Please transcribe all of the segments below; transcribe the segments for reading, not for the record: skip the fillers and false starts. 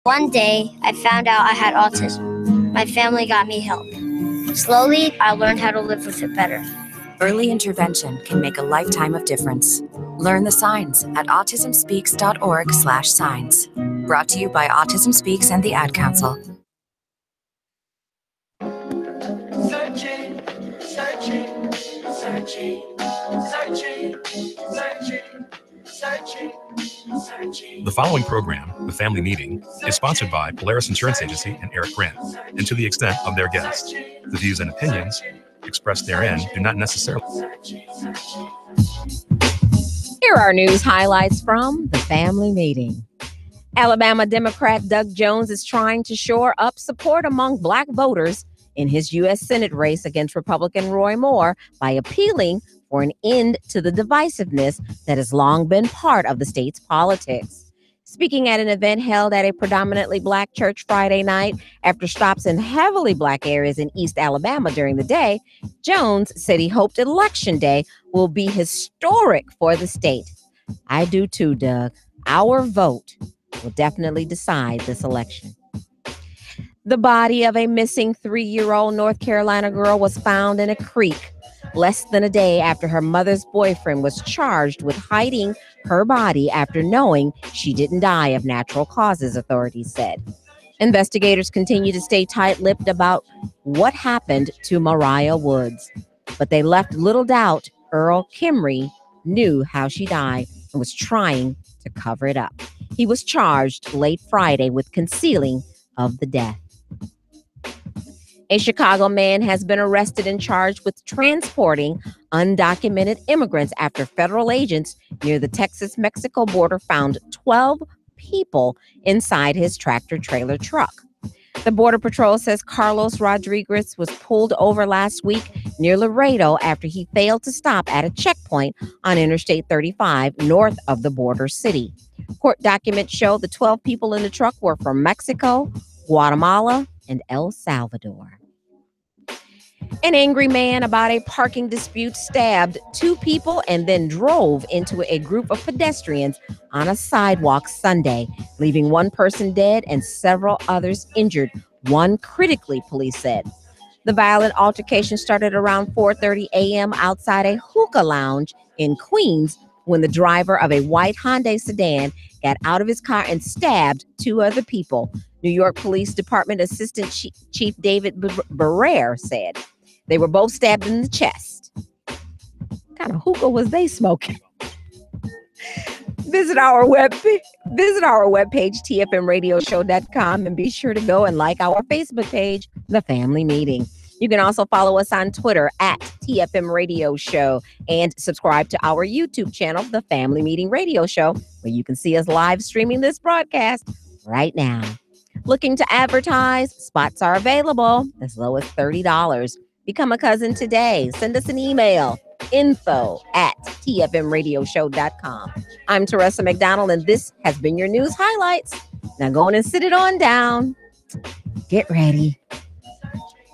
One day, I found out I had autism. My family got me help. Slowly, I learned how to live with it better. Early intervention can make a lifetime of difference. Learn the signs at autismspeaks.org/signs. Brought to you by Autism Speaks and the Ad Council. Searching, searching, searching, searching, searching, searching, searching. The following program, The Family Meeting, is sponsored by Polaris Insurance Agency and Eric Grant, and to the extent of their guests. The views and opinions expressed therein do not necessarily. Here are news highlights from The Family Meeting. Alabama Democrat Doug Jones is trying to shore up support among Black voters in his U.S. Senate race against Republican Roy Moore by appealing for an end to the divisiveness that has long been part of the state's politics. Speaking at an event held at a predominantly Black church Friday night after stops in heavily Black areas in East Alabama during the day, Jones said he hoped Election Day will be historic for the state. I do too, Doug. Our vote will definitely decide this election. The body of a missing 3-year-old North Carolina girl was found in a creek less than a day after her mother's boyfriend was charged with hiding her body after knowing she didn't die of natural causes, authorities said. Investigators continue to stay tight-lipped about what happened to Mariah Woods, but they left little doubt Earl Kimry knew how she died and was trying to cover it up. He was charged late Friday with concealing of the death. A Chicago man has been arrested and charged with transporting undocumented immigrants after federal agents near the Texas-Mexico border found 12 people inside his tractor-trailer truck. The Border Patrol says Carlos Rodriguez was pulled over last week near Laredo after he failed to stop at a checkpoint on Interstate 35 north of the border city. Court documents show the 12 people in the truck were from Mexico, Guatemala, and El Salvador. An angry man about a parking dispute stabbed 2 people and then drove into a group of pedestrians on a sidewalk Sunday, leaving 1 person dead and several others injured, one critically, police said. The violent altercation started around 4:30 a.m. outside a hookah lounge in Queens when the driver of a white Hyundai sedan got out of his car and stabbed 2 other people, New York Police Department Assistant Chief David Barrere said. They were both stabbed in the chest. What kind of hookah was they smoking? Visit our webpage, tfmradioshow.com, and be sure to go and like our Facebook page, The Family Meeting. You can also follow us on Twitter at TFM Radio Show and subscribe to our YouTube channel, The Family Meeting Radio Show, where you can see us live streaming this broadcast right now. Looking to advertise? Spots are available as low as $30. Become a cousin today. Send us an email, info@tfmradioshow.com. I'm Teresa McDonald, and this has been your news highlights. Now go on and sit it on down. Get ready.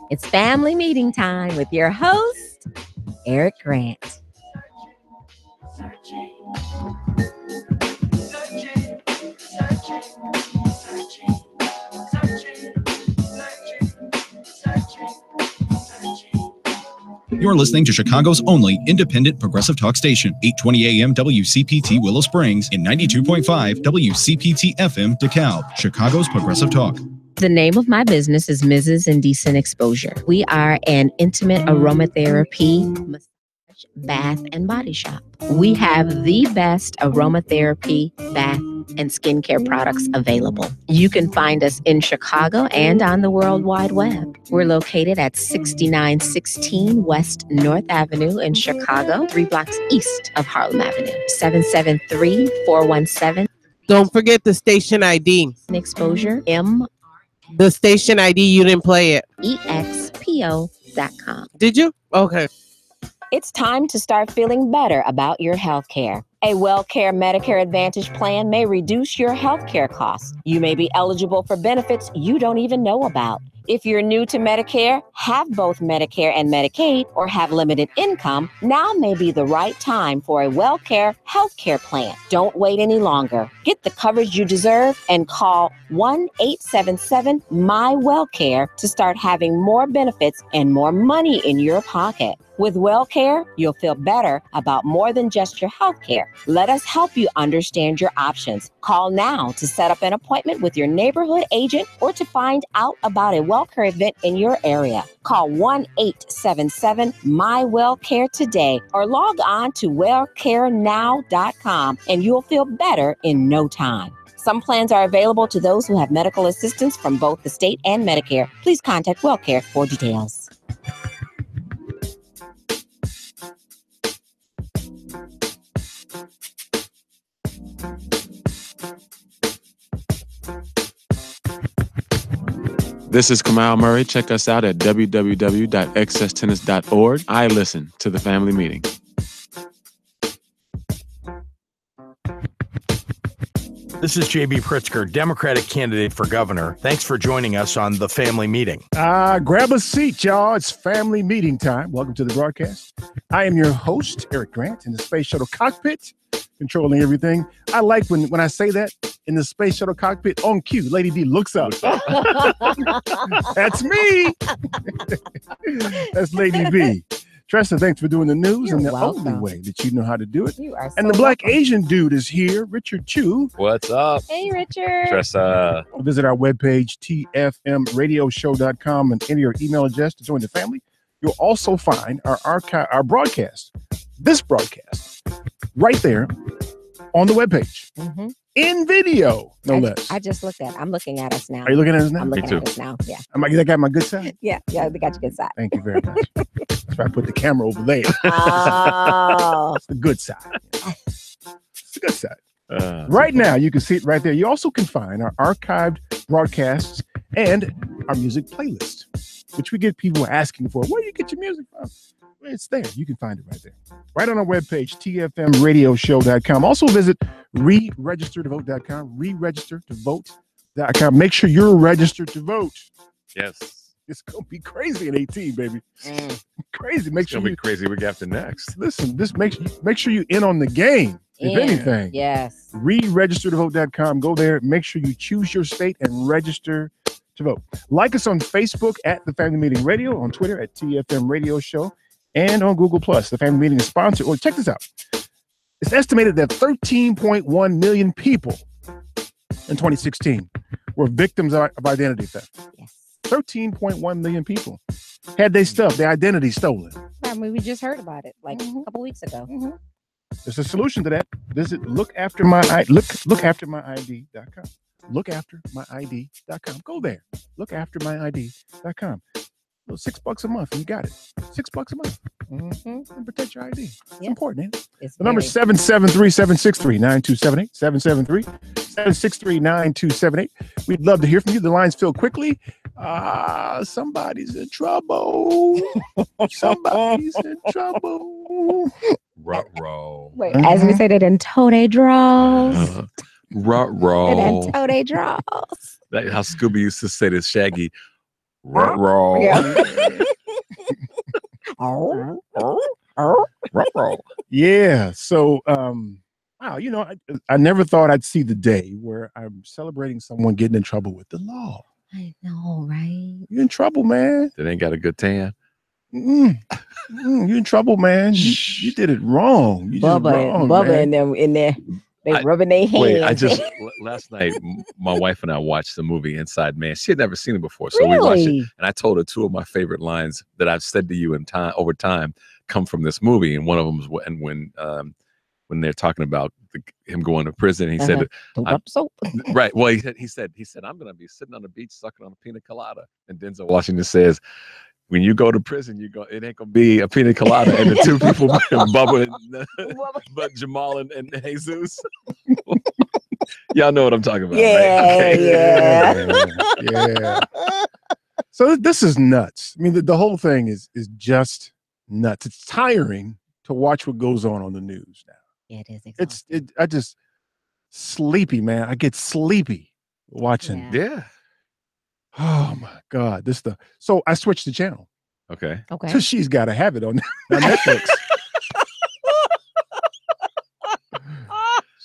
It's family meeting time with your host, Eric Grant. You're listening to Chicago's only independent progressive talk station, 820 AM WCPT Willow Springs and 92.5 WCPT FM DeKalb, Chicago's progressive talk. The name of my business is Mrs. Indecent Exposure. We are an intimate aromatherapy, massage, bath, and body shop. We have the best aromatherapy, bath, and skincare products available. You can find us in Chicago and on the World Wide Web. We're located at 6916 West North Avenue in Chicago, 3 blocks east of Harlem Avenue, 773-417. Don't forget the station ID. Exposure, The station ID, you didn't play it. EXPO.com. Did you? Okay. It's time to start feeling better about your health care. A WellCare Medicare Advantage plan may reduce your health care costs. You may be eligible for benefits you don't even know about. If you're new to Medicare, have both Medicare and Medicaid, or have limited income, now may be the right time for a WellCare healthcare plan. Don't wait any longer. Get the coverage you deserve and call 1-877-MY-WellCare to start having more benefits and more money in your pocket. With WellCare, you'll feel better about more than just your health care. Let us help you understand your options. Call now to set up an appointment with your neighborhood agent or to find out about a WellCare event in your area. Call 1-877-MY-WellCare today or log on to wellcarenow.com and you'll feel better in no time. Some plans are available to those who have medical assistance from both the state and Medicare. Please contact WellCare for details. This is Kamal Murray. Check us out at www.excesstennis.org. I listen to the family meeting. This is J.B. Pritzker, Democratic candidate for governor. Thanks for joining us on the family meeting. Grab a seat, y'all. It's family meeting time. Welcome to the broadcast. I am your host, Eric Grant, in the Space Shuttle cockpit, controlling everything. I like when I say that, in the Space Shuttle cockpit, on cue, Lady D looks up. That's me. That's Lady B. Tressa, thanks for doing the news in the only way that you know how to do it. You are so and the Black welcome. Asian dude is here, Richard Chu. What's up? Hey, Richard. Tressa. Visit our webpage, tfmradioshow.com, and enter your email address to join the family. You'll also find our archive, our broadcast, this broadcast, right there on the webpage. Mm-hmm. In video, no less. I just looked at it. I'm looking at us now. Are you looking at us now? I'm looking at us now. Yeah. That got my good side? Yeah, they got your good side. Thank you very much. That's why I put the camera over there. Oh. It's the good side. It's the good side. Right now, you can see it right there. You also can find our archived broadcasts and our music playlist, which we get people asking for. Where do you get your music from? Well, it's there. You can find it right there. Right on our webpage, tfmradioshow.com. Also visit re-register-to-vote.com, re-register-to-vote.com. Make sure you're registered to vote. Yes. It's going to be crazy in 18, baby. Crazy. Make sure it's going to be crazy week after next. Listen, this make sure you're in on the game, if anything. Yes. Re-register-to-vote.com. Go there. Make sure you choose your state and register to vote. Like us on Facebook at The Family Meeting Radio, on Twitter at TFM Radio Show, and on Google+. The Family Meeting is sponsored. Well, check this out. It's estimated that 13.1 million people in 2016 were victims of identity theft. Yes. 13.1 million people had their stuff, their identity stolen. I mean, we just heard about it like a couple weeks ago. There's a solution to that. Visit lookaftermyid.com. Lookaftermyid.com. Go there. Lookaftermyid.com. $6 a month and you got it. $6 a month. And protect your ID. It's important, ain't it? The number is 773-763-9278. 773-763-9278. We'd love to hear from you. The lines fill quickly. Somebody's in trouble. Somebody's in trouble. Ruh-roh. Wait, as we say that in Toad draws. Ruh-roh. And Toad draws. Like how Scooby used to say to Shaggy, ruh-roh. Ruh-roh. Yeah. So, wow, I never thought I'd see the day where I'm celebrating someone getting in trouble with the law. I know, right? You're in trouble, man. They ain't got a good tan. You're in trouble, man. You did it wrong. You Bubba and them in there. They rubbing their hands. Wait, last night, my wife and I watched the movie Inside Man. She had never seen it before. So we watched it. And I told her two of my favorite lines that I've said to you over time come from this movie. And one of them was when they're talking about him going to prison. He said, right. Well, he said, I'm going to be sitting on the beach sucking on a pina colada. And Denzel Washington says, when you go to prison, it ain't gonna be a pina colada and the two people, Bubba but Jamal and Jesus. Y'all know what I'm talking about, right? Yeah. So this is nuts. I mean, the whole thing is just nuts. It's tiring to watch what goes on the news now. Yeah, it is. Exhausting. I just sleepy, man. I get sleepy watching. Yeah. Oh my God, this stuff. So I switched the channel. Okay. Okay. So She's Gotta Have It on Netflix.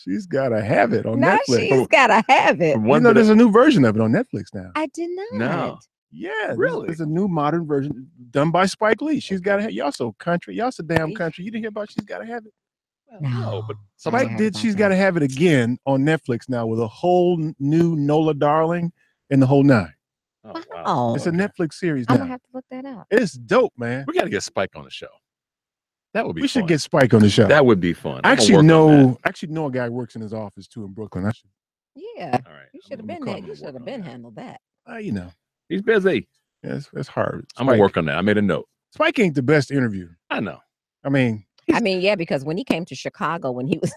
She's Gotta Have It on Now Netflix. she's gotta have it. You know, there's a new version of it on Netflix now. I did not. No. Yeah, Really? There's a new modern version done by Spike Lee. She's Gotta Have. Y'all so country. Y'all so damn country. You didn't hear about She's Gotta Have It? No, but Spike did She's Gotta Have It again on Netflix now with a whole new Nola Darling and the whole nine. Oh, wow. Oh, It's a Netflix series I'm now. gonna have to look that up. It's dope, man. We got to get Spike on the show. That would be We should fun. get Spike on the show. That would be fun. I I'm gonna actually know a guy who works in his office too in Brooklyn. I should, Yeah. All right. You should have gonna been call there. him You and should work have on been that. handled that. you know, He's busy. yeah, it's hard. I'm going Spike- to work on that. I made a note. Spike ain't the best interviewer. I know. I mean, I mean, yeah, because when he came to Chicago, when he was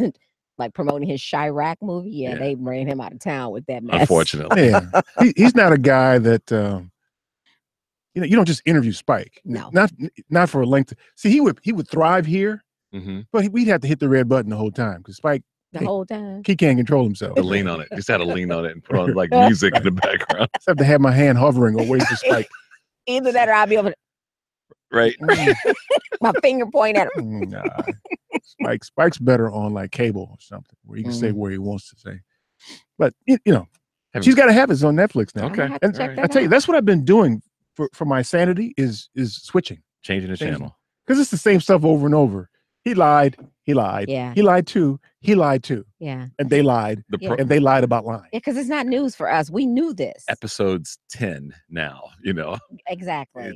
like promoting his Chirac movie, Yeah. they ran him out of town with that mess. Unfortunately. yeah, he's not a guy that you don't just interview Spike. No. Not for a length. See, he would thrive here, Mm-hmm. but we'd have to hit the red button the whole time because Spike The whole time. he can't control himself. To lean on it. Just had to lean on it and put on like music in the background. I have to have my hand hovering or wait for Spike. Either that or I'll be able to Right. my finger point at him. Nah, Spike's better on like cable or something where he can say Mm. where he wants to say. But you know, Have She's you- Gotta Have It's on Netflix now. I'm gonna Okay. have to And check Alright. that I tell you, out. that's what I've been doing for my sanity is switching Changing the Changing. channel. because it's the same stuff over and over. He lied. Yeah. He lied too. He lied too. Yeah. And they lied. The Yeah. pro- And they lied about lying. Yeah, because it's not news for us. We knew this. episodes 10 now, Exactly.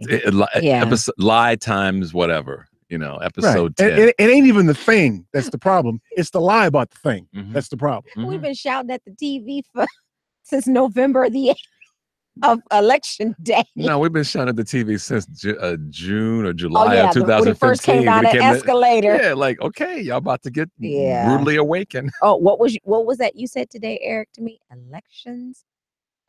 Yeah. Episode, lie times whatever, episode 10. And it ain't even the thing that's the problem. It's the lie about the thing Mhm. that's the problem. We've been shouting at the TV since November the 8th of election day. No, we've been shouting at the TV since June or Oh July yeah, of 2015. when it first came down when it that came to- escalator. Yeah, like, okay, y'all about to get Yeah. brutally awakened. Oh, what was that you said today, Eric, to me? Elections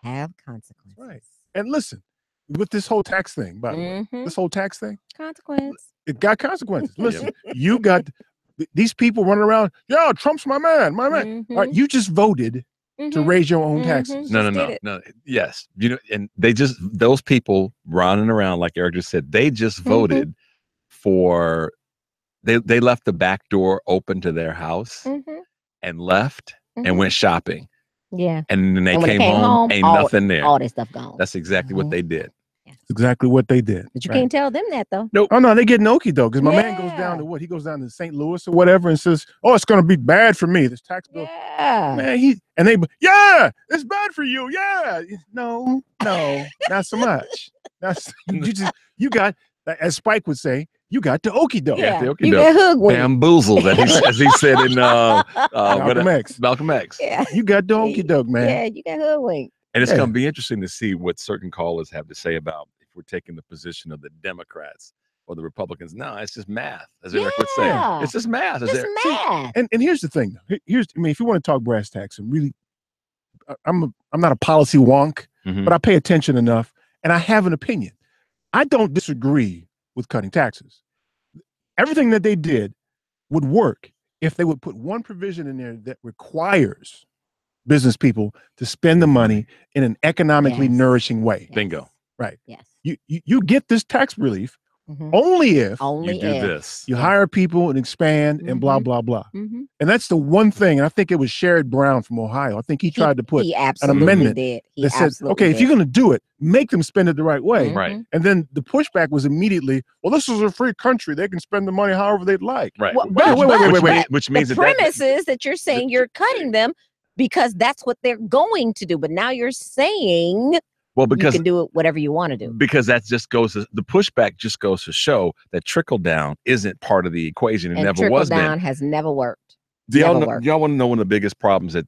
have consequences. Right. And listen, with this whole tax thing, by the way, Mhm. this whole tax thing, Consequence. it got consequences. Listen, you got these people running around. Yeah, Trump's my man, my man. All right, you just voted to raise your own taxes. No. Yes. And those people running around, like Eric just said, they just voted for, they left the back door open to their house and left and went shopping. Yeah. And then they And when came it came home, ain't all- nothing there. all that stuff gone. That's exactly what they did. Exactly what they did. But you right? can't tell them that though. Nope. Oh no, they get Noki though, because my man goes Yeah. down to what? He goes down to St. Louis or whatever and says, "Oh, it's going to be bad for me. This tax bill." Yeah. Man, yeah, it's bad for you. Yeah, no, not so much. You got, as Spike would say, you got the okie doke. Yeah, the you okey-doke. get hoodwinked. Bamboozled, as he said in Malcolm X. Malcolm X. Yeah. You got the okie doke, man. Yeah, you got hoodwinked. And it's Yeah. going to be interesting to see what certain callers have to say about if we're taking the position of the Democrats or the Republicans. No, it's just math, as Eric would say. Yeah. It's just math. Just math. And here's the thing. If you want to talk brass tacks, and really, I'm not a policy wonk, Mhm. but I pay attention enough, and I have an opinion. I don't disagree with cutting taxes. Everything that they did would work if they would put one provision in there that requires business people to spend the money in an economically Yes. nourishing way. Bingo. Right. Yes. You get this tax relief Mhm. only if Only You do if. this. you hire people and expand and blah, blah, blah. Mhm. And that's the one thing. And I think it was Sherrod Brown from Ohio. I think he tried to put He an absolutely amendment did. He that said, absolutely okay, if did. you're going to do it, make them spend it the right way. Right. And then the pushback was immediately, well, this is a free country. They can spend the money however they'd like. Right. Well, Wait. Which means the that premise is that you're saying you're cutting them because that's what they're going to do. But now you're saying well, you because can do it whatever you want to do. because that just goes to, the pushback just goes to show that trickle down isn't part of the equation. It And never trickle was down then. has never worked. Do y'all never know, worked. y'all want to know one of the biggest problems that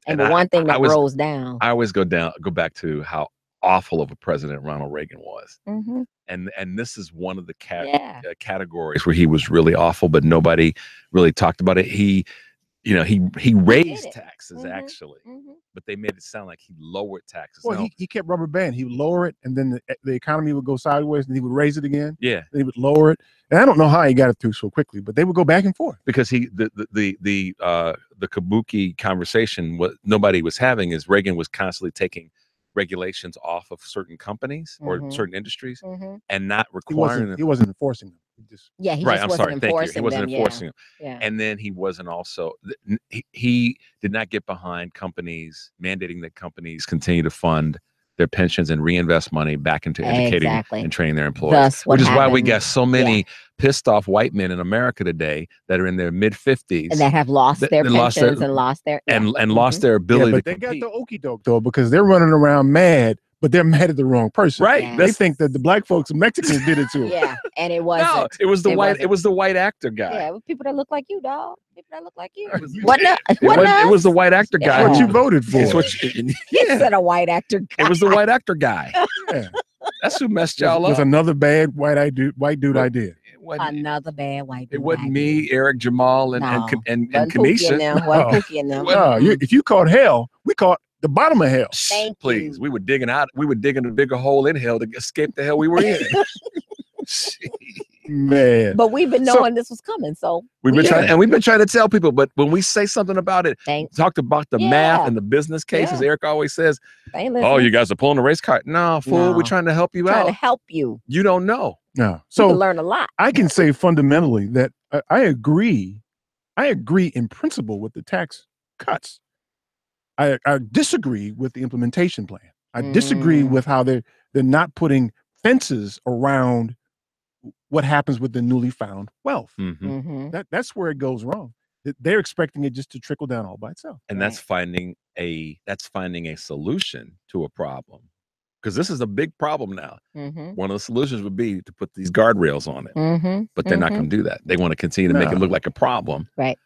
And the one thing that was- rolls down. I always go back to how awful of a president Ronald Reagan was. Mhm. And this is one of the Yeah. categories where he was really awful, but nobody really talked about it. He raised it. taxes Mhm. actually, Mhm. but they made it sound like he lowered taxes. Well, No. he kept rubber band. He would lower it, and then the economy would go sideways, and he would raise it again. Yeah, Then he would lower it. And I don't know how he got it through so quickly, but they would go back and forth. because the kabuki conversation, what nobody was having is Reagan was constantly taking regulations off of certain companies or Mhm. certain industries Mhm. and not He requiring them. wasn't enforcing them. He just Yeah, he Right, just I'm wasn't sorry. Thank you. He enforcing wasn't them. enforcing them. Yeah. And then he wasn't also he did not get behind companies mandating that companies continue to fund their pensions and reinvest money back into educating Exactly. and training their employees. Thus, what which is why we happened- got so many pissed off white men in America today that are in their mid 50s And that have lost that- their that pensions lost their- and lost their and yeah. lost Mhm. their yeah, ability but to they got compete. the okey doke though because they're running around mad, but they're mad at the wrong person. Right. Yeah. They think that the black folks and Mexicans did it to them. Yeah, and it wasn't. No, it was the It white. wasn't. It was the white actor guy. Yeah, with people that look like you, dog. People that look like you. It was- What not? It What was, not? it was the white actor guy. Yeah. What you voted for? It's what you- He said a white actor. it was the white actor guy. Yeah. That's who messed y'all was up. another bad white dude idea. It wasn't, Another bad white. it dude wasn't idea. me, Eric Jamal, and No. and Wasn't Pookie in Kanisha. them. Wasn't No. Pookie in them. No, if you caught hell, we caught the bottom of hell. Thank Please, you. we were digging out. We were digging a bigger hole in hell to escape the hell we were in. Man. But we've been So- knowing this was coming, so We've been we- trying, and we've been trying to tell people. But when we say something about it, Thank- talked about the Yeah. math and the business cases. Yeah. Eric always says, they ain't "Oh, listening. you guys are pulling a race card." No, fool. We're No. trying to help you trying out. to help you. You don't know. No. You So can learn a lot. I can say fundamentally that I agree. I agree in principle with the tax cuts. I disagree with the implementation plan. I disagree Mm. with how they're not putting fences around what happens with the newly found wealth. Mhm. Mm-hmm. That's where it goes wrong. They're expecting it just to trickle down all by itself. And that's finding a solution to a problem, because this is a big problem now. Mm-hmm. One of the solutions would be to put these guardrails on it, Mm-hmm. but they're not going to do that. They want to continue to make it No. look like a problem, Right.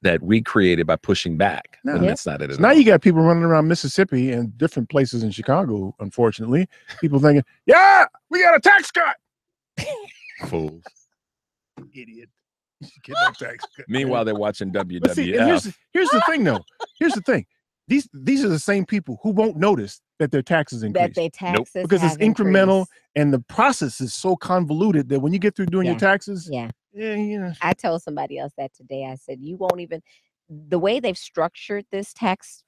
that we created by pushing back. No. And Yep. that's not it at So now all. you got people running around Mississippi and different places in Chicago, unfortunately. People thinking, yeah, we got a tax cut. Fools. Idiot. You should get that tax cut. Meanwhile, they're watching But WWF. see, and here's the thing, though. Here's the thing. These are the same people who won't notice that their taxes increase. That they taxes because it's have incremental increased. and the process is so convoluted that when you get through doing your Yeah. taxes, Yeah. you know, I told somebody else that today. I said, you won't even, the way they've structured this tax,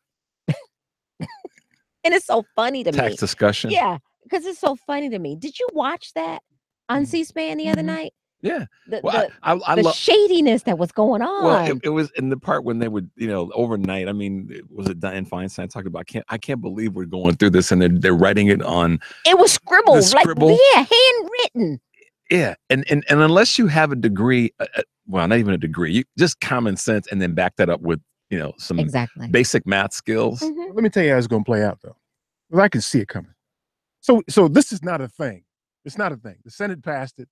and it's so funny to Tax me. discussion. Yeah, because it's so funny to me. Did you watch that on C-SPAN the other night? Yeah. The, Well, I the love. shadiness that was going on. Well, it was in the part when they would, overnight. I mean, was it Dianne Feinstein talking about? I can't believe we're going through this, and they're writing it on. It was scribbled, scribble. like handwritten. Yeah, and unless you have a degree, well, not even a degree, you just common sense, and then back that up with some Exactly. basic math skills. Mhm. let me tell you how it's going to play out, though. Well, I can see it coming. So this is not a thing. It's not a thing. The Senate passed it.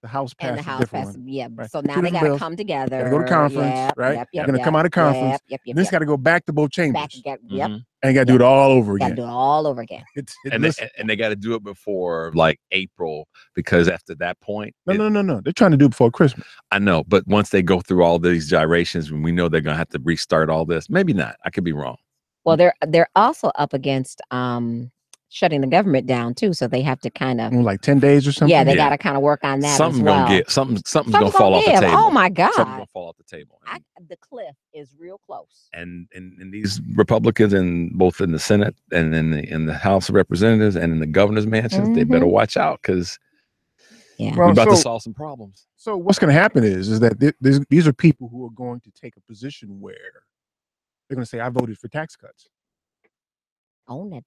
The House passed And the a House different passed, one. yeah. Right. So Two now they different got to bills. come together. Gotta go to conference, Yep, right? Yep, You're yep, gonna come out of conference. Yep, And this got to go back to both chambers. back again. Yep. Mhm. And got to do it all over Got to again. do it all over again. And they got to do it before like April, because after that point, No. They're trying to do it before Christmas. I know, but once they go through all these gyrations, when we know they're gonna have to restart all this, maybe not. I could be wrong. Well, they're also up against shutting the government down too, so they have to kind of Like 10 days or something. yeah, they Yeah. got to kind of work on that Something's as well. gonna get something's Something's gonna fall off the give. table. Oh my Something's God, gonna fall off the table. the cliff is real close. And these Republicans, and both in the Senate and in the House of Representatives and in the governor's mansions, they better watch out, because Yeah. we're about to so- solve some problems. So what's going to happen is that these are people who are going to take a position where they're going to say, I voted for tax cuts. Own it.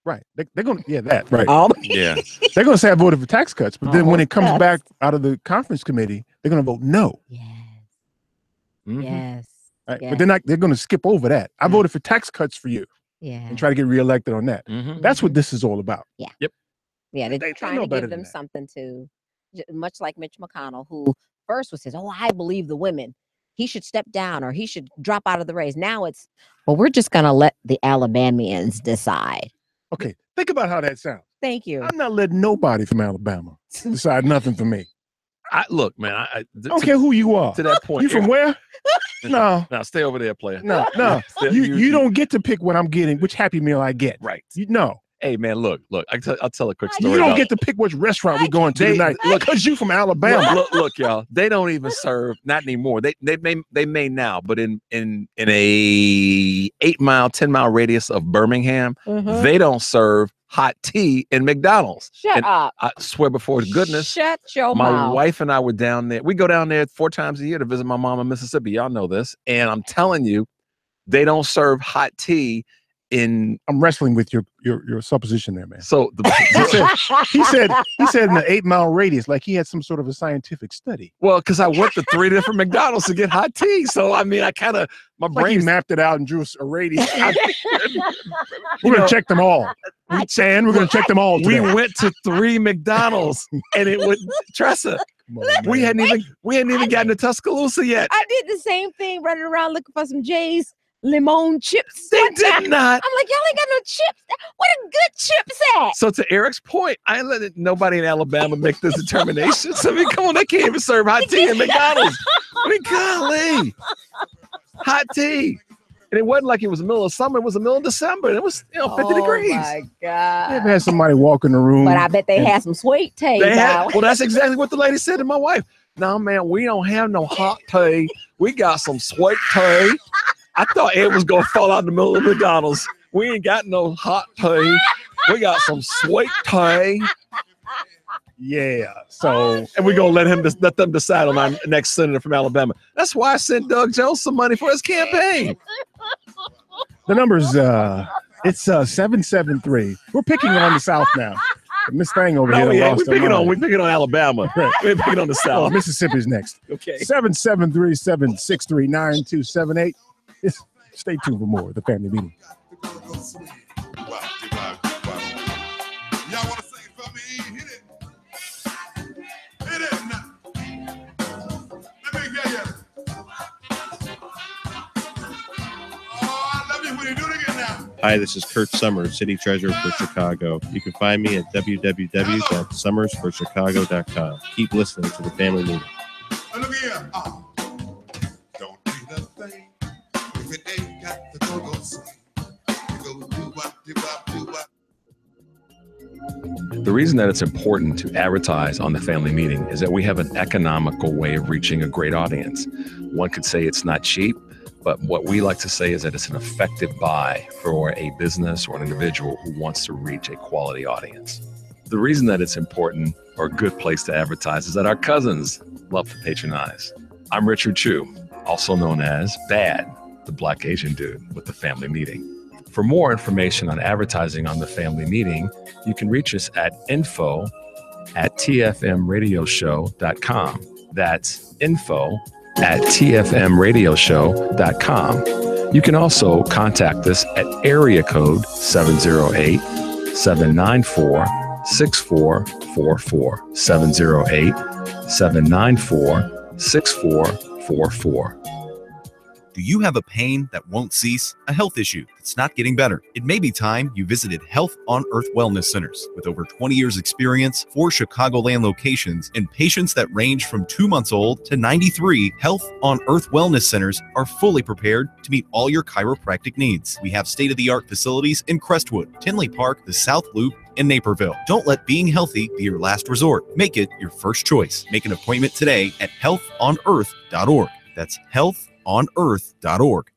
Right. They're going to, that, right. Oh, Yeah. They're going to say, I voted for tax cuts. But then when it comes Yes. back out of the conference committee, they're going to vote no. yes, Mhm. yes, Right? yes. But they're going to skip over that. I voted for tax cuts for you yeah. and try to get reelected on that. Mhm. That's what this is all about. Yeah, They they're trying know to better give than them that. something to, much like Mitch McConnell, who first was says, "Oh, I believe the women. He should step down or he should drop out of the race." Now it's, well, we're just gonna let the Alabamians decide. Okay. Think about how that sounds. Thank you. I'm not letting nobody from Alabama decide nothing for me. Look, man. I don't care who you are. To that point. You from where? No. Now stay over there, player. No. Stay- You don't get to pick what I'm getting, which Happy Meal I get. Right. You know. Hey man, look. I'll tell a quick story. You don't about- get to pick which restaurant we're going to tonight. Look, because you from Alabama. Look, y'all. They don't even serve, not anymore. They may now, but in a 8-mile, 10-mile radius of Birmingham, they don't serve hot tea in McDonald's. Shut up. I swear before goodness. Shut your My mouth. wife and I were down there. We go down there 4 times a year to visit my mom in Mississippi. Y'all know this. And I'm telling you, they don't serve hot tea in. I'm wrestling with your supposition there, man. So he said in an 8-mile radius, like he had some sort of a scientific study. Well, because I went to 3 different McDonald's to get hot tea. So I mean, I kind of my Like brain he mapped it out and drew a radius. We're gonna check them all. We're gonna check them all. We today. went to 3 McDonald's and it would Tressa. We hadn't even gotten to Tuscaloosa yet. I did the same thing, running around looking for some J's limon chips. They did not. I'm like, y'all ain't got no chips. What a good chips at? So to Eric's point, I ain't letting nobody in Alabama make this determination. So I mean, come on, they can't even serve hot tea in McDonald's. I mean, golly, hot tea. And it wasn't like it was the middle of summer. It was the middle of December. And it was 50 degrees. Oh my God. You ever had somebody walk in the room? But I bet they had some sweet tea. Well, that's exactly what the lady said to my wife. No, man, we don't have no hot tea. We got some sweet tea. I thought Ed was going to fall out in the middle of McDonald's. We ain't got no hot tea. We got some sweet tea. Yeah. So, and we're going to let them decide on our next senator from Alabama. That's why I sent Doug Jones some money for his campaign. The number's it's 773. We're picking on the South now. Miss Thing over here. We're picking on Alabama. Right. We're picking on the South. Mississippi's next. Okay. 773-763-9278. Stay tuned for more of the family meeting. Y'all want to sing it for me? Hit it. Hit it now. Let me hear you. Oh, I love you when you do it again now. Hi, this is Kurt Summers, City Treasurer for Chicago. You can find me at www.summersforchicago.com. Keep listening to the family meeting. Oh, look here. Don't be the thing if it ain't got the go-go swing. Go do-wop, do-wop, do-wop. The reason that it's important to advertise on the family meeting is that we have an economical way of reaching a great audience. One could say it's not cheap, but what we like to say is that it's an effective buy for a business or an individual who wants to reach a quality audience. The reason that it's important or a good place to advertise is that our cousins love to patronize. I'm Richard Chu, also known as Bad, the Black Asian dude with the family meeting. For more information on advertising on the family meeting, you can reach us at info@tfmradioshow.com. That's info@tfmradioshow.com. You can also contact us at area code 708-794-6444. 708-794-6444. Do you have a pain that won't cease? A health issue that's not getting better? It may be time you visited Health on Earth Wellness Centers. With over 20 years experience, 4 Chicagoland locations, and patients that range from 2 months old to 93, Health on Earth Wellness Centers are fully prepared to meet all your chiropractic needs. We have state-of-the-art facilities in Crestwood, Tinley Park, the South Loop, and Naperville. Don't let being healthy be your last resort. Make it your first choice. Make an appointment today at healthonearth.org. That's healthonearth.org.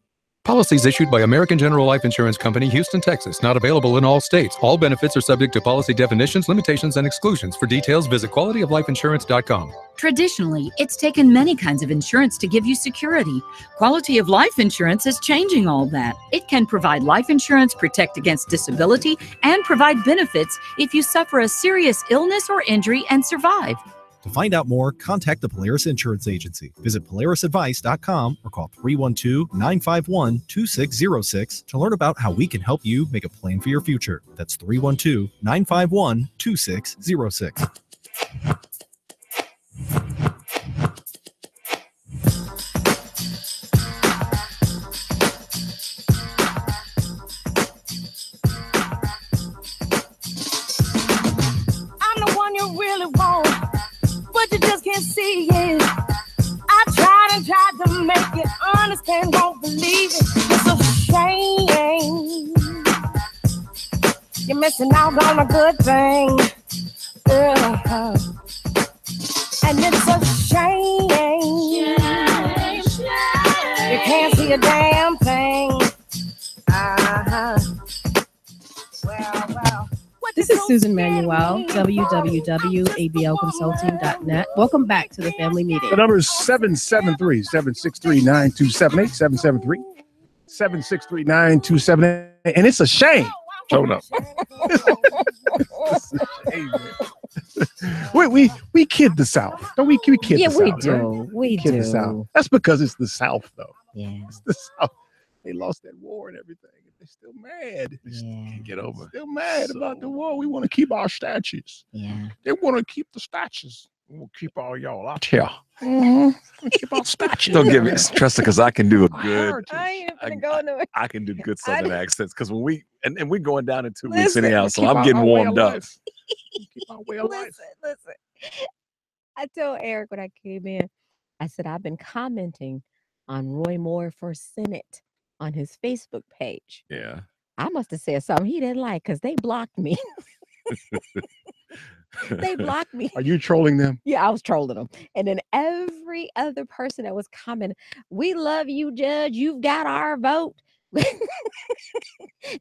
Policies issued by American General Life Insurance Company, Houston, Texas. Not available in all states. All benefits are subject to policy definitions, limitations, and exclusions. For details, visit qualityoflifeinsurance.com. Traditionally, it's taken many kinds of insurance to give you security. Quality of Life Insurance is changing all that. It can provide life insurance, protect against disability, and provide benefits if you suffer a serious illness or injury and survive. To find out more, contact the Polaris Insurance Agency. Visit polarisadvice.com or call 312-951-2606 to learn about how we can help you make a plan for your future. That's 312-951-2606. I'm the one you really want, but you just can't see it. I tried and tried to make you understand, won't believe it. It's a shame. You're missing out on a good thing. And it's a shame. You can't see a damn thing. Well. This is Susan Manuel, www.ablconsulting.net. Welcome back to the family meeting. The number is 773-763-9278, 773-763-9278. And it's a shame. Showing up. we kid the South. Don't we? We kid the South. Yeah, we do. Right? We kid do. the South. That's because it's the South, though. Yeah. It's the South. They lost that war and everything. They're still mad. Yeah. Can't get over it. Still mad about the war. We want to keep our statues. Yeah. They want to keep the statues. We'll keep all y'all out Yeah. here. Keep our statues. Don't give me trust it, because I can do a good. I ain't even gonna go nowhere. I can do good Southern accents because when we and we're going down in 2 weeks Listen, anyhow, so keep I'm our getting way of warmed up. life. Keep our way of life. Listen. I told Eric when I came in, I said, I've been commenting on Roy Moore for Senate on his Facebook page. Yeah. I must have said something he didn't like because they blocked me. They blocked me. Are you trolling them? Yeah, I was trolling them. And then every other person that was commenting, we love you, Judge. You've got our vote.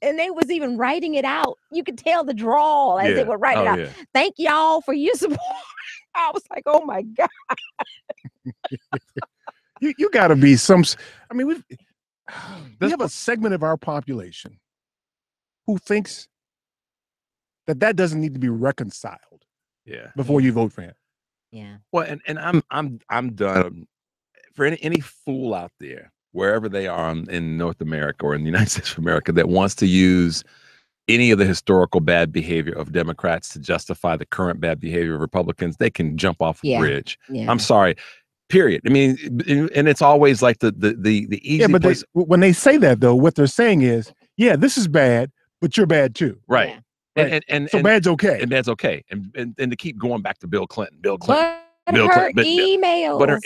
And they was even writing it out. You could tell the drawl as they were writing it out. Yeah. Thank y'all for your support. I was like, oh my God. You got to be some. I mean, we have a segment of our population who thinks that doesn't need to be reconciled. Yeah. Before you vote for him. Yeah. Well, and I'm done. For any fool out there, wherever they are in North America or in the United States of America, that wants to use any of the historical bad behavior of Democrats to justify the current bad behavior of Republicans, they can jump off a bridge. Yeah. I'm sorry. Period. I mean, and it's always like the easy. Yeah, but place. when they say that though, what they're saying is, yeah, this is bad, but you're bad too. Right. Yeah. And so bad's okay. And bad's okay. And to keep going back to Bill Clinton. But Bill her Clinton. emails. But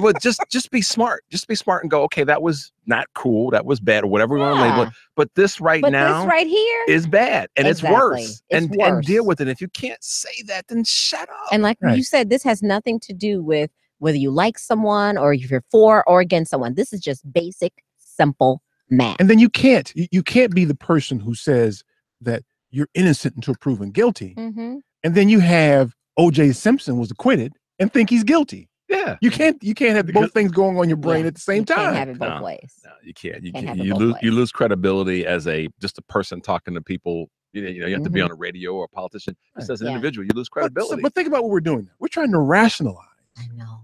but just be smart. Just be smart and go, okay, that was not cool. That was bad or whatever we want to label it. But this right now this right here is bad. And Exactly. it's worse. It's And worse. deal with it. If you can't say that, then shut up. And like you said, this has nothing to do with whether you like someone or if you're for or against someone. This is just basic, simple math. And then you can't be the person who says that you're innocent until proven guilty. Mm-hmm. And then you have O.J. Simpson was acquitted and think he's guilty. Yeah. You can't have both things going on in your brain at the same time. Can't have it both ways. No, you can't. You Can't can't. have it You both lose. ways. You lose credibility as just a person talking to people. You have to be on a radio or a politician. Just as an Yeah. individual, you lose credibility. But think about what we're doing now. We're trying to rationalize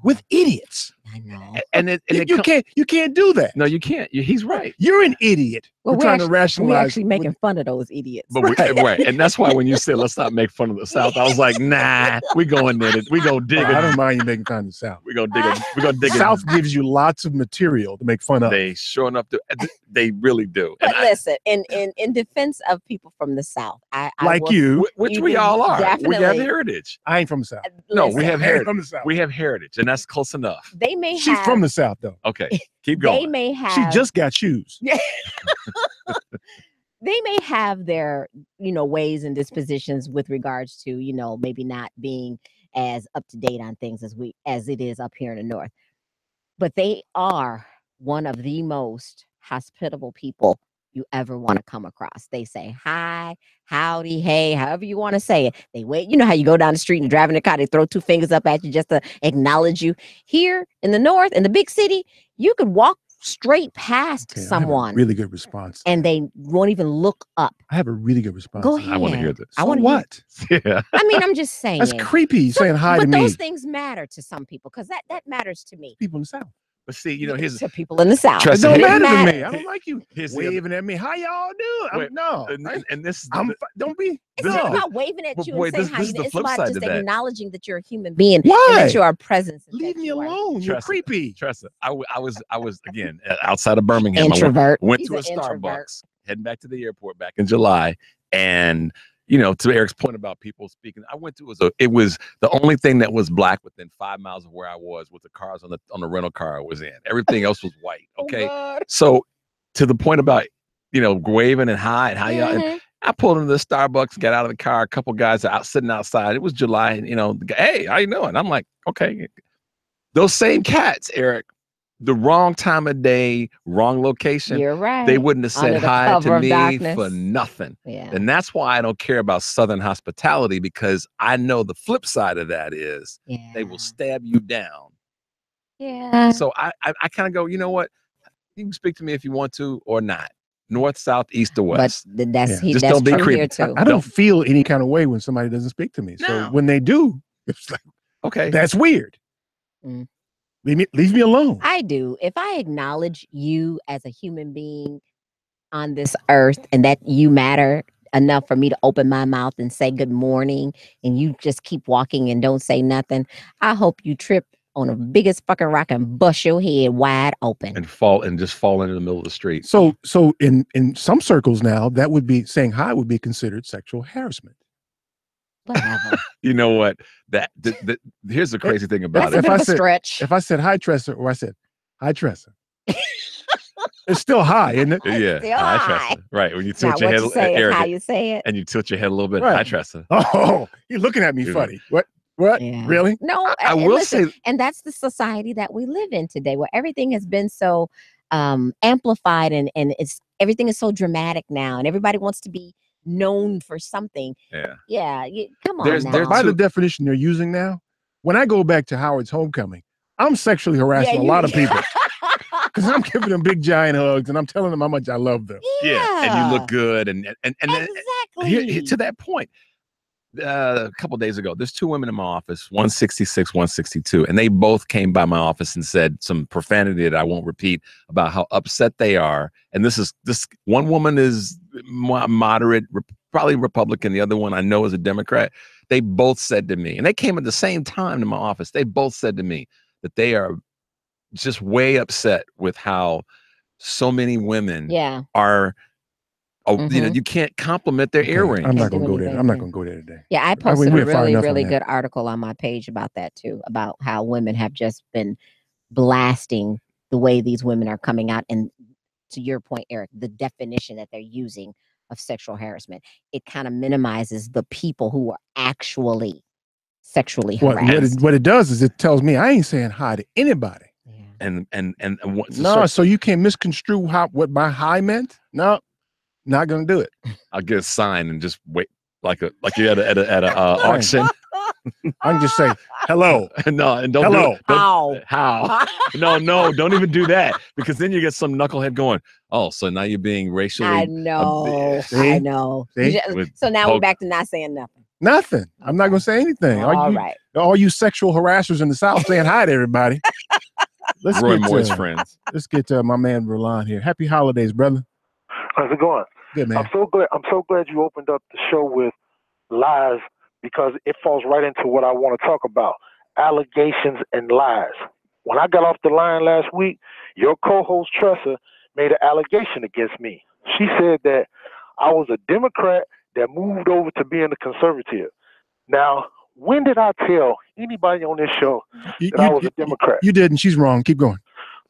with idiots. I know. And you can't do that. No, you can't. He's right. You're an idiot. Well, we're trying to we're rationalize. actually making fun of those idiots. But right, and that's why when you said let's not make fun of the South, I was like, nah, we going there. We gonna dig. I don't mind you making fun of the South. We gonna dig. We gonna dig. South gives you lots of material to make fun of. They sure enough do. They really do. But listen, in defense of people from the South, I Like will- you, which we all are. We have Definitely. heritage. I ain't from the South. No, we Listen, have I ain't heritage. from the South. We have heritage, and that's close enough. They may She's have. from the South though. Okay, keep They going. may have. She just got shoes. They may have their, ways and dispositions with regards to, maybe not being as up to date on things as it is up here in the North. But they are one of the most hospitable people you ever want to come across. They say hi, howdy, hey, however you want to say it. They wait. You know how you go down the street and driving a car, they throw two fingers up at you just to acknowledge you. Here in the North, in the big city, you could walk straight past Okay, I have a someone really good response. and they won't even look up. I have a really good response. Go ahead. I want to hear this. I So want to what? Yeah. I mean, I'm just saying. That's creepy saying hi to but me. those things matter to some people because that matters to me. People in the South. But see, here's To people in the South. It Trust don't me. matter to matters. me. I don't like you Here's the waving at me. How y'all doing? Wait, No. and this. Don't be. It's This- not this- about waving at but you boy, and saying this- hi. this is the It's flip about side just to that. acknowledging that you're a human being Why? and that you are a presence. and Leave that me you are alone. You're Trust it. creepy. Trust it. I was again outside of Birmingham. Introvert. I went He's to a an introvert. Starbucks, heading back to the airport back in July, and to Eric's point about people speaking, I went to it was the only thing that was black within 5 miles of where I was with the cars on the rental car I was in. Everything else was white. Okay, God. so to the point about waving and hi and how y'all. Mhm. I pulled into the Starbucks, got out of the car. A couple guys out sitting outside. It was July, and the guy, hey, how you doing? I'm like, okay. Those same cats, Eric, the wrong time of day, wrong location. You're right. They wouldn't have said hi to me darkness. for nothing. Yeah. And that's why I don't care about Southern hospitality, because I know the flip side of that is they will stab you down. Yeah. So I kind of go, you know what? You can speak to me if you want to or not. North, south, east, or west. But that's Just that's don't be true creepy. here too. I don't feel any kind of way when somebody doesn't speak to me. So when they do, it's like, okay, that's weird. Mm. Leave me alone. I do. If I acknowledge you as a human being on this earth and that you matter enough for me to open my mouth and say good morning, and you just keep walking and don't say nothing, I hope you trip on the biggest fucking rock and bust your head wide open and just fall into the middle of the street. So in some circles now, that would be saying hi would be considered sexual harassment. Whatever. You know what? Here's the crazy thing about it. If I said hi Tressa, or I said hi Tressa, it's still hi, isn't it? Yeah, hi Tressa. Right. When you tilt your head, Eric, how you say it, and you tilt your head a little bit. Right. Hi Tressa. Oh, you're looking at me funny. What? Yeah. Really? No, I will say, and that's the society that we live in today, where everything has been so amplified, and everything is so dramatic now, and everybody wants to be known for something. Yeah. Come on now. By the definition they're using now, when I go back to Howard's homecoming, I'm sexually harassing a lot of people because I'm giving them big giant hugs and I'm telling them how much I love them. Yeah, and you look good, and exactly. To that point. A couple days ago, there's two women in my office, 166, 162, and they both came by my office and said some profanity that I won't repeat about how upset they are. And this one woman is moderate, probably Republican. The other one I know is a Democrat. They both said to me, and they came at the same time to my office. They both said to me that they are just way upset with how so many women are. Oh, you can't compliment their earrings. I'm not going to go there. I'm not going to go there today. Yeah, I posted a really good article on my page about that too, about how women have just been blasting the way these women are coming out. And to your point, Eric, the definition that they're using of sexual harassment, it kind of minimizes the people who are actually sexually harassed. What it does is it tells me I ain't saying hi to anybody. And no, so you can't misconstrue what my hi meant. No. Not gonna do it. I'll get a sign and just wait, like you at a auction. I can just say hello. No, and don't hello. How? No, don't even do that, because then you get some knucklehead going, oh, so now you're being racially. I know. I know. See? So now we're back to not saying nothing. Nothing. I'm not gonna say anything. All you sexual harassers in the South saying hi to everybody. Let's Roy Moore's friends. Let's get to my man Roland here. Happy holidays, brother. How's it going? Good, man. I'm so glad you opened up the show with lies, because it falls right into what I want to talk about: allegations and lies. When I got off the line last week, your co-host Tressa made an allegation against me. She said that I was a Democrat that moved over to being a conservative. Now, when did I tell anybody on this show that I was a Democrat? You didn't. She's wrong. Keep going.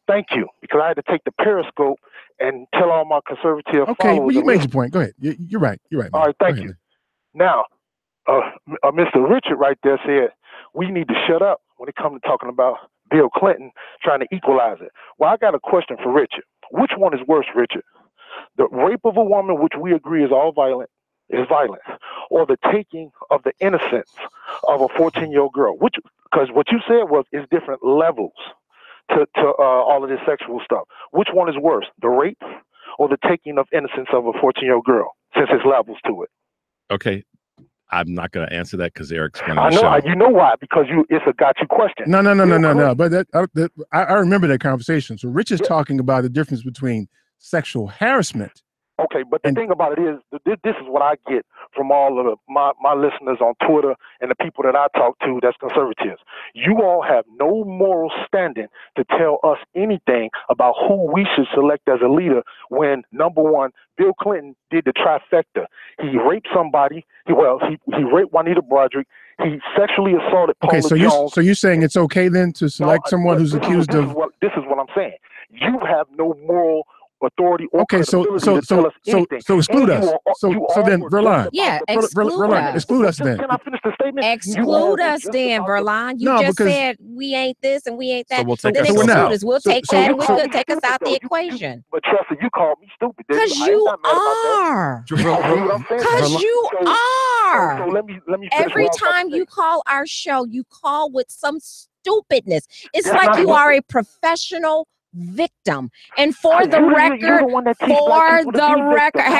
Thank you, because I had to take the Periscope and tell all my conservative okay, followers. Well, you made your point. Go ahead. You're right. You're right. Man. All right, thank you. Now, Mr. Richard right there said we need to shut up when it comes to talking about Bill Clinton trying to equalize it. Well, I got a question for Richard. Which one is worse, Richard? The rape of a woman, which we agree is all violent, is violence, or the taking of the innocence of a 14-year-old girl? Because what you said was it's different levels to all of this sexual stuff. Which one is worse, the rape or the taking of innocence of a 14-year-old girl, since there's levels to it? Okay, I'm not going to answer that because Eric's running I the know. show. You know why? Because it's a got you question. No. But I remember that conversation. So Rich is talking about the difference between sexual harassment. Okay, but the thing about it is, this is what I get from all of my listeners on Twitter and the people that I talk to that's conservatives. You all have no moral standing to tell us anything about who we should select as a leader when, number one, Bill Clinton did the trifecta. He raped somebody. He raped Juanita Broderick. He sexually assaulted Paula Jones. So you're saying it's okay then to select someone who's accused of... This is what I'm saying. You have no moral authority or credibility to tell us anything. exclude And us. So then, Verlon. Yeah, exclude us then. Can I finish the statement? Exclude us then, Verlon. You No, just because- said we ain't this and we ain't that. So we'll take then ourselves exclude out. us. We'll So- take so that you and we're call good. Take us out the equation. But Chelsea, you called me stupid. didn't Because I ain't you not mad about that. are. You see what I'm saying? Because you are. So let me finish Every what I was about to time say. you call our show, you call with some stupidness. It's That's like not you what- are a professional victim. And for You're the the record, one that teach for black people to the be record, victims. How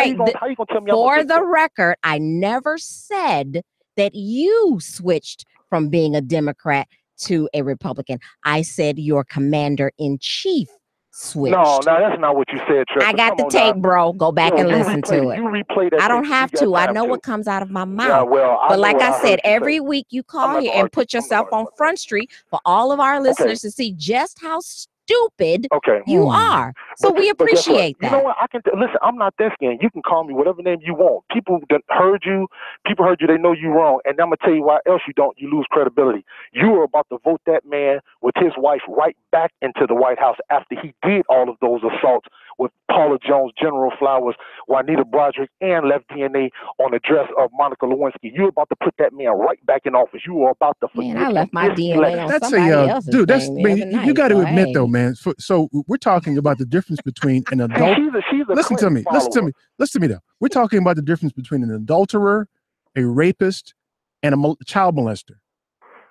hey, you gonna tell me I'm a for victim? the record, I never said that you switched from being a Democrat to a Republican. I said your commander in chief switched. No, that's not what you said, Trevor. I got Come the on tape, now. bro. Go back No, and you listen to replay- it. You replay that I don't tape. have You got to. I time know to. what comes out of my Yeah, mouth. well, I But know like what I I heard said, you say. every week you call not here gonna and put yourself on Front Street for all of our listeners to see just how stupid you are. So we But guess what? appreciate You that. know what? I can listen. I'm not that scared. You can call me whatever name you want. People that heard you. People heard you. They know you wrong. And I'm gonna tell you why else you don't. You lose credibility. You were about to vote that man with his wife right back into the White House after he did all of those assaults with Paula Jones, General Flowers, Juanita Broderick, and left DNA on the dress of Monica Lewinsky. You were about to put that man right back in office. You were about to forgive Man, I left my him this DNA election. on That's somebody a else's dude. That's thing I the mean, other you night, got to so admit though, hey. man. So we're talking about the difference between an adult. she's a Listen to me. Clinton Listen to follower. me. Listen to me though. We're talking about the difference between an adulterer, a rapist, and a child molester.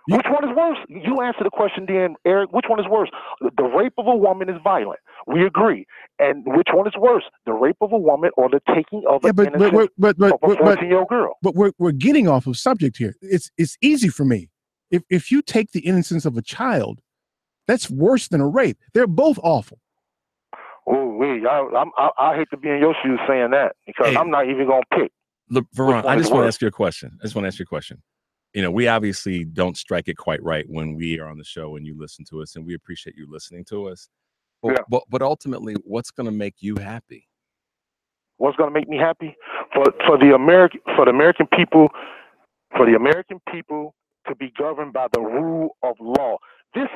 Which one is worse? You answer the question then, Eric. Which one is worse? The rape of a woman is violent. We agree. And which one is worse? The rape of a woman or the taking of an innocent of a 14-year-old girl? But we're getting off of subject here. It's easy for me. If you take the innocence of a child, that's worse than a rape. They're both awful. Oh, I hate to be in your shoes saying that because I'm not even gonna pick. Look, Which Veron, one I is just want to worse? ask you a question. You know, we obviously don't strike it quite right when we are on the show and you listen to us, and we appreciate you listening to us. But ultimately, what's going to make you happy? What's gonna make me happy? For the American people to be governed by the rule of law. This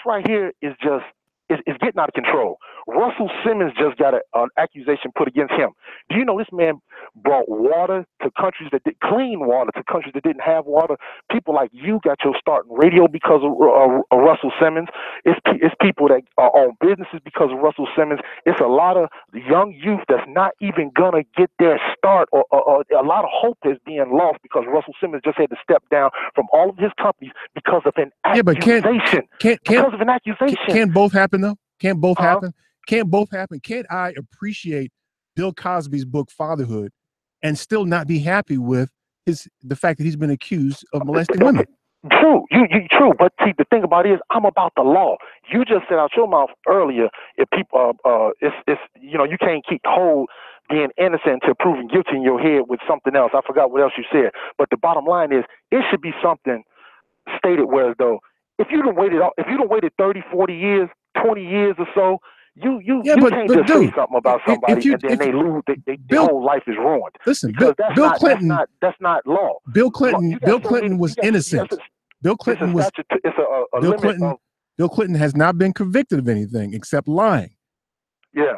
right here is just is getting out of control. Russell Simmons just got an accusation put against him. Do you know this man brought water to countries that did clean water to countries that didn't have water? People like you got your start in radio because of Russell Simmons. It's people that own businesses because of Russell Simmons. It's a lot of young youth that's not even gonna get their start, or a lot of hope is being lost because Russell Simmons just had to step down from all of his companies because of an accusation. Because of an accusation. Can't both happen though? Can't both happen? Can't both happen? Can't I appreciate Bill Cosby's book Fatherhood and still not be happy with the fact that he's been accused of molesting women? True, you true. But see, the thing about it is, I'm about the law. You just said out your mouth earlier, if people, it's you can't hold being innocent until proven guilty in your head with something else. I forgot what else you said. But the bottom line is, it should be something stated where though, if you done waited 30, 40 years, 20 years or so, you can't just say something about somebody and then they lose. Their whole life is ruined. Listen, because Bill Clinton. That's not law. Bill Clinton was innocent. Bill Clinton was. Bill Clinton has not been convicted of anything except lying. Yeah.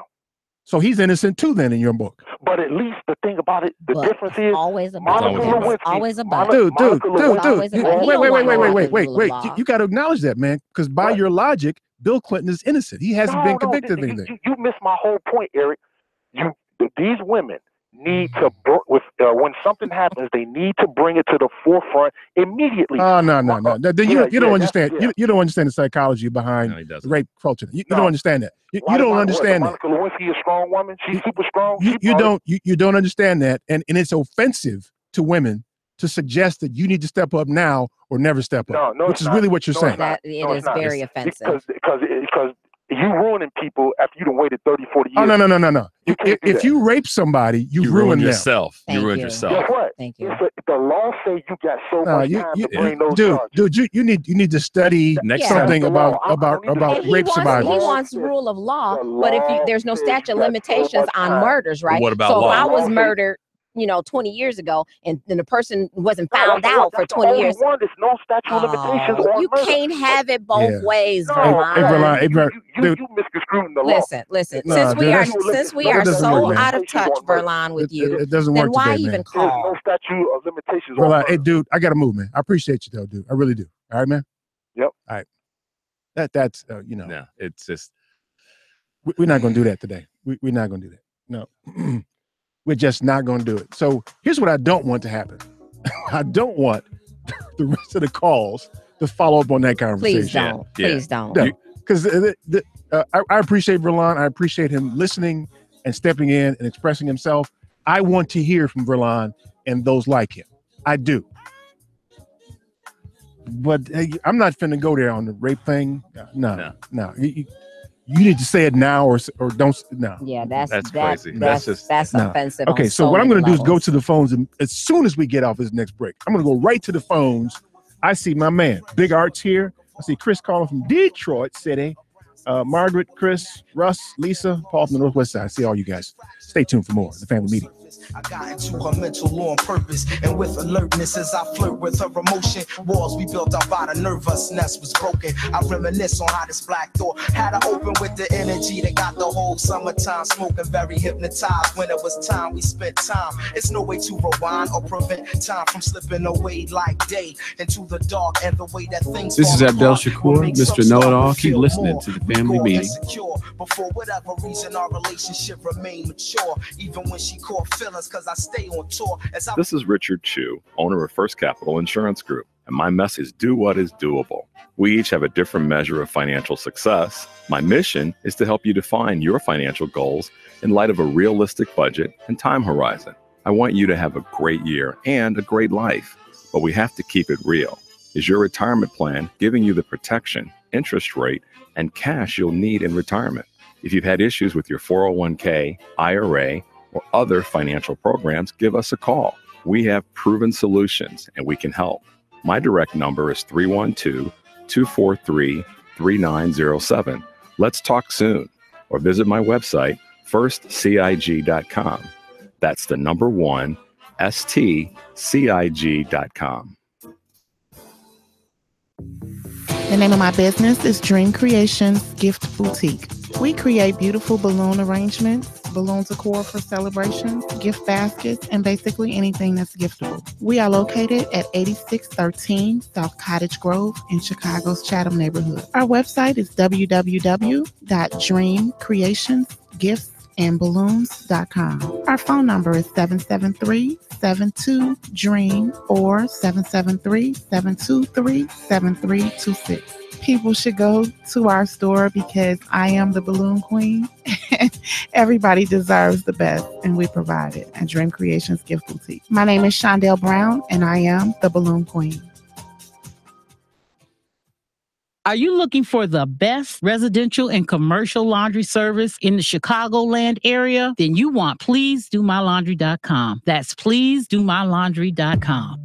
So he's innocent too, then, in your book. But at least the thing about it, the difference is always Monica Lewinsky. Always about Dude. Wait. wait. You got to acknowledge that, man, because by your logic, Bill Clinton is innocent. He hasn't been convicted of anything. You missed my whole point, Eric. These women need to, when something happens, they need to bring it to the forefront immediately. Oh, no. Then you don't understand. You don't understand the psychology behind rape culture. You don't understand that. You don't understand that. Monica Lewinsky a strong woman. She's super strong. You don't understand that, and it's offensive to women to suggest that you need to step up now or never step up, which is really what you're saying. It is very offensive. Because you ruining people after you done waited 30, 40 years. Oh, no. If you rape somebody, you ruin yourself. them. You ruin yourself. Guess what? Thank you. The law say you got so much time to bring those charges. Dude, you need to study something about rape survivors. He wants rule of law, but if there's no statute of limitations on murders, right? What about so law? if I was murdered 20 years ago, and then the person wasn't found out for 20 years. There's no statute of limitations on You murder. can't have it both ways, No, Verlon. you misconstruing the law. Listen. No, since dude, we are doesn't so work, man. out of touch, Verlon, with you, It doesn't then work why today, even man. call? There's no statute of limitations on Well, murder. hey, dude, I gotta move, man. I appreciate you though, dude. I really do. All right, man. Yep. All right. That's Yeah, it's just we're not gonna do that today. We're not gonna do that. No, we're just not gonna do it. So here's what I don't want to happen. I don't want the rest of the calls to follow up on that conversation. Please don't. Please don't. No, because I appreciate Verlon. I appreciate him listening and stepping in and expressing himself. I want to hear from Verlon and those like him. I do. But I'm not finna go there on the rape thing. No. You need to say it now or don't. No. Yeah, that's crazy. That's No. offensive. Okay, on so what I'm many going to do is go levels. to the phones, and as soon as we get off this next break, I'm going to go right to the phones. I see my man, Big Art's here. I see Chris calling from Detroit City. Margaret, Chris, Russ, Lisa, Paul from the Northwest Side. I see all you guys. Stay tuned for more. The Family Meeting. I got into her mental law on purpose, and with alertness as I flirt with her emotion. Walls we built up out of nervousness was broken. I reminisce on how this black door had to open with the energy that got the whole summertime smoking, very hypnotized. When it was time, we spent time. It's no way to rewind or prevent time from slipping away like day into the dark, and the way that things. This is fall Abdel apart Shakur, will make Mr. some Know-It-All. start to Keep feel listening more. to the Family We Meeting. insecure, but for whatever reason our relationship remained mature, even when she caught feelings, cause I stay on tour as I. This is Richard Chu, owner of First Capital Insurance Group, and my message: do what is doable. We each have a different measure of financial success. My mission is to help you define your financial goals in light of a realistic budget and time horizon. I want you to have a great year and a great life, but we have to keep it real. Is your retirement plan giving you the protection, interest rate, and cash you'll need in retirement? If you've had issues with your 401k, IRA, or other financial programs, give us a call. We have proven solutions and we can help. My direct number is 312-243-3907. Let's talk soon, or visit my website, firstcig.com. That's the number 1, stcig.com. The name of my business is Dream Creations Gift Boutique. We create beautiful balloon arrangements, balloon decor for celebrations, gift baskets, and basically anything that's giftable. We are located at 8613 South Cottage Grove in Chicago's Chatham neighborhood. Our website is www.dreamcreationsgiftsandballoons.com. Our phone number is 773-72-DREAM or 773-723-7326. People should go to our store because I am the balloon queen. Everybody deserves the best, and we provide it at Dream Creations Gift Boutique. My name is Shondell Brown, and I am the balloon queen. Are you looking for the best residential and commercial laundry service in the Chicagoland area? Then you want PleaseDoMyLaundry.com. That's PleaseDoMyLaundry.com.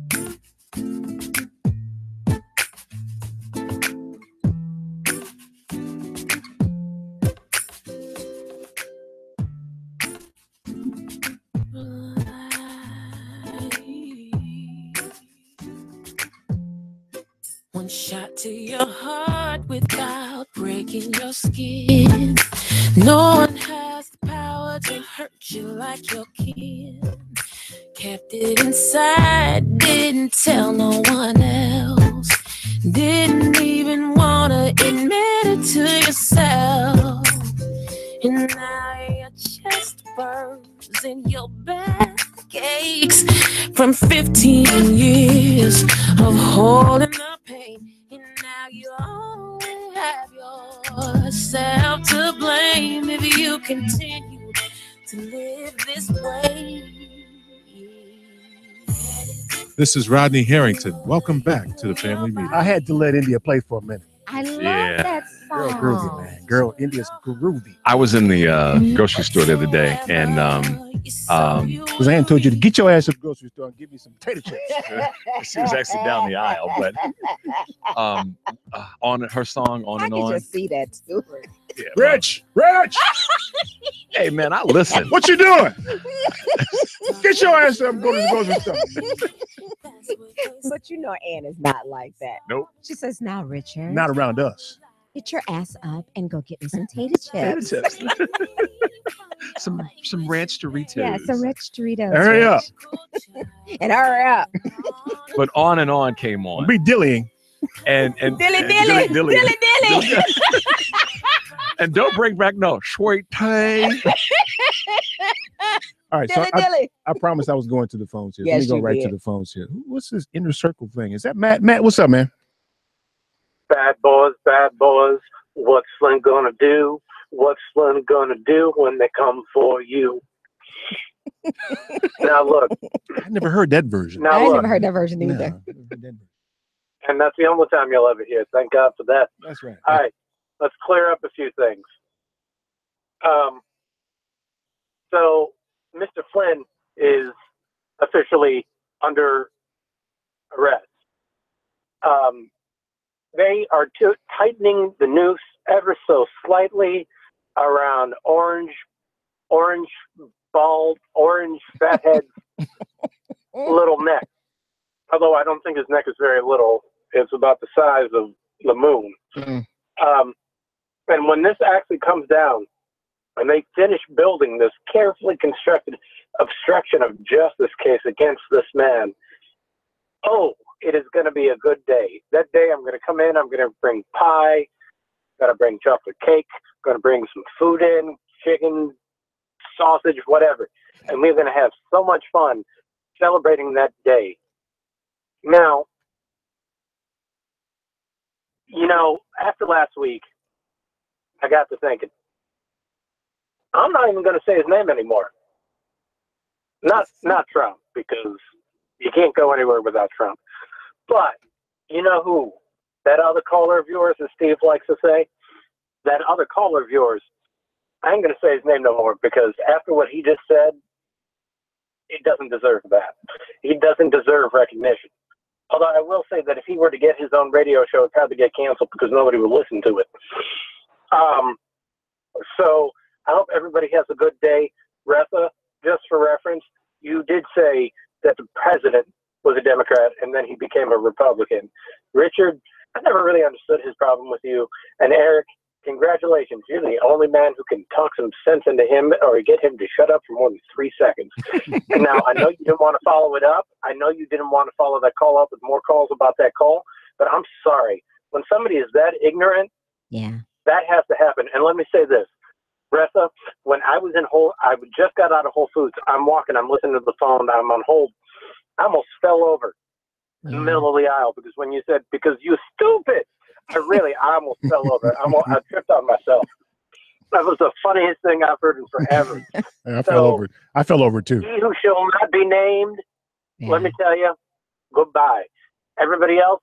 One shot to your heart without breaking your skin. No one has the power to hurt you like your kin. Kept it inside, didn't tell no one else. Didn't even wanna admit it to yourself. And now your chest burns and your back aches from 15 years of holding the pain. And now you only have yourself to blame if you continue to live this way. This is Rodney Harrington. Welcome back to the Family Meeting. I had to let India play for a minute. I love Yeah. that Girl, song. groovy, man. Girl, India's groovy. I was in the grocery store the other day, and Because I hadn't told you to get your ass to the grocery store and give me some potato chips. she was actually down the aisle, but on her song "On I and can On," just see that too. Rich. Hey, man, I listen. What you doing? Get your ass up and go to the grocery store. But you know Ann is not like that. Nope. She says, now, Richard, Not around us. get your ass up and go get me some tater chips. some ranch Doritos. Yeah, some Rich Doritos. Hurry up. And hurry up. But On and On came on. Be dillying. And Dilly. And don't bring back sweet tea. All right, so Dilly. I promised I was going to the phones here. Yes, Let me go you right did. to the phones here. What's this inner circle thing? Is that Matt? Matt, what's up, man? Bad boys, what's Slim gonna do? What's Slim gonna do when they come for you? Now look. I never heard that version. Now I look, never heard that version either. and that's the only time you'll ever hear. Thank God for that. That's right. All right, let's clear up a few things. So Mr. Flynn is officially under arrest. They are tightening the noose ever so slightly around orange fathead's little neck. Although I don't think his neck is very little. It's about the size of the moon. And when this actually comes down, and they finish building this carefully constructed obstruction of justice case against this man, it is going to be a good day. That day I'm going to come in, I'm going to bring pie, going to bring chocolate cake, going to bring some food in, chicken, sausage, whatever. And we're going to have so much fun celebrating that day. Now, after last week, I got to thinking, I'm not even going to say his name anymore. Not Trump, because you can't go anywhere without Trump. But you know who? That other caller of yours, as Steve likes to say, that other caller of yours, I ain't going to say his name no more, because after what he just said, he doesn't deserve that. He doesn't deserve recognition. Although I will say that if he were to get his own radio show, it'd probably get canceled because nobody would listen to it. So I hope everybody has a good day. Ressa, just for reference, you did say that the president was a Democrat and then he became a Republican. Richard, I never really understood his problem with you. And Eric, congratulations. You're the only man who can talk some sense into him or get him to shut up for more than 3 seconds. And now, I know you didn't want to follow it up. I know you didn't want to follow that call up with more calls about that call. But I'm sorry. When somebody is that ignorant, that has to happen. And let me say this. Ressa, when I was I just got out of Whole Foods. I'm walking, I'm listening to the phone, I'm on hold. I almost fell over in the middle of the aisle because when you said, because you're stupid, I almost fell over. I tripped on myself. That was the funniest thing I've heard in forever. I fell over. I fell over too. He who shall not be named, let me tell you, goodbye. Everybody else,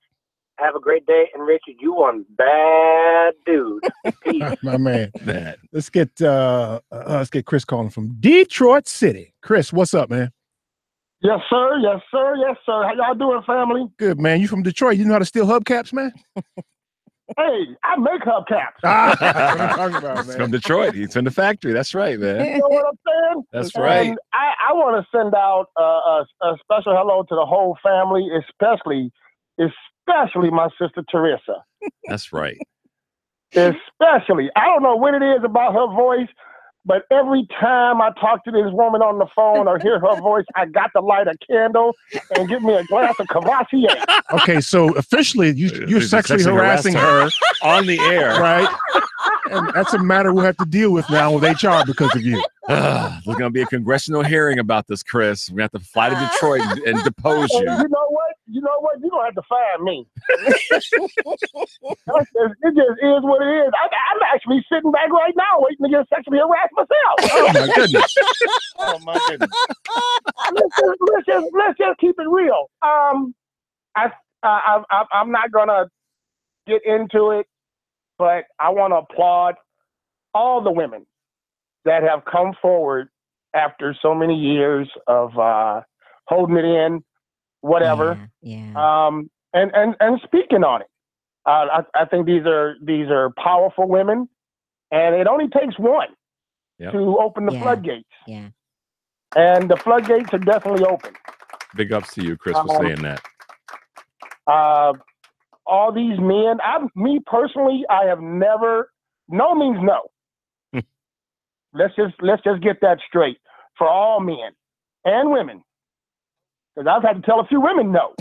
have a great day. And Richard, you one bad dude. Peace. My man. Let's get Chris calling from Detroit City. Chris, what's up, man? Yes, sir. Yes, sir. Yes, sir. How y'all doing, family? Good, man. You from Detroit? You know how to steal hubcaps, man? Hey, I make hubcaps. That's what I'm talking about, He's man. from Detroit. He's in the factory. That's right, man. You know what I'm saying? That's right. And I want to send out a special hello to the whole family, especially my sister Teresa. That's right. Especially. I don't know what it is about her voice, but every time I talk to this woman on the phone or hear her voice, I got to light a candle and give me a glass of Cavassier. Okay, so officially you're sexually harassing her on the air, right? And that's a matter we'll have to deal with now with HR because of you. There's going to be a congressional hearing about this, Chris. We're going to have to fly to Detroit and depose you. You know what? You don't have to fire me. It just is what it is. I'm actually sitting back right now waiting to get sexually harassed myself. Oh my goodness. Oh my goodness. Let's just keep it real. I'm not gonna get into it, but I want to applaud all the women that have come forward after so many years of holding it in, whatever. And speaking on it. I think these are powerful women, And it only takes one to open the floodgates. Yeah. And the floodgates are definitely open. Big ups to you, Chris, for saying that. All these men, me personally, I have never, no means no. Let's just get that straight for all men and women. Because I've had to tell a few women no.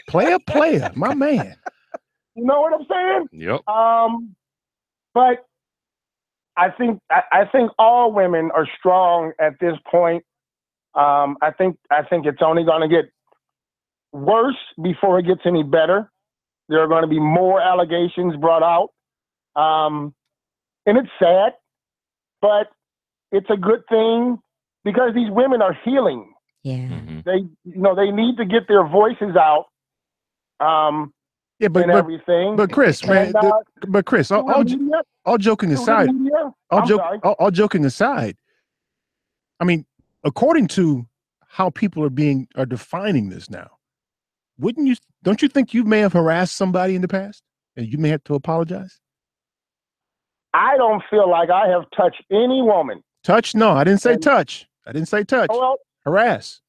Player, my man. You know what I'm saying? Yep. But I think all women are strong at this point. I think it's only going to get worse before it gets any better. There are going to be more allegations brought out, and it's sad, but it's a good thing because these women are healing. Yeah, they need to get their voices out. But everything. But Chris, man, but Chris, all joking aside, all joking aside, I mean, according to how people are defining this now, don't you think you may have harassed somebody in the past and you may have to apologize? I don't feel like I have touched any woman. Touch? No, I didn't say touch. I didn't say touch. Well, harass.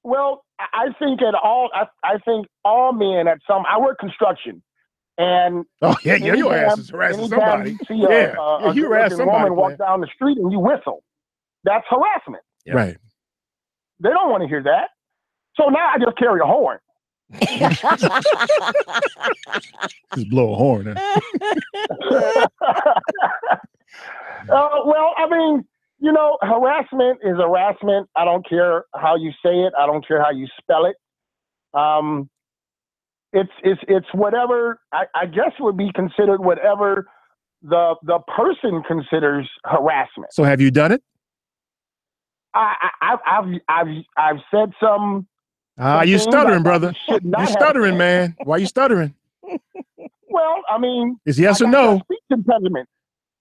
Well, I think I think all men at some. I work construction, and your ass is harassing somebody. You see you harass somebody. Woman walk down the street and you whistle. That's harassment. Yeah. Right. They don't want to hear that. So now I just carry a horn. Just blow a horn. Well, I mean, harassment is harassment. I don't care how you say it. I don't care how you spell it. It's whatever. I guess would be considered whatever the person considers harassment. So have you done it? I've said some. You stuttering, brother. You stuttering, man. Why you stuttering? Well, I mean, it's yes or no. Speech impediment.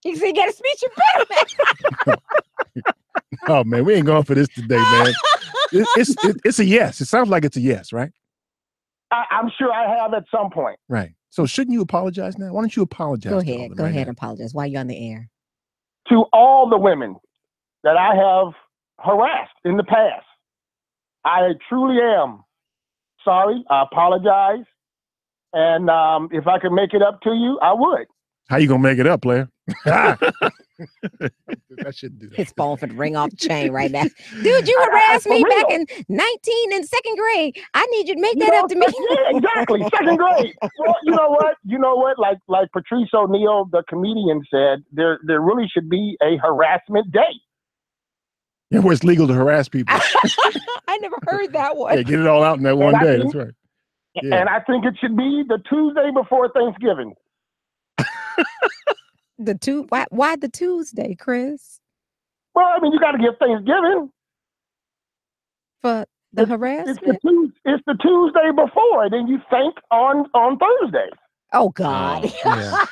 You see, get a speech impediment. Oh man, we ain't going for this today, man. It's a yes. It sounds like it's a yes, right? I'm sure I have at some point. Right. So shouldn't you apologize now? Why don't you apologize? Go ahead. Go ahead and apologize while you're on the air. To all the women that I have harassed in the past, I truly am sorry. I apologize. And if I could make it up to you, I would. How you gonna make it up, player? I shouldn't do that. His phone for the ring off chain right now. Dude, you harassed me back in 19 in second grade. I need you to make that up to me. Yeah, exactly. Second grade. Well, you know what? Like Patrice O'Neal, the comedian, said, there really should be a harassment day. Yeah, where it's legal to harass people. I never heard that one. Yeah, get it all out in that one day. That's right. Yeah. And I think it should be the Tuesday before Thanksgiving. Why the Tuesday, Chris? Well, I mean, you got to give Thanksgiving for the harassment. It's the Tuesday before, and then you thank on Thursday. Oh God! Yeah.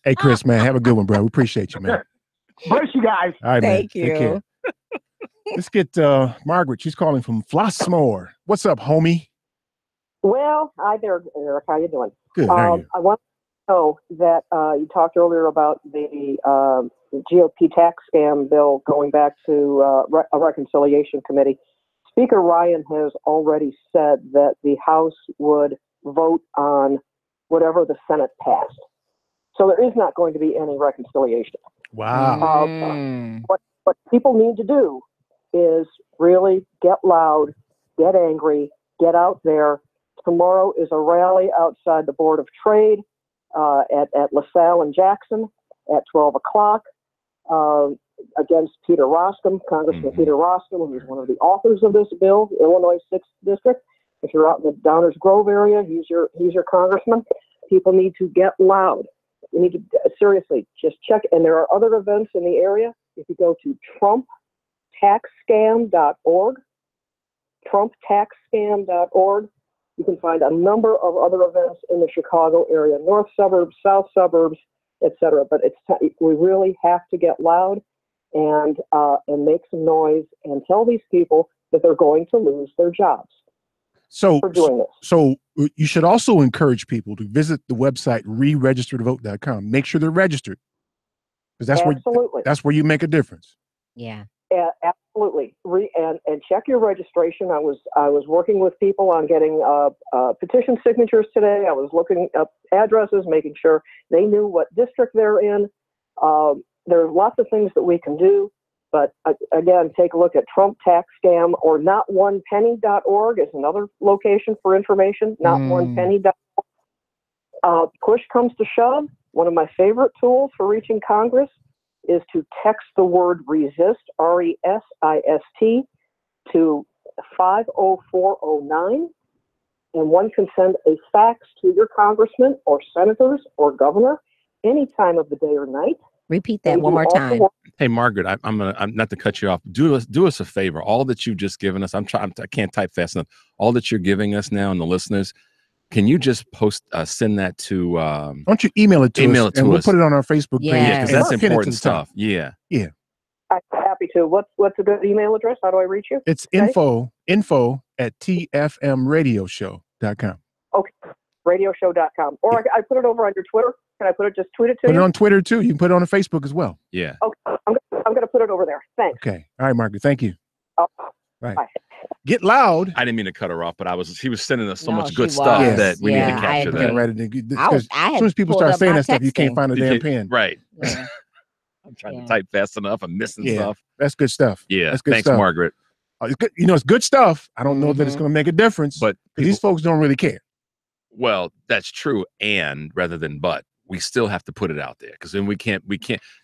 Hey, Chris, man, have a good one, bro. We appreciate you, man. Bless you guys. All right, Thank man. you. Take care. Let's get Margaret. She's calling from Flossmoor. What's up, homie? Well, hi there, Eric. How you doing? Good. How are you? I want to know that you talked earlier about the GOP tax scam bill going back to a reconciliation committee. Speaker Ryan has already said that the House would vote on whatever the Senate passed. So there is not going to be any reconciliation. Wow. What people need to do is really get loud, get angry, get out there. Tomorrow is a rally outside the Board of Trade at LaSalle and Jackson at 12 o'clock against Peter Roskam, Congressman Peter Roskam, who's one of the authors of this bill, Illinois 6th District. If you're out in the Downers Grove area, he's your congressman. People need to get loud. You need to seriously just check. And there are other events in the area. If you go to TrumpTaxScam.org, TrumpTaxScam.org, you can find a number of other events in the Chicago area, north suburbs, south suburbs, etc. But we really have to get loud and make some noise and tell these people that they're going to lose their jobs. So, for doing this. So you should also encourage people to visit the website reregistertovote.com. Make sure they're registered. Because that's where you make a difference. Yeah. Absolutely. And check your registration. I was working with people on getting petition signatures today. I was looking up addresses, making sure they knew what district they're in. There are lots of things that we can do. But again, take a look at Trump Tax Scam or NotOnePenny.org is another location for information. NotOnePenny.org. Push comes to shove. One of my favorite tools for reaching Congress is to text the word resist, RESIST, to 50409. And one can send a fax to your congressman or senators or governor any time of the day or night. Repeat that one more time. Hey, Margaret, I'm not to cut you off. Do us a favor. All that you've just given us, I can't type fast enough. All that you're giving us now and the listeners, can you just send that to? Why don't you email it to us, and we'll put it on our Facebook page. Yeah, because that's important stuff. Yeah. I'm happy to. What's a good email address? How do I reach you? It's info@tfmradioshow.com. Okay, radioshow.com. Or I put it over on your Twitter. Can I just tweet it to you? Put it on Twitter too. You can put it on Facebook as well. Yeah. Okay, I'm going to put it over there. Thanks. Okay. All right, Margaret. Thank you. Right. Bye. Get loud. I didn't mean to cut her off, but he was sending us so much good stuff that we need to capture that. As soon as people start saying that stuff, you can't find a damn pen. Right. Yeah. I'm trying to type fast enough. I'm missing stuff. That's good stuff. Yeah. That's good Thanks, stuff. Margaret. It's good. It's good stuff. I don't know that it's going to make a difference, but these folks don't really care. Well, that's true. And rather than but, we still have to put it out there because then we can't.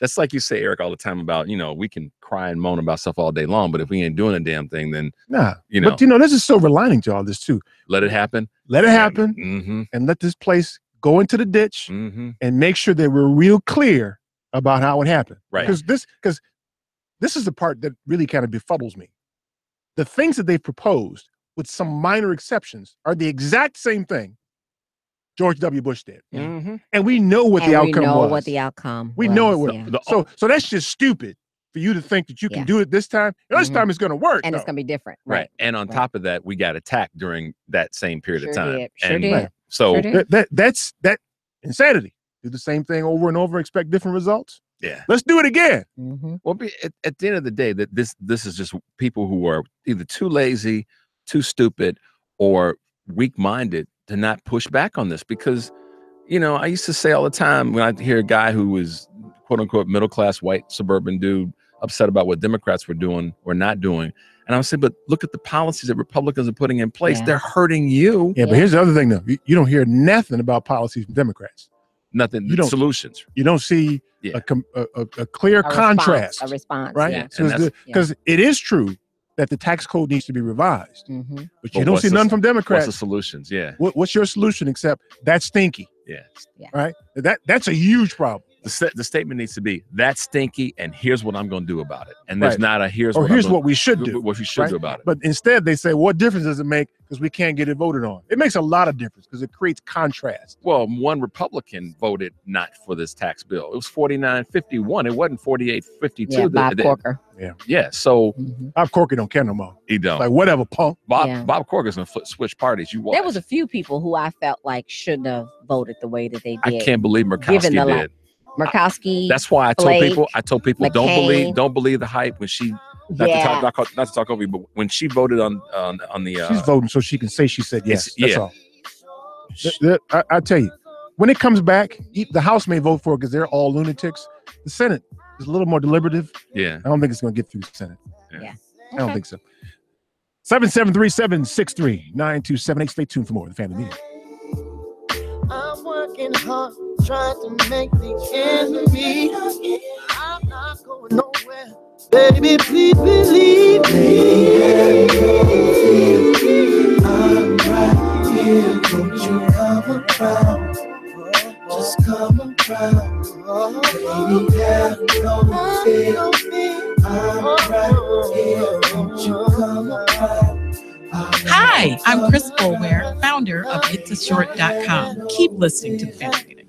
That's like you say, Eric, all the time about, we can cry and moan about stuff all day long, but if we ain't doing a damn thing, then But there's a silver lining to all this too. Let it happen. Let it happen, and let this place go into the ditch, and make sure that we're real clear about how it happened. Right. Because this is the part that really kind of befuddles me. The things that they've proposed, with some minor exceptions, are the exact same thing George W. Bush did. And we know what the outcome was. We know what the outcome We know it was. So that's just stupid for you to think that you can do it this time. This time it's going to work. And it's going to be different. Right. And on top of that, we got attacked during that same period of time. Sure did. So that's insanity. Do the same thing over and over, expect different results. Yeah. Let's do it again. Well, at the end of the day, that this is just people who are either too lazy, too stupid, or weak-minded to not push back on this. Because, I used to say all the time when I hear a guy who was quote unquote middle-class white suburban dude upset about what Democrats were doing or not doing. And I would say, but look at the policies that Republicans are putting in place. They're hurting you. Yeah, but here's the other thing though. You don't hear nothing about policies from Democrats. Nothing. Solutions. You don't see a clear contrast. A response. Right? Because it is true that the tax code needs to be revised. But you don't see none from Democrats. What's the solutions? Yeah. What's your solution except that's stinky? Yeah. Right? That's a huge problem. The statement needs to be, that's stinky, and here's what I'm going to do about it. And there's not a here's what we should do. What we should do about it. But instead they say, what difference does it make because we can't get it voted on? It makes a lot of difference because it creates contrast. Well, one Republican voted not for this tax bill. It was 49-51. It wasn't 48-52. Yeah, Bob Corker. Yeah. So Bob Corker don't care no more. He don't. Like whatever, punk. Bob Corker's gonna switch parties. There was a few people who I felt like shouldn't have voted the way that they did. I can't believe Murkowski did. Murkowski. That's why I told people McCain. don't believe the hype when she not to talk over you, but when she voted on the she's voting so she can say she said yes. That's all. I tell you, when it comes back, the House may vote for it because they're all lunatics. The Senate is a little more deliberative. Yeah. I don't think it's going to get through the Senate. Yeah. I don't think so. 773-763-9278. Stay tuned for more of the Family Meeting. I'm working hard, trying to make things end me. I'm not going nowhere. Baby, please believe me. I'm right here. Don't you come around. Just come around. Baby, have no fear. I'm right here. Don't you come around. Hi, I'm Chris Boulware, founder of itsashort.com. Keep listening to the Family Meeting.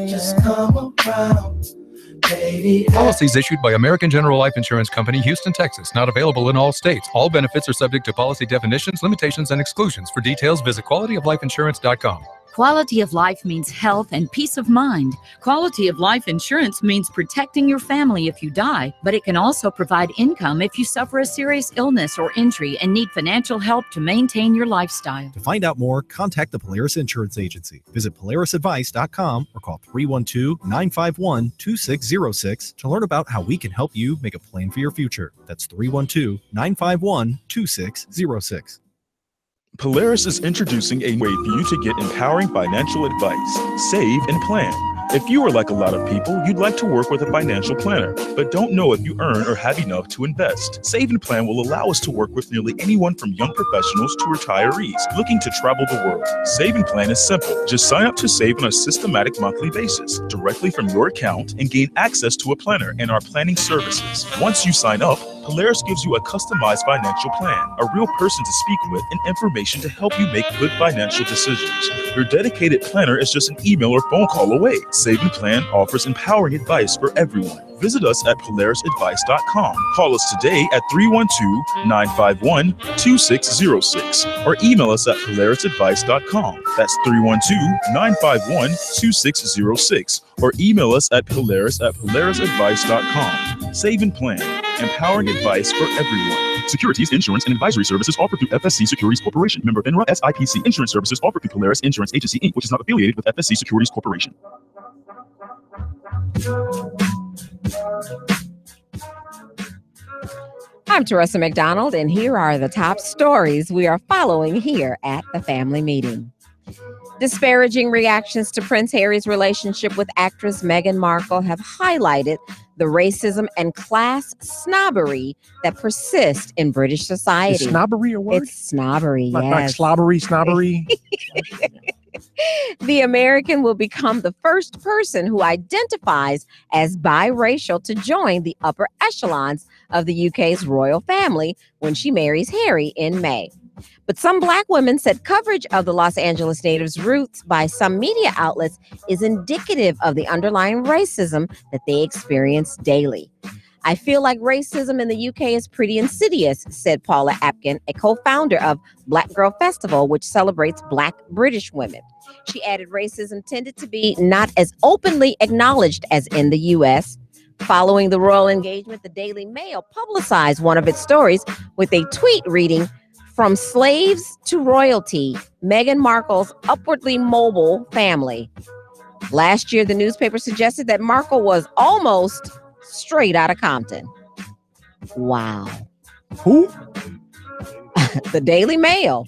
Just come around, baby. Policies issued by American General Life Insurance Company, Houston, Texas. Not available in all states. All benefits are subject to policy definitions, limitations, and exclusions. For details, visit qualityoflifeinsurance.com. Quality of life means health and peace of mind. Quality of life insurance means protecting your family if you die, but it can also provide income if you suffer a serious illness or injury and need financial help to maintain your lifestyle. To find out more, contact the Polaris Insurance Agency. Visit polarisadvice.com or call 312-951-2606 to learn about how we can help you make a plan for your future. That's 312-951-2606. Polaris is introducing a way for you to get empowering financial advice. Save and plan. If you are like a lot of people, you'd like to work with a financial planner, but don't know if you earn or have enough to invest. Save and Plan will allow us to work with nearly anyone from young professionals to retirees looking to travel the world. Save and Plan is simple. Just sign up to save on a systematic monthly basis directly from your account and gain access to a planner and our planning services. Once you sign up, Polaris gives you a customized financial plan, a real person to speak with, and information to help you make good financial decisions. Your dedicated planner is just an email or phone call away. Save and Plan offers empowering advice for everyone. Visit us at polarisadvice.com. Call us today at 312-951-2606 or email us at polarisadvice.com. That's 312-951-2606 or email us at polarisadvice.com. Save and Plan, empowering advice for everyone. Securities, insurance, and advisory services offered through FSC Securities Corporation. Member FINRA SIPC. Insurance services offered through Polaris Insurance Agency, Inc., which is not affiliated with FSC Securities Corporation. I'm Teresa McDonald, and here are the top stories we are following here at the family meeting. Disparaging reactions to Prince Harry's relationship with actress Meghan Markle have highlighted the racism and class snobbery that persist in British society. Is snobbery a word? It's snobbery, Like yes. slobbery, snobbery. The American will become the first person who identifies as biracial to join the upper echelons of the UK's royal family when she marries Harry in May. But some Black women said coverage of the Los Angeles native's roots by some media outlets is indicative of the underlying racism that they experience daily. I feel like racism in the UK is pretty insidious, said Paula Apkin, a co-founder of Black Girl Festival, which celebrates Black British women. She added racism tended to be not as openly acknowledged as in the US. Following the royal engagement, the Daily Mail publicized one of its stories with a tweet reading, "From slaves to royalty, Meghan Markle's upwardly mobile family." Last year, the newspaper suggested that Markle was almost straight out of Compton. Wow. Who? The Daily Mail.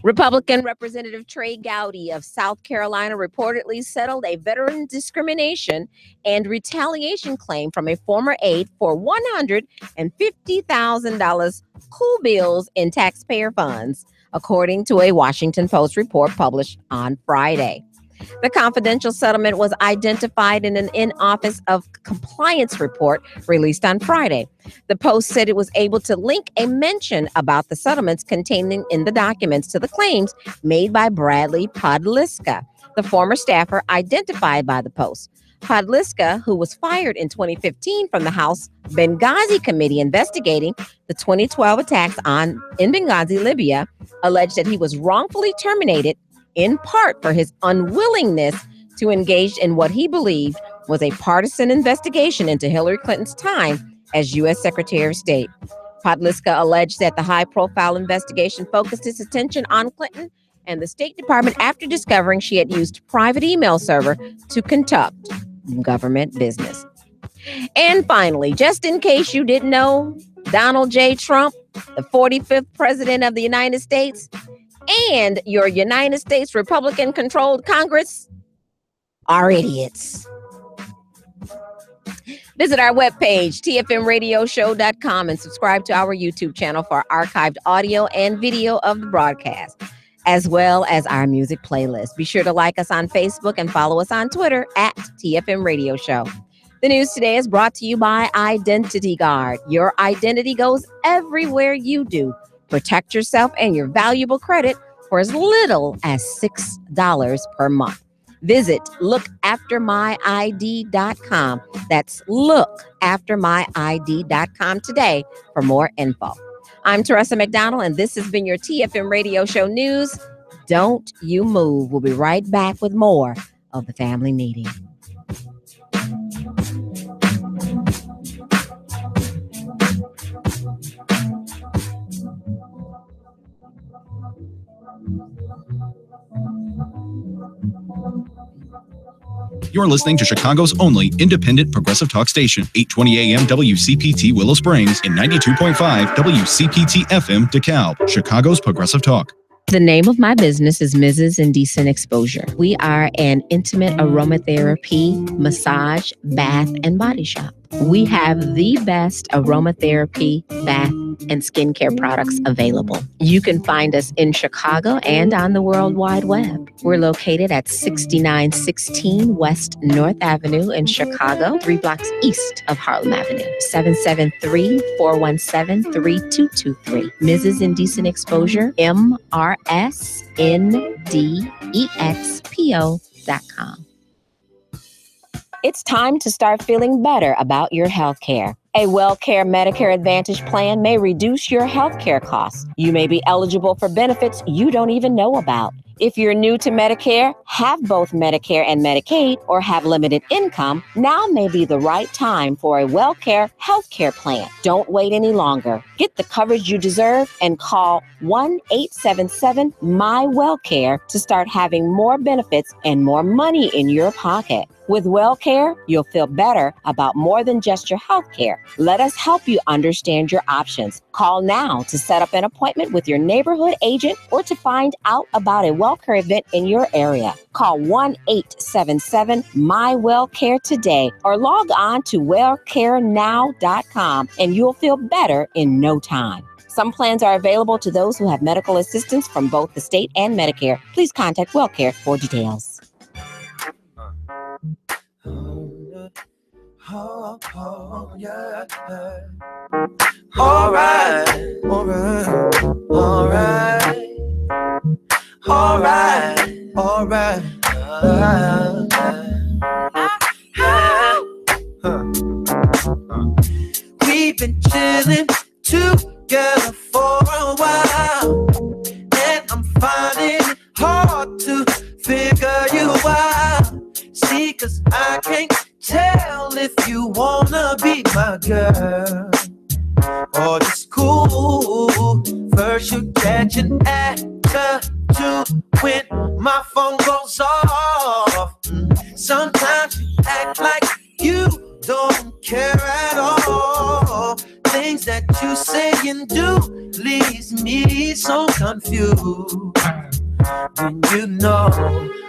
Republican Representative Trey Gowdy of South Carolina reportedly settled a veteran discrimination and retaliation claim from a former aide for $150,000 cool bills in taxpayer funds, according to a Washington Post report published on Friday. The confidential settlement was identified in an in-office of compliance report released on Friday. The Post said it was able to link a mention about the settlements contained in the documents to the claims made by Bradley Podliska, the former staffer identified by the Post. Podliska, who was fired in 2015 from the House Benghazi Committee investigating the 2012 attacks in Benghazi, Libya, alleged that he was wrongfully terminated in part for his unwillingness to engage in what he believed was a partisan investigation into Hillary Clinton's time as U.S. Secretary of State. Podliska alleged that the high-profile investigation focused its attention on Clinton and the State Department after discovering she had used private email server to conduct government business. And finally, just in case you didn't know, Donald J. Trump, the 45th president of the United States, and your United States Republican-controlled Congress are idiots. Visit our webpage, tfmradioshow.com, and subscribe to our YouTube channel for archived audio and video of the broadcast, as well as our music playlist. Be sure to like us on Facebook and follow us on Twitter at TFM Radio Show. The news today is brought to you by Identity Guard. Your identity goes everywhere you do. Protect yourself and your valuable credit for as little as $6 per month. Visit lookaftermyid.com. That's lookaftermyid.com today for more info. I'm Teresa McDonald, and this has been your TFM Radio Show News. Don't you move. We'll be right back with more of the family meeting. You're listening to Chicago's only independent progressive talk station, 820 AM WCPT Willow Springs and 92.5 WCPT FM DeKalb, Chicago's progressive talk. The name of my business is Mrs. Indecent Exposure. We are an intimate aromatherapy, massage, bath, and body shop. We have the best aromatherapy, bath, and skincare products available. You can find us in Chicago and on the World Wide Web. We're located at 6916 West North Avenue in Chicago, 3 blocks east of Harlem Avenue, 773-417-3223. Mrs. Indecent Exposure, MRSNDEXPO.com. It's time to start feeling better about your health care. A WellCare Medicare Advantage plan may reduce your health care costs. You may be eligible for benefits you don't even know about. If you're new to Medicare, have both Medicare and Medicaid, or have limited income, now may be the right time for a WellCare healthcare plan. Don't wait any longer. Get the coverage you deserve and call 1-877-MY-WellCare to start having more benefits and more money in your pocket. With WellCare, you'll feel better about more than just your health care. Let us help you understand your options. Call now to set up an appointment with your neighborhood agent or to find out about a WellCare event in your area. Call 1-877-MY-WellCare today or log on to wellcarenow.com and you'll feel better in no time. Some plans are available to those who have medical assistance from both the state and Medicare. Please contact WellCare for details. Yeah. All right. We've been chilling together for a while, and I'm finding it hard to figure you out. See, 'cause I can't tell if you wanna be my girl or just cool. First you catch an attitude when my phone goes off. Sometimes you act like you don't care at all. Things that you say and do leaves me so confused. When you know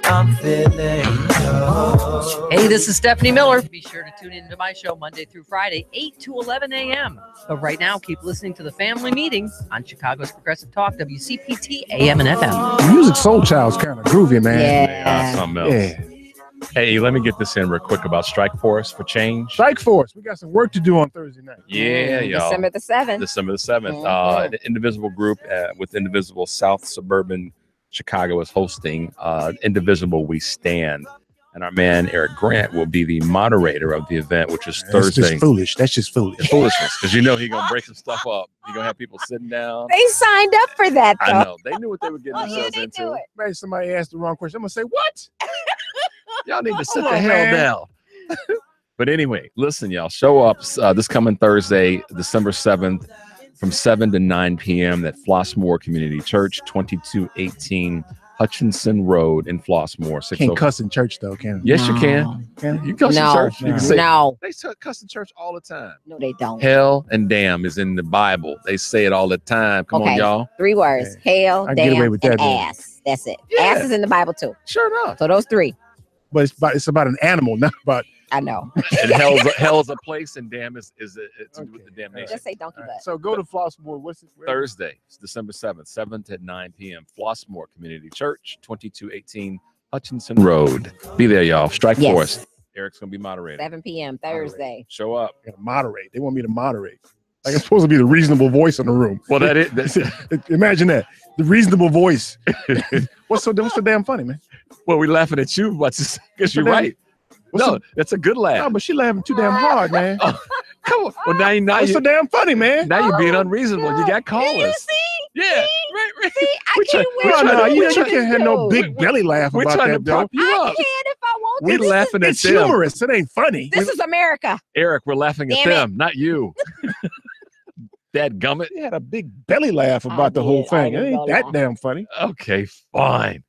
I'm feeling yours. Hey, this is Stephanie Miller. Be sure to tune into my show Monday through Friday, 8 to 11 a.m. But right now, keep listening to the family meeting on Chicago's Progressive Talk, WCPT, AM and FM. The Music Soul Child's kind of groovy, man. Yeah, something else. Yeah. Hey, let me get this in real quick about Strike Force for Change. Strike Force. We got some work to do on Thursday night. Yeah, y'all. December the 7th. December the 7th. The Indivisible group with Indivisible South Suburban Chicago is hosting Indivisible We Stand. And our man, Eric Grant, will be the moderator of the event, which is Thursday. That's just foolish. That's just foolish. It's foolishness, because you know he's going to break some stuff up. He's going to have people sitting down. They signed up for that, though. I know. They knew what they were getting themselves into. Maybe somebody asked the wrong question. I'm going to say, what? Y'all need to sit the hell down. But anyway, listen, y'all. Show up this coming Thursday, December 7th, from 7 to 9 p.m. at Flossmoor Community Church, 2218 Hutchinson Road in Flossmoor. Can't cuss in church, though, can you? Yes, you can. You cuss in church. You can say, they cuss in church all the time. No, they don't. Hell and damn is in the Bible. They say it all the time. Come on, y'all. 3 words. Hell, I get damn, away with and that, man. ass. That's it. Yeah. Ass is in the Bible, too. Sure enough. So those 3. But it's about an animal, not about. I know. And hell's a place, and damn is to do with the damnation. Just say donkey butt. So go to Flossmoor. What's it? Thursday, it's December 7th, 7 to 9 p.m. Flossmoor Community Church, 2218 Hutchinson Road. Be there, y'all. Strike Force. Eric's going to be moderating. 7 p.m. Thursday. Show up. Moderate. They want me to moderate. Like I'm supposed to be the reasonable voice in the room. Well, that's imagine that. The reasonable voice. What's so damn funny, man? Well, we're laughing at you because you're right. No, that's a good laugh. No, but she laughing too damn hard, man. Oh, come on. Well, now it's so damn funny, man. Now you're being unreasonable. You got callers. You see? Yeah. You can't have no big belly laugh We're about trying that, to though. prop you up. if I want We're to. laughing at It's them. humorous. It ain't funny. This is America. Eric, we're laughing at Damn it. them, not you. Dadgummit. He had a big belly laugh about the whole thing. It ain't that damn funny. Okay, fine.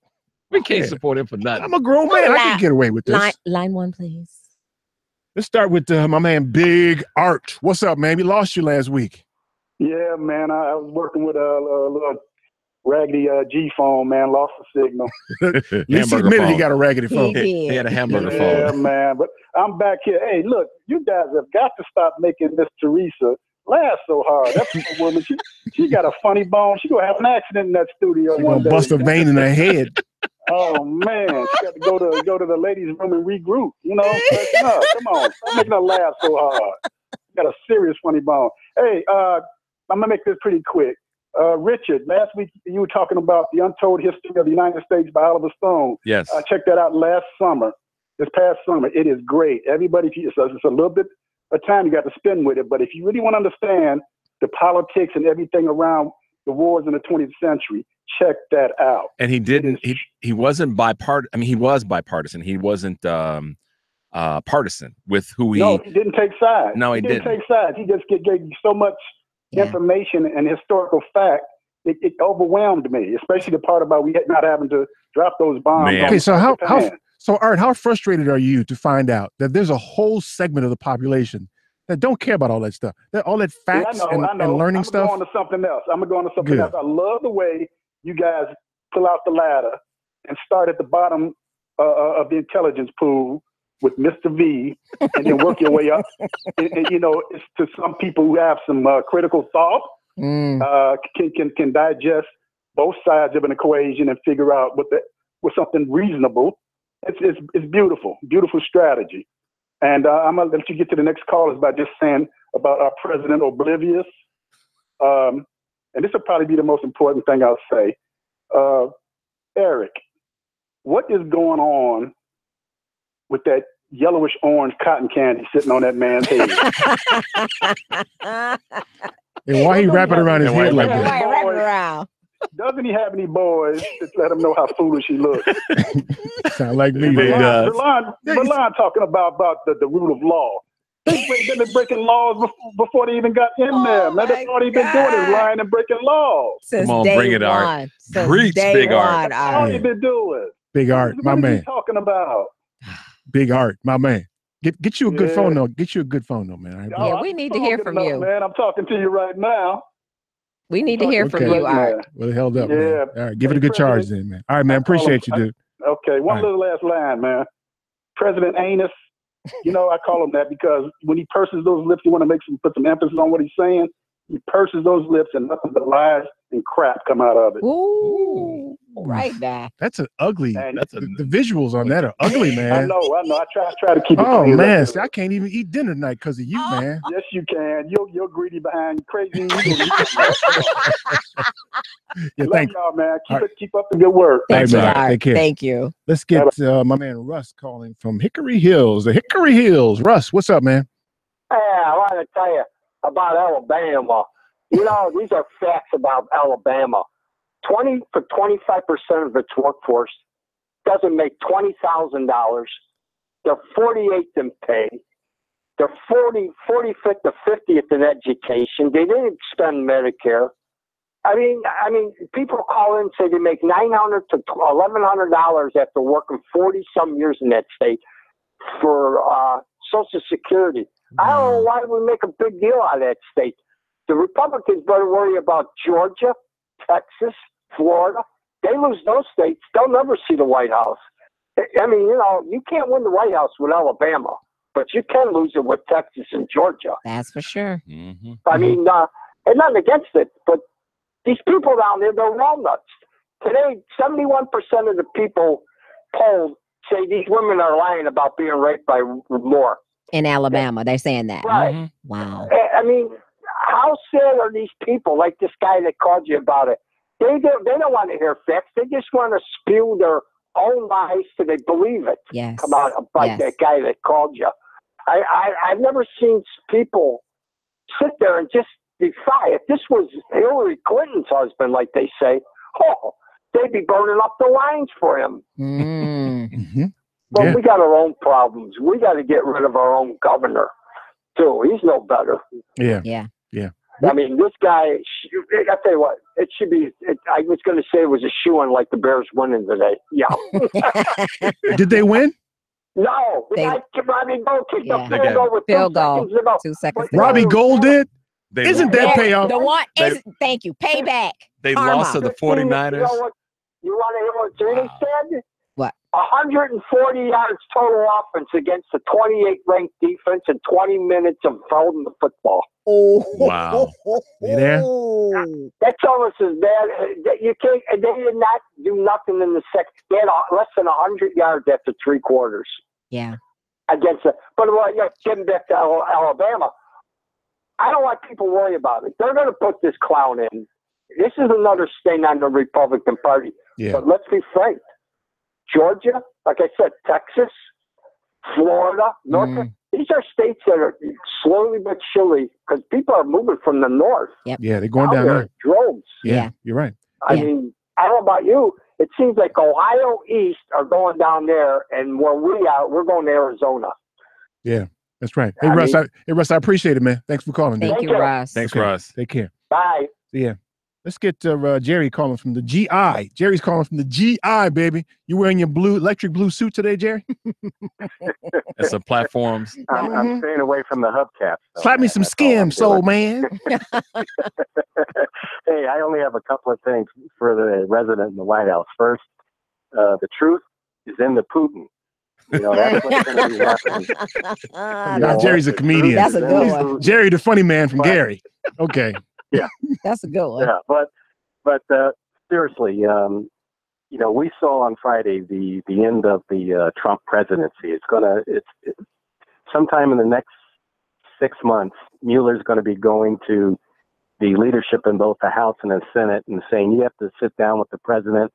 We can't support him for nothing. I'm a grown man. I can get away with this. Line one, please. Let's start with my man Big Art. What's up, man? We lost you last week. Yeah, man. I was working with a little raggedy G phone, man. Lost the signal. At least he admitted he got a raggedy phone. He had a hamburger phone. Yeah, man. But I'm back here. Hey, look, you guys have got to stop making Miss Teresa laugh so hard. That's a woman. She got a funny bone. She gonna have an accident in that studio She one gonna day. bust a vein in her head. Oh man, she got to go to the ladies' room and regroup. You know, listen up. Come on, stop making her laugh so hard. Got a serious funny bone. Hey, I'm gonna make this pretty quick. Richard, last week you were talking about the untold history of the United States by Oliver Stone. Yes. I checked that out this past summer. It is great. Everybody, it's a little bit of time you got to spend with it, but if you really want to understand the politics and everything around the wars in the 20th century, check that out. And he didn't. He wasn't bipartisan. I mean, he was bipartisan. He wasn't partisan with who he. No, he didn't take sides. No, he didn't take sides. He just gave you so much information and historical fact. It overwhelmed me, especially the part about we not having to drop those bombs. Okay, so Art, how frustrated are you to find out that there's a whole segment of the population that don't care about all that stuff, all that facts and learning stuff? I'm going to go on to something else. I love the way you guys pull out the ladder and start at the bottom of the intelligence pool with Mr. V, and then work your way up. And you know, it's to some people who have some critical thought, can digest both sides of an equation and figure out what something reasonable. It's beautiful strategy. And I'm gonna let you get to the next call is by just saying about our president oblivious. And this will probably be the most important thing I'll say. Eric, what is going on with that yellowish orange cotton candy sitting on that man's head? And why he wrap it around his head like that? Wrap it around. Doesn't he have any boys to let him know how foolish he looks? Sound like me, Verlon talking about the rule of law. They've been breaking laws before they even got in there. Man, that's all they've been doing is lying and breaking laws. Come on, bring it, Art. Preach, Big Art. That's all they've been doing. Big Art, my What are man. you talking about? Big Art, my man. Get you a good phone though. Get you a good phone though, man. Yeah, we need to hear from you. Man, I'm talking to you right now. We need to hear from you, Art. Well, held up, Yeah. man. All right, give it a good charge then, man. All right, man. Appreciate you, dude. Okay, one little last line, man. President Anus, you know, I call him that because when he purses those lips, you want to put some emphasis on what he's saying. He purses those lips and nothing but lies and crap come out of it. Ooh, right now. That's an ugly. The visuals on that are ugly, man. I know. I try to keep it Oh clean. man, see, I can't even eat dinner tonight because of you, man. Yes, you can. You're greedy behind crazy. Yeah, Love thank y'all, man. All right. Keep up the good work. Thanks, man. Take care. Thank you. Let's get my man Russ calling from Hickory Hills. The Hickory Hills. Russ, what's up, man? Yeah, I want to tell you about Alabama. You know, these are facts about Alabama. 25% of its workforce doesn't make $20,000. They're 48th in pay. They're 45th to 50th in education. They didn't spend Medicare. I mean, people call in and say they make $900 to $1,100 after working 40-some years in that state for Social Security. I don't know why we make a big deal out of that state. The Republicans better worry about Georgia, Texas, Florida. They lose those states, they'll never see the White House. I mean, you know, you can't win the White House with Alabama, but you can lose it with Texas and Georgia. That's for sure. I mean, and nothing against it, but these people down there, they're walnuts. Today, 71% of the people polled say these women are lying about being raped by more. In Alabama, they're saying that. Right. Wow. I mean, how sad are these people, like this guy that called you about it? They don't want to hear facts. They just want to spew their own lies so they believe it. Yes. Come on, like that guy that called you. I've never seen people sit there and just defy. If this was Hillary Clinton's husband, like they say, oh, they'd be burning up the lines for him. Well, Yeah. we got our own problems. We got to get rid of our own governor, too. He's no better. Yeah. Yeah. Yeah. I mean, this guy, I tell you what, it should be, I was going to say it was a shoe-in like the Bears winning today. Yeah. Did they win? No. The guy, Robbie Gold kicked the field goal with Field 2 goal. seconds to go. 2 seconds. Robbie Gold did? Isn't that Yeah, payoff? The one They- is thank you. Payback. They Karma. lost to the 49ers. You know what? You want to hear what Jada said? What? 140 yards total offense against the 28th ranked defense and 20 minutes of holding the football. Oh, Wow. You there? That's almost as bad. You can't. They did not do nothing in the second. They had less than 100 yards after 3 quarters Yeah. against it. But getting back to Alabama, I don't want people to worry about it. They're going to put this clown in. This is another stain on the Republican Party. Yeah. But let's be frank. Georgia, like I said, Texas, Florida, North Carolina, these are states that are slowly but surely, because people are moving from the north. Yep. Yeah, they're going Now down they're there. in droves. Yeah, you're right. I mean, I don't know about you. It seems like Ohio East are going down there, and where we are, we're going to Arizona. Yeah, that's right. Hey, I Russ, mean- I appreciate it, man. Thanks for calling. Thank dude. you, Russ. Thanks, Okay, Russ. Take care. Bye. Yeah. Let's get Jerry calling from the GI. Jerry's calling from the GI, baby. You wearing your electric blue suit today, Jerry? That's the platforms. I'm staying away from the hubcaps. though, Slap me man. some That's all I'm skim, soul doing. man. Hey, I only have a couple of things for the resident in the White House. First, the truth is in the Putin. You know, that's what's going to be happening. Nah, Jerry's a comedian. That's a good one. Jerry, the funny man from Gary. Okay. Yeah. That's a good one. Yeah, but seriously, you know, we saw on Friday the end of the Trump presidency. It's sometime in the next 6 months. Mueller's going to be going to the leadership in both the House and the Senate and saying you have to sit down with the president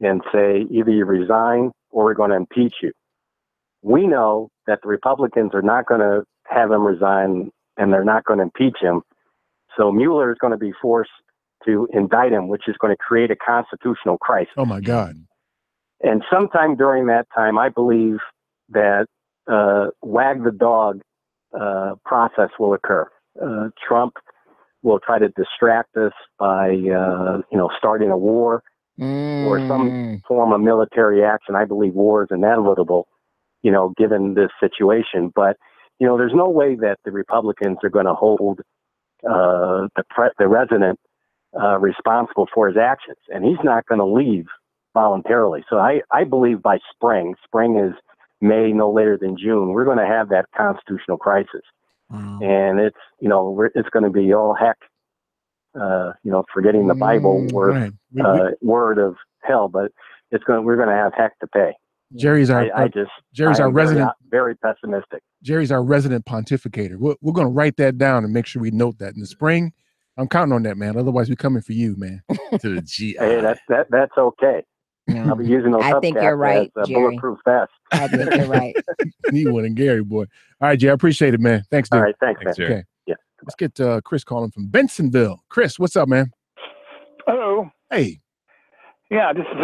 and say either you resign or we're going to impeach you. We know that the Republicans are not going to have him resign and they're not going to impeach him. So Mueller is going to be forced to indict him, which is going to create a constitutional crisis. Oh, my God. And sometime during that time, I believe that wag the dog process will occur. Trump will try to distract us by, starting a war or some form of military action. I believe war is inevitable, given this situation. But, there's no way that the Republicans are going to hold the resident responsible for his actions, and he's not going to leave voluntarily. So I believe by spring is May, no later than June, we're going to have that constitutional crisis. And it's it's going to be all heck, forgetting the Bible word of hell, but we're going to have heck to pay. Jerry's our resident. Very pessimistic. Jerry's our resident pontificator. We're going to write that down and make sure we note that in the spring. I'm counting on that, man. Otherwise, we're coming for you, man. To the GI. Hey, that's okay. I'll be using those. I think you're right, as, Jerry. bulletproof vest. I think you're right. Need one and Gary, boy. All right, Jerry, I appreciate it, man. Thanks, dude. All right, thanks, man. Okay. Yeah. Let's get Chris calling from Bensonville. Chris, what's up, man? Hello. Hey. Yeah, this is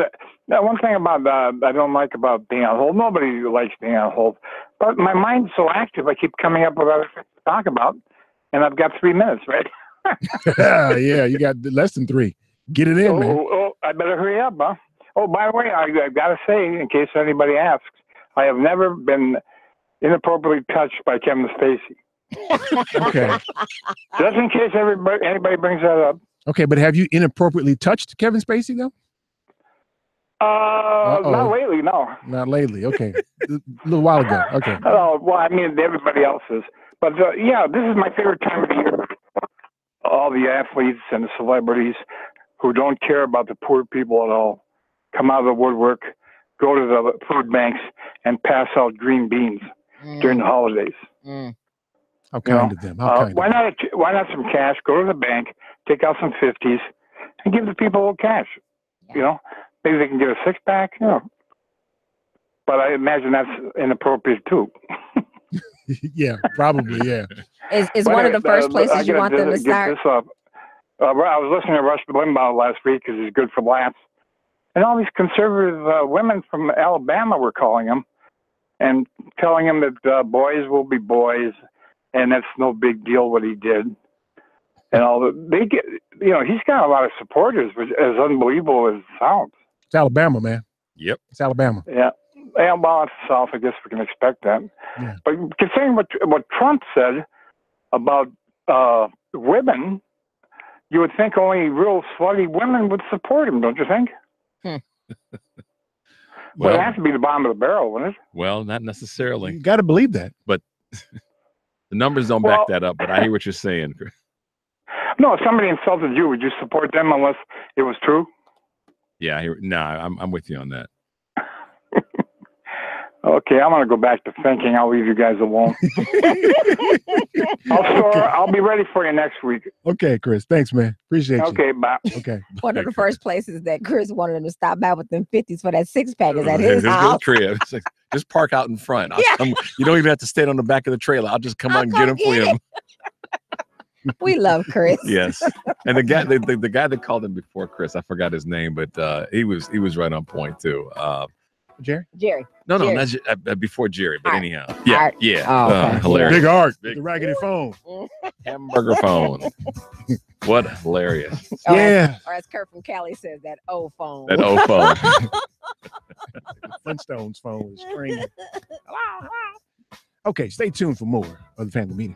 one thing about I don't like about being on hold. Nobody likes being on hold, but my mind's so active. I keep coming up with other things to talk about, and I've got 3 minutes, right? Yeah, you got less than 3. Get it in, man. Oh, I better hurry up, huh? Oh, by the way, I've got to say, in case anybody asks, I have never been inappropriately touched by Kevin Spacey. Okay. Just in case anybody brings that up. Okay, but have you inappropriately touched Kevin Spacey, though? Not lately, no. Not lately. Okay. A little while ago. Okay. Oh, well, I mean, everybody else is. But, yeah, this is my favorite time of the year. All the athletes and the celebrities who don't care about the poor people at all come out of the woodwork, go to the food banks, and pass out green beans during the holidays. How kind of them. How kind why not some cash? Go to the bank, take out some 50s, and give the people cash. Maybe they can get a 6-pack. But I imagine that's inappropriate too. Yeah, probably. Yeah. Is one of the first places you want them to start? I was listening to Rush Limbaugh last week because he's good for laughs. And all these conservative women from Alabama were calling him and telling him that boys will be boys and that's no big deal what he did. And all that. They get, he's got a lot of supporters, which is unbelievable as it sounds. It's Alabama, man. Yep. It's Alabama. Yeah. Well, it's the South. I guess we can expect that. Yeah. But considering what Trump said about women, you would think only real slutty women would support him, don't you think? Well, it has to be the bottom of the barrel, wouldn't it? Well, not necessarily. You got to believe that. But the numbers don't back that up. But I hear what you're saying. No, if somebody insulted you, would you support them unless it was true? Yeah, I'm with you on that. Okay, I'm going to go back to thinking. I'll leave you guys alone. I'll be ready for you next week. Okay, Chris. Thanks, man. Appreciate you. Okay, bye. Okay. One of the first places that Chris wanted him to stop by with them 50s for that 6-pack is at his house. Crib. It's like, just park out in front. You don't even have to stand on the back of the trailer. I'll just come out and get him for him. We love Chris. Yes, and the guy that called him before Chris, I forgot his name, but he was right on point too. Jerry. No, Jerry. not before Jerry, but anyhow, Art. yeah, Oh, okay. hilarious. Big Art, the raggedy phone, hamburger phone. What hilarious! Or Yeah. or as Kurt from Cali says, that old phone. That old phone. Flintstones phone is screaming. Okay, stay tuned for more of the family meeting.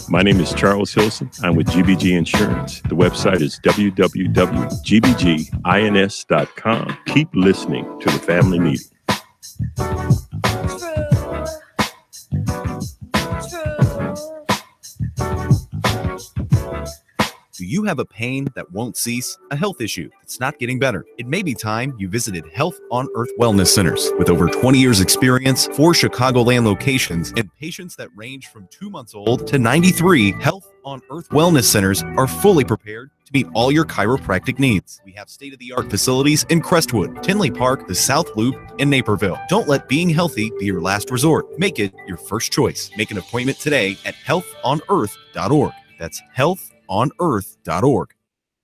My name is Charles Hilson. I'm with GBG Insurance. The website is www.gbgins.com. Keep listening to the family meeting. Do you have a pain that won't cease? A health issue that's not getting better? It may be time you visited Health on Earth Wellness Centers. With over 20 years experience, 4 Chicagoland locations, and patients that range from 2 months old to 93, Health on Earth Wellness Centers are fully prepared to meet all your chiropractic needs. We have state-of-the-art facilities in Crestwood, Tinley Park, the South Loop, and Naperville. Don't let being healthy be your last resort. Make it your first choice. Make an appointment today at healthonearth.org. That's healthonearth.org.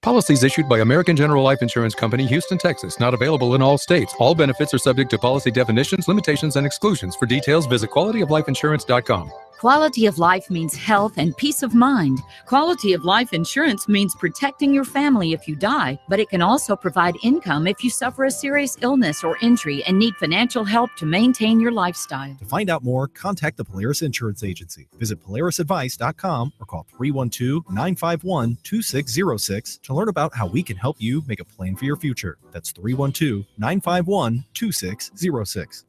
Policies issued by American General Life Insurance Company, Houston, Texas. Not available in all states. All benefits are subject to policy definitions, limitations, and exclusions. For details, visit qualityooflifeinsurance.com. Quality of life means health and peace of mind. Quality of life insurance means protecting your family if you die, but it can also provide income if you suffer a serious illness or injury and need financial help to maintain your lifestyle. To find out more, contact the Polaris Insurance Agency. Visit polarisadvice.com or call 312-951-2606 to learn about how we can help you make a plan for your future. That's 312-951-2606.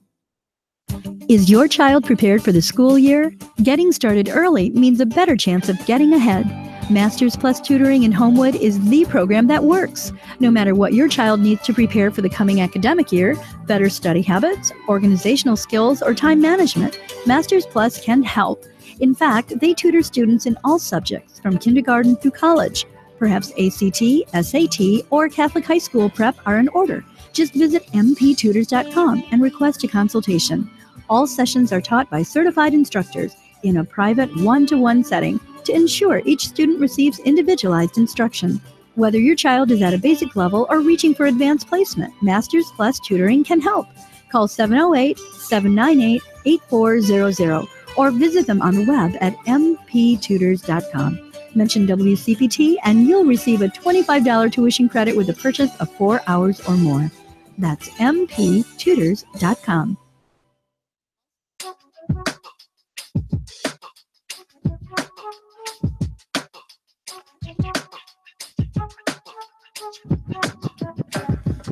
Is your child prepared for the school year? Getting started early means a better chance of getting ahead. Masters Plus Tutoring in Homewood is the program that works. No matter what your child needs to prepare for the coming academic year, better study habits, organizational skills, or time management, Masters Plus can help. In fact, they tutor students in all subjects from kindergarten through college. Perhaps ACT, SAT, or Catholic high school prep are in order. Just visit mptutors.com and request a consultation. All sessions are taught by certified instructors in a private one-to-one setting to ensure each student receives individualized instruction. Whether your child is at a basic level or reaching for advanced placement, Masters Plus Tutoring can help. Call 708-798-8400 or visit them on the web at mptutors.com. Mention WCPT and you'll receive a $25 tuition credit with a purchase of 4 hours or more. That's mptutors.com.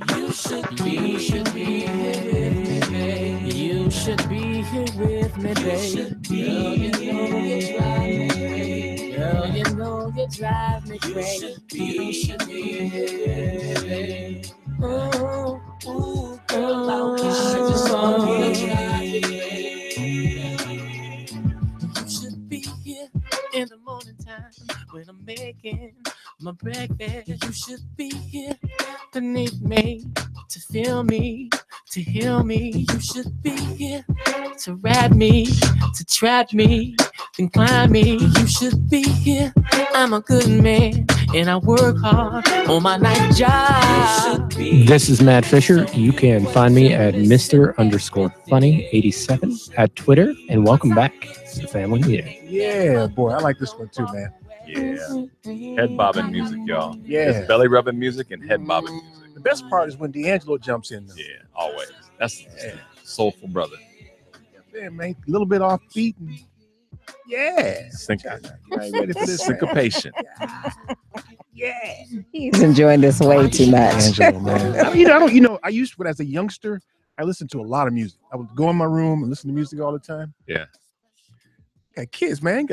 You should be here with me, babe. You should be here with me, babe. Girl, you know you drive me crazy. You should be here, babe. Oh, ooh, girl, I just want you to drive me crazy. You should be here in the morning. when I'm making my breakfast. You should be here beneath me to feel me, to heal me. You should be here to rap me, to trap me, then climb me. You should be here. I'm a good man and I work hard on my night job. This is Matt Fisher. You can find me at Mr_Funny87 at Twitter. And welcome back to the Family Meeting. Yeah, boy, I like this one too, man. Yeah. Head bobbing music, y'all. Yeah. It's belly rubbing music and head bobbing music. The best part is when D'Angelo jumps in. Though. Yeah, always. That's soulful brother. Yeah, man, a little bit off beat. And yeah. Syncopation. Yeah. He's enjoying this way too much. D'Angelo, man. I used to, as a youngster, I listened to a lot of music. I would go in my room and listen to music all the time. Yeah. Got kids, man.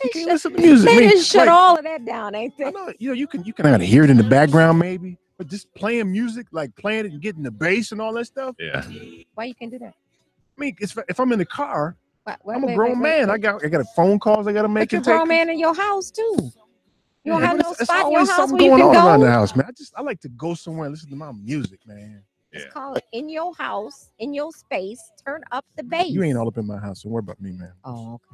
You can't listen to music. They just shut all of that down, ain't they? I know, you can kind of hear it in the background maybe, but just playing music, like playing it and getting the bass and all that stuff. Yeah. Why you can do that? I mean, if I'm in the car, I'm a wait, grown man. I got phone calls I got to make. But you're a and take. grown man in your house too. You don't have no It's spot in your always house something where you going can on around the go. house, man. I like to go somewhere and listen to my music, man. It's called in your house, in your space. Turn up the bass. You ain't all up in my house. Don't worry about me, man. Oh, okay.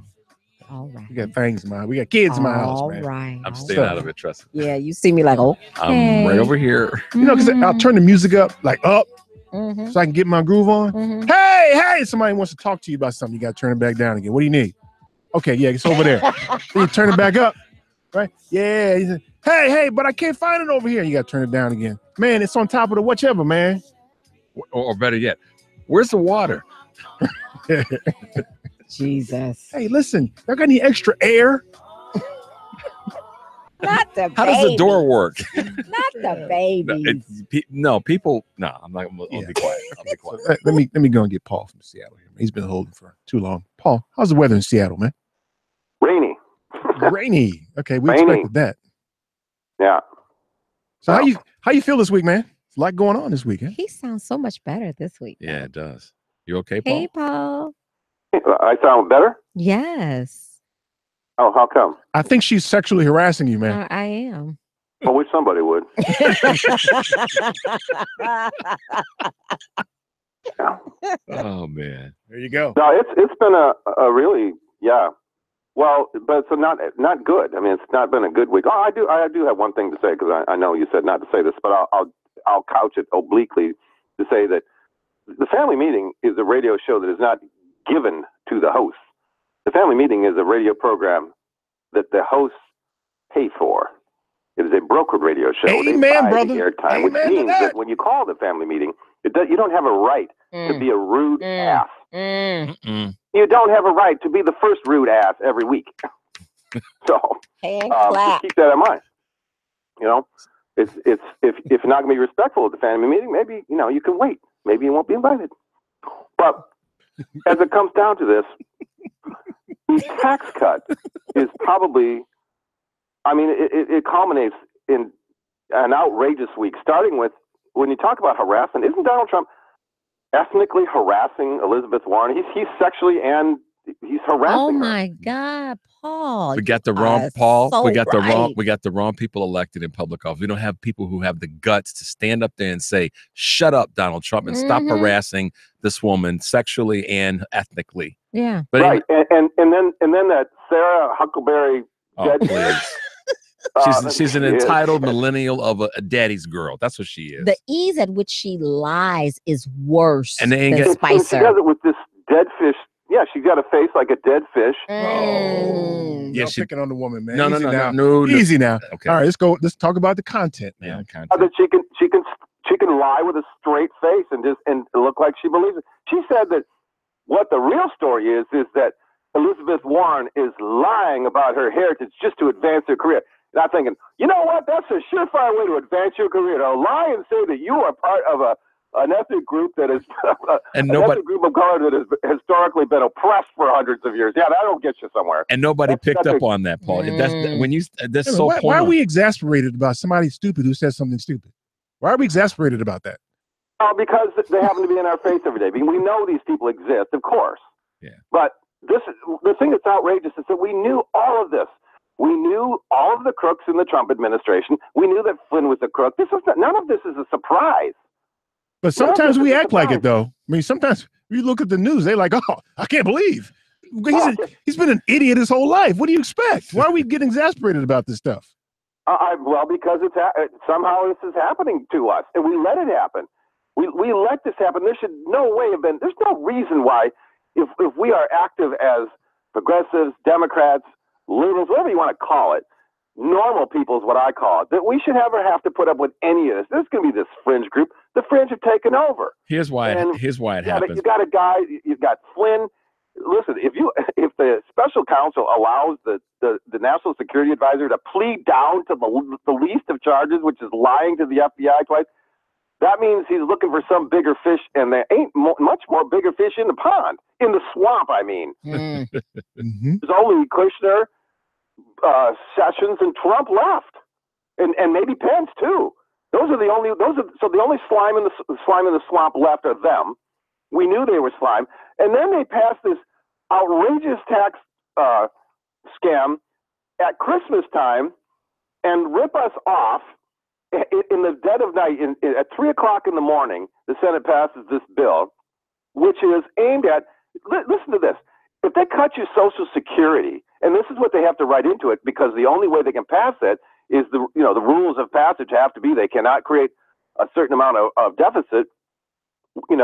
All right. We got things in my house. We got kids in my house, man. All right. I'm staying out of it, trust me. Yeah, you see me like, oh, I'm right over here. You know, because I'll turn the music up, so I can get my groove on. Mm-hmm. Hey, somebody wants to talk to you about something. You got to turn it back down again. What do you need? Okay, yeah, it's over there. Then you turn it back up, right? Yeah. You say, hey, but I can't find it over here. You got to turn it down again. Man, it's on top of the whichever, man. Or better yet, where's the water? Jesus. Hey, listen, y'all got any extra air? Not the How does the door work? Not the baby. No, people. No, I'm not. I'll be quiet. I'll be quiet. Let me go and get Paul from Seattle here. He's been holding for too long. Paul, how's the weather in Seattle, man? Rainy. Rainy. Okay, we Rainy. expected that. Yeah. So how you feel this week, man? It's a lot going on this week, huh? He sounds so much better this week. Yeah, it does. You okay, Paul? Hey, Paul. I sound better? Yes. Oh, how come? I think she's sexually harassing you, man. I am. I wish somebody would. Oh man. There you go. No, it's been a really well, but it's not good. I mean, it's not been a good week. Oh, I do have one thing to say because I know you said not to say this, but I'll couch it obliquely to say that the Family Meeting is a radio show that is not given to the host. The Family Meeting is a radio program that the hosts pay for. It is a brokered radio show. Amen, they buy brother. the airtime, which Amen to means that. that when you call the Family Meeting, you don't have a right to be a rude ass. You don't have a right to be the first rude ass every week. So just keep that in mind. You know, if you're not going to be respectful at the Family Meeting, maybe you can wait. Maybe you won't be invited. But as it comes down to this, the tax cut is probably, I mean, it culminates in an outrageous week, starting with, when you talk about harassment, isn't Donald Trump ethnically harassing Elizabeth Warren? He's sexually and he's harassing Oh her. my God, Paul. We got the wrong Paul. so we got the wrong. right. We got the wrong people elected in public office. We don't have people who have the guts to stand up there and say, "Shut up, Donald Trump," and stop harassing this woman sexually and ethnically. Yeah. But Right, and then that Sarah Huckleberry dead please. She's an she is. entitled millennial of a daddy's girl. That's what she is. The ease at which she lies is worse And they ain't than get- And she Spicer. does it with this dead fish. Yeah, she's got a face like a dead fish. You're picking on the woman, man. No, no, Easy no, now. no, no. Easy now. Okay. All right, let's talk about the content, man. That she can lie with a straight face and look like she believes it. She said that what the real story is that Elizabeth Warren is lying about her heritage just to advance her career. And I'm thinking, you know what? That's a surefire way to advance your career. To lie and say that you are part of an ethnic group that is And an nobody- ethnic group of color that has historically been oppressed for hundreds of years. Yeah, that'll get you somewhere. And nobody picked that's up on that, Paul. That's when you. That's Yeah, so. why are we exasperated about somebody stupid who says something stupid? Why are we exasperated about that? Because they happen to be in our face every day. I mean, we know these people exist, of course. Yeah. But the thing that's outrageous is that we knew all of this. We knew all of the crooks in the Trump administration. We knew that Flynn was a crook. None of this is a surprise. But sometimes we act like it, though. I mean, sometimes you look at the news, they're like, "Oh, I can't believe he's been an idiot his whole life." What do you expect? Why are we getting exasperated about this stuff? Well, because somehow this is happening to us, and we let it happen. We let this happen. There should no way have been. There's no reason why, if we are active as progressives, Democrats, liberals, whatever you want to call it, normal people is what I call it, that we should ever have to put up with any of this. There's going to be this fringe group. The fringe have taken over. Here's why it happens. You got a guy. You've got Flynn. Listen, if the special counsel allows the National Security Advisor to plead down to the least of charges, which is lying to the FBI twice, that means he's looking for some bigger fish, and there ain't much more bigger fish in the pond, in the swamp. I mean, There's only Kushner, Sessions, and Trump left, and maybe Pence too. So the only slime in the swamp left are them. We knew they were slime, and then they passed this outrageous tax scam at Christmas time and rip us off in the dead of night. At 3:00 in the morning, the Senate passes this bill, which is aimed at. Listen to this: if they cut you Social Security, and this is what they have to write into it, because the only way they can pass it is the rules of passage have to be they cannot create a certain amount of deficit,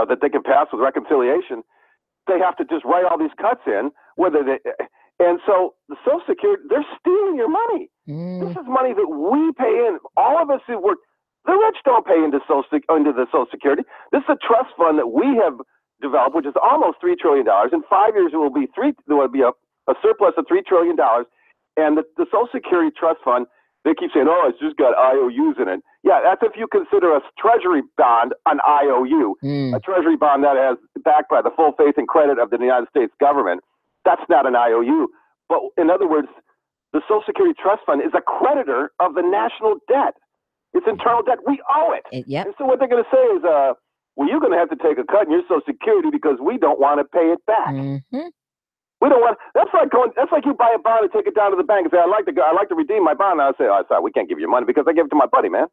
that they can pass with reconciliation. They have to just write all these cuts in, and so the Social Security, they're stealing your money. This is money that we pay in. All of us who work, the rich don't pay into the Social Security. This is a trust fund that we have developed, which is almost $3 trillion. In 5 years, there will be a surplus of $3 trillion. And the Social Security Trust Fund, they keep saying, "Oh, it's just got IOUs in it." Yeah, that's if you consider a treasury bond an IOU, a treasury bond that has backed by the full faith and credit of the United States government. That's not an IOU. But in other words, the Social Security Trust Fund is a creditor of the national debt. It's internal debt. We owe it. And so what they're going to say is, well, you're going to have to take a cut in your Social Security because we don't want to pay it back. We don't want. That's like you buy a bond and take it down to the bank and say, "I'd like to redeem my bond." And I say, "Oh, sorry, we can't give you money because I gave it to my buddy, man."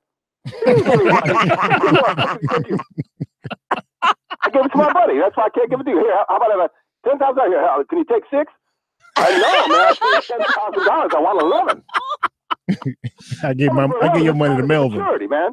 I gave it to my buddy. That's why I can't give it to you. Here, how about I have $10,000 here? Can you take 6? No, man. I paid $10,000. I want 11. I gave your money to Melvin. Security, man.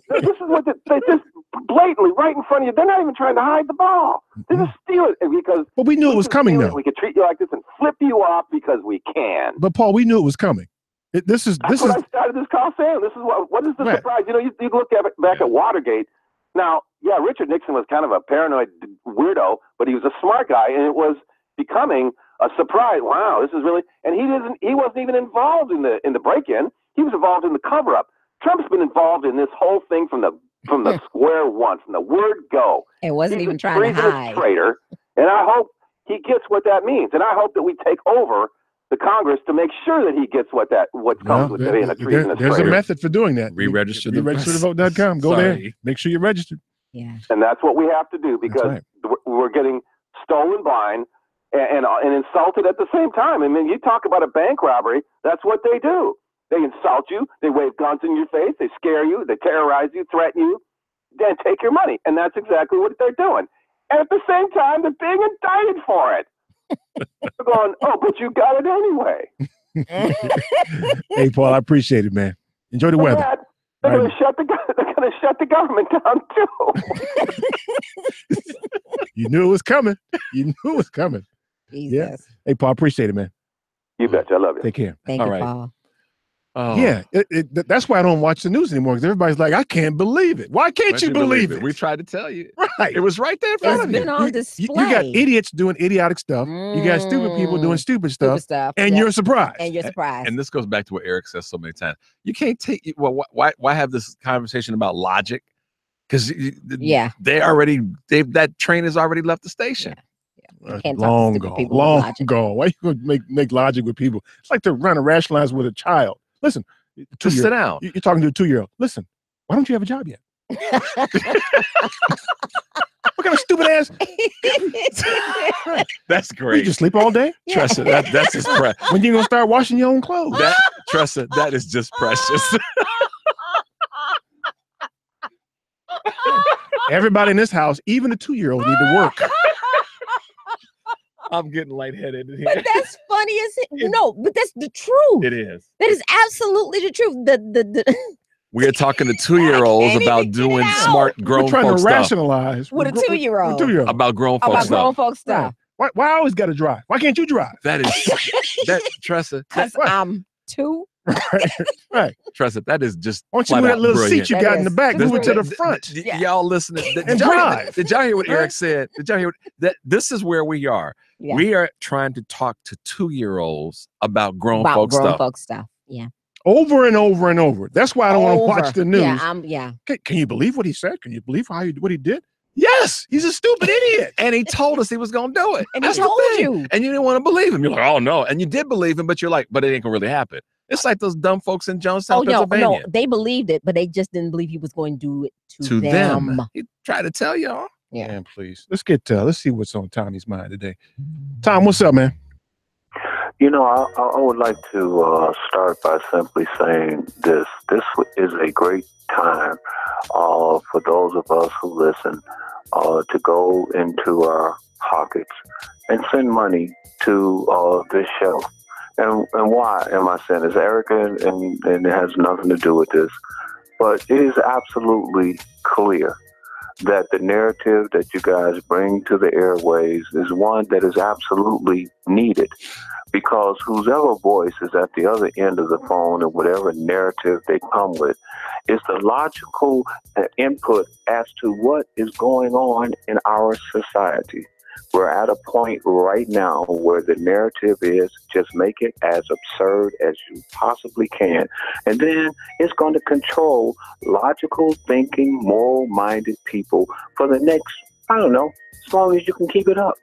This is what they just blatantly right in front of you. They're not even trying to hide the ball. They just steal it because. But we knew it was coming, though. We could treat you like this and flip you off because we can. But Paul, we knew it was coming. That's what I started this call saying. This is what is the surprise? You look back at Watergate. Now, yeah, Richard Nixon was kind of a paranoid weirdo, but he was a smart guy, and it was becoming a surprise. Wow, this is really. And he wasn't even involved in the break-in. He was involved in the cover-up. Trump's been involved in this whole thing from the square one, from the word go. It wasn't even trying to hide. Traitor, and I hope he gets what that means, and I hope that we take over the Congress to make sure that he gets what comes with being a treasonous There's traitor. a method for doing that. Re-register the vote.com. Go there. Make sure you're registered. Yeah. And that's what we have to do because we're getting stolen blind and insulted at the same time. I mean, you talk about a bank robbery, that's what they do. They insult you, they wave guns in your face, they scare you, they terrorize you, threaten you, then take your money. And that's exactly what they're doing. And at the same time, they're being indicted for it. They're going, "Oh, but you got it anyway." Hey, Paul, I appreciate it, man. Enjoy the weather. They're going to shut the government down too. You knew it was coming. Jesus. Yeah. Hey, Paul, I appreciate it, man. You betcha. I love you. Take care. Thank you, Paul. Oh. Yeah, that's why I don't watch the news anymore, because everybody's like, "I can't believe it." Why can't you believe it? We tried to tell you. Right. It was right there in front of you. It's been on display. You got idiots doing idiotic stuff. You got stupid people doing stupid stuff. And you're surprised. And this goes back to what Eric says so many times. You can't take. Well, why have this conversation about logic? Because that train has already left the station. Long gone. Why you gonna make logic with people? It's like they're trying to rationalize with a child. Listen, just sit down. You're talking to a 2-year-old. Listen, why don't you have a job yet? What kind of stupid ass? That's great. You just sleep all day? Tressa, that's just precious. When you gonna start washing your own clothes? Tressa, that is just precious. Everybody in this house, even the 2-year-old, need to work. I'm getting lightheaded in here. But that's funny as it. No, but that's the truth. It is. That is absolutely the truth. The We are talking to 2-year-olds about doing smart grown We're trying folk to stuff. rationalize with a 2-year-old. 2-year-old. About grown folk About stuff. grown folk stuff. Why I always got to drive? Why can't you drive? That is that Tressa. Because I'm 2. Right. Tressa, that is just. Why don't you move that little seat you got in the back, move it to the front. Y'all listening? And drive. Did y'all hear what Eric said? Did y'all hear that? This is where we are. Yeah. We are trying to talk to 2-year-olds about grown folk stuff. Yeah. Over and over and over. That's why I don't want to watch the news. Yeah. Can you believe what he said? Can you believe what he did? Yes, he's a stupid idiot. And he told us he was going to do it. And he That's the told thing. you. And you didn't want to believe him. You're like, oh no. And you did believe him, but you're like, but it ain't going to really happen. It's like those dumb folks in Jonestown, Pennsylvania. No, they believed it, but they just didn't believe he was going to do it To them. He tried to tell y'all. Yeah. Man, please. Let's see what's on Tommy's mind today. Tom, what's up, man? You know, I would like to start by simply saying this. This is a great time for those of us who listen to go into our pockets and send money to this show. And why am I saying this? Erica, and it has nothing to do with this, but it is absolutely clear that the narrative that you guys bring to the airways is one that is absolutely needed, because whoever voice is at the other end of the phone and whatever narrative they come with is the logical input as to what is going on in our society. We're at a point right now where the narrative is just make it as absurd as you possibly can. And then it's going to control logical thinking, moral-minded people for the next, I don't know, as long as you can keep it up.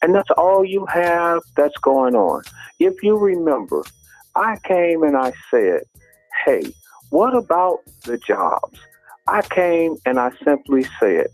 And that's all you have that's going on. If you remember, I came and I said, hey, what about the jobs? I came and I simply said,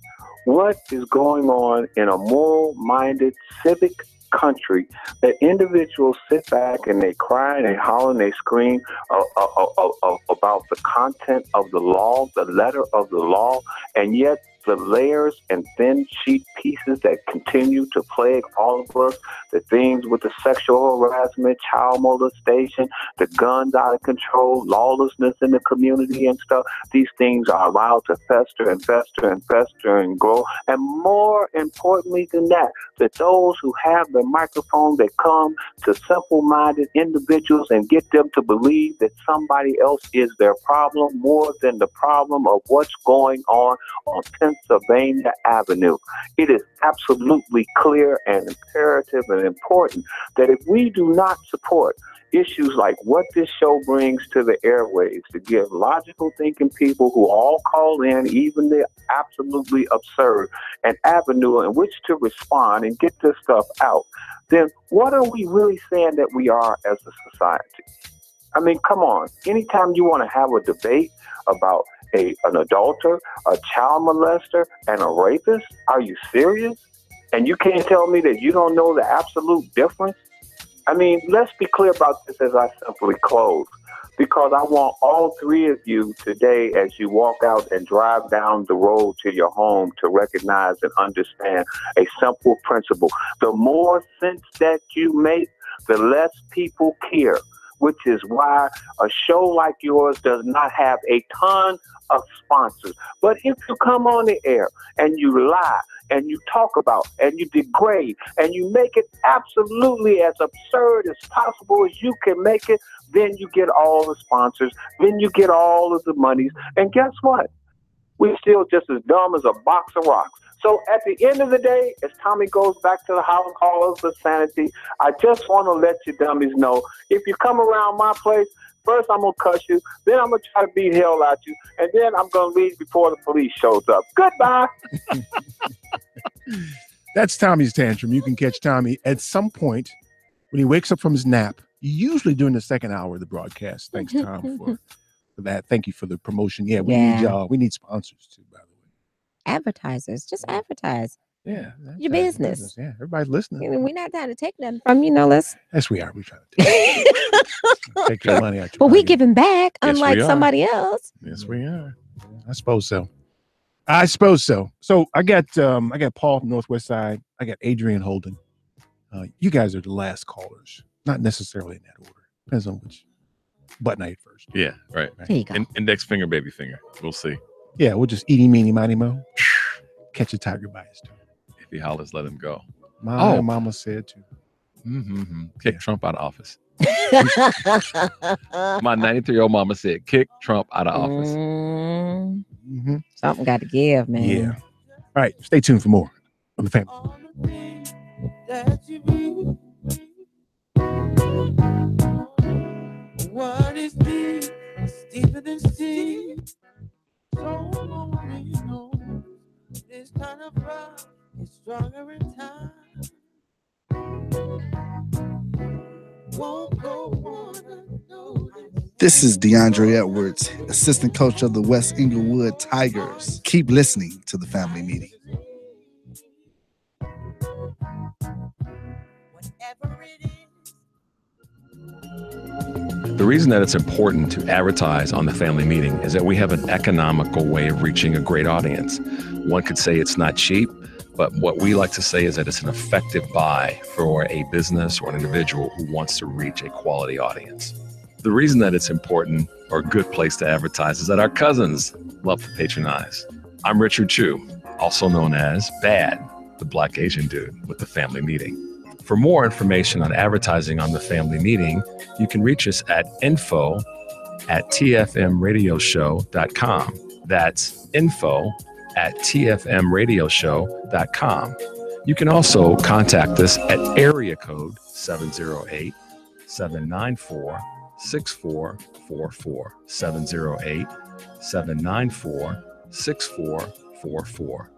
what is going on in a moral-minded civic country that individuals sit back and they cry and they holler and they scream about the content of the law, the letter of the law, and yet the layers and thin sheet pieces that continue to plague all of us, the things with the sexual harassment, child molestation, the guns out of control, lawlessness in the community and stuff, these things are allowed to fester and fester and fester and grow. And more importantly than that, that those who have the microphone that come to simple-minded individuals and get them to believe that somebody else is their problem more than the problem of what's going on Pennsylvania Avenue. It is absolutely clear and imperative and important that if we do not support issues like what this show brings to the airwaves, to give logical thinking people who all call in, even the absolutely absurd, an avenue in which to respond and get this stuff out, then what are we really saying that we are as a society? I mean, come on. Anytime you want to have a debate about an adulterer, a child molester, and a rapist, are you serious? And you can't tell me that you don't know the absolute difference? I mean, let's be clear about this as I simply close, because I want all three of you today, as you walk out and drive down the road to your home, to recognize and understand a simple principle. The more sense that you make, the less people care, which is why a show like yours does not have a ton of sponsors. But if you come on the air and you lie and you talk about and you degrade and you make it absolutely as absurd as possible as you can make it, then you get all the sponsors, then you get all of the monies. And guess what? We're still just as dumb as a box of rocks. So at the end of the day, as Tommy goes back to the house calls of sanity, I just want to let you dummies know, if you come around my place, first I'm going to cuss you, then I'm going to try to beat hell out you, and then I'm going to leave before the police shows up. Goodbye. That's Tommy's tantrum. You can catch Tommy at some point when he wakes up from his nap, usually during the second hour of the broadcast. Thanks, Tom, for that. Thank you for the promotion. Yeah, we need y'all. We need sponsors too, by the way. advertisers. Just advertise. Yeah. Your business. Yeah. Everybody's listening. We're not trying to take nothing from you, let's. Yes, we are. We're trying to take your money out your But we pocket. giving back, Yes, we unlike are. somebody else. Yes, we are. I suppose so. So I got Paul from Northwest Side. I got Adrian Holden. You guys are the last callers. Not necessarily in that order. Depends on which button I hit first. Yeah, right. There you go. Index finger, baby finger. We'll see. Yeah, we'll just eeny, meeny, miny, mo. Catch a tiger by his tail. If he hollers, let him go. My mama said to. Kick Trump out of office. My 93-year-old mama said, kick Trump out of office. Something got to give, man. Yeah. All right. Stay tuned for more on the family. What is deep is deeper than sea. So lonely, no. This kind of love is stronger in time. Won't go on, know This is DeAndre Edwards, assistant coach of the West Inglewood Tigers. Keep listening to the family meeting. The reason that it's important to advertise on the family meeting is that we have an economical way of reaching a great audience. One could say it's not cheap, but what we like to say is that it's an effective buy for a business or an individual who wants to reach a quality audience. The reason that it's important or a good place to advertise is that our cousins love to patronize. I'm Richard Chu, also known as Bad, the Black Asian dude with the family meeting. For more information on advertising on the family meeting, you can reach us at info@tfmradioshow.com. That's info@tfmradioshow.com. You can also contact us at area code 708-794-6444. 708-794-6444.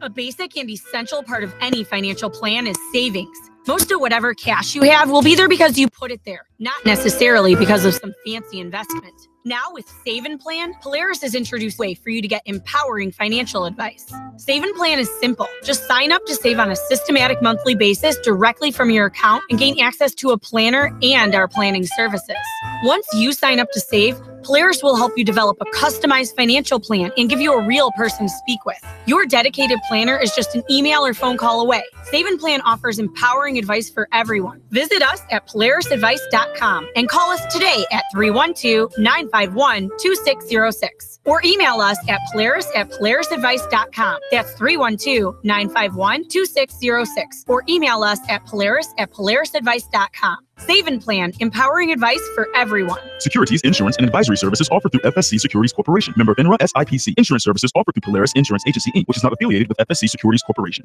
A basic and essential part of any financial plan is savings. Most of whatever cash you have will be there because you put it there, not necessarily because of some fancy investment. Now with Save and Plan, Polaris has introduced a way for you to get empowering financial advice. Save and Plan is simple. Just sign up to save on a systematic monthly basis directly from your account and gain access to a planner and our planning services. Once you sign up to save, Polaris will help you develop a customized financial plan and give you a real person to speak with. Your dedicated planner is just an email or phone call away. Save and Plan offers empowering advice for everyone. Visit us at polarisadvice.com and call us today at 312-951-2606 or email us at polarisadvice.com. That's 312-951-2606 or email us at polarisadvice.com. Save and Plan, empowering advice for everyone. Securities, insurance, and advisory services offered through FSC Securities Corporation. Member FINRA SIPC. Insurance services offered through Polaris Insurance Agency, Inc., which is not affiliated with FSC Securities Corporation.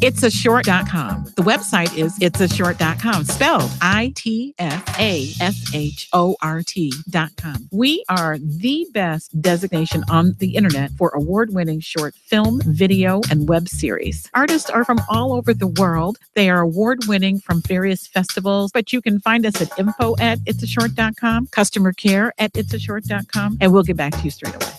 Itsashort.com. The website is itsashort.com, spelled ITFASHORT.com. We are the best designation on the internet for award-winning short film, video, and web series. Artists are from all over the world. They are award-winning from various festivals, but you can find us at info@itsashort.com, customer care at itsashort.com, and we'll get back to you straight away.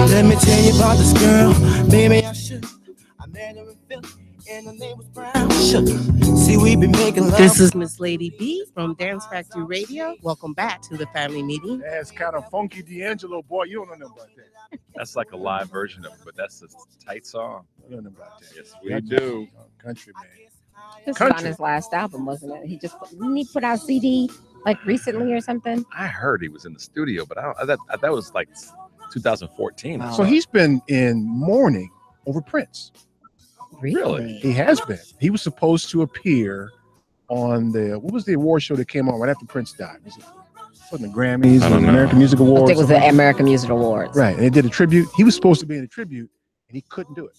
Let me tell you about this girl, baby. I should. I met her in Philly, and her name was Brown Sugar. See, we been making love. This is Miss Lady B from Dance Factory Radio. Welcome back to the family meeting. That's kind of funky D'Angelo, boy. You don't know nothing about that. That's like a live version of it, but that's a tight song. You don't know about that. Yes, we do. Country, man. This was on his last album, wasn't it? He put out CD like recently or something. I heard he was in the studio, but I don't. That was like 2014. So he's been in mourning over Prince. Really? He has been. He was supposed to appear on what was the award show that came on right after Prince died? Was it the Grammys or the American Music Awards? I think it was the American Music Awards. Right. And they did a tribute. He was supposed to be in a tribute and he couldn't do it.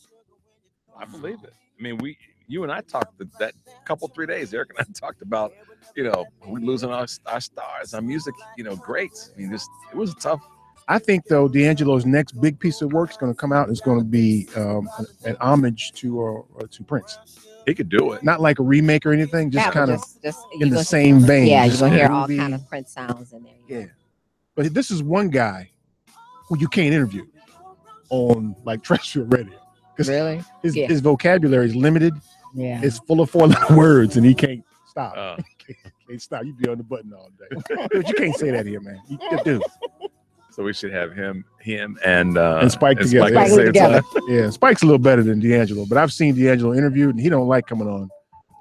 I believe it. I mean, you and I talked that couple 3 days. Eric and I talked about, we're losing our stars, our music, greats. I mean, it was tough. I think though D'Angelo's next big piece of work is going to come out. It's going to be an homage to Prince. He could do it. Not like a remake or anything, just kind of just in the same vein. Yeah, you're gonna hear all kind of Prince sounds in there. Yeah, but this is one guy who you can't interview on like terrestrial radio. Really? His vocabulary is limited. Yeah, it's full of 4-letter words, and he can't stop. Can't stop. You be on the button all day, but you can't say that here, man. You do. So we should have him and Spike together. Spike at the same time. Yeah, Spike's a little better than D'Angelo, but I've seen D'Angelo interviewed, and he don't like coming on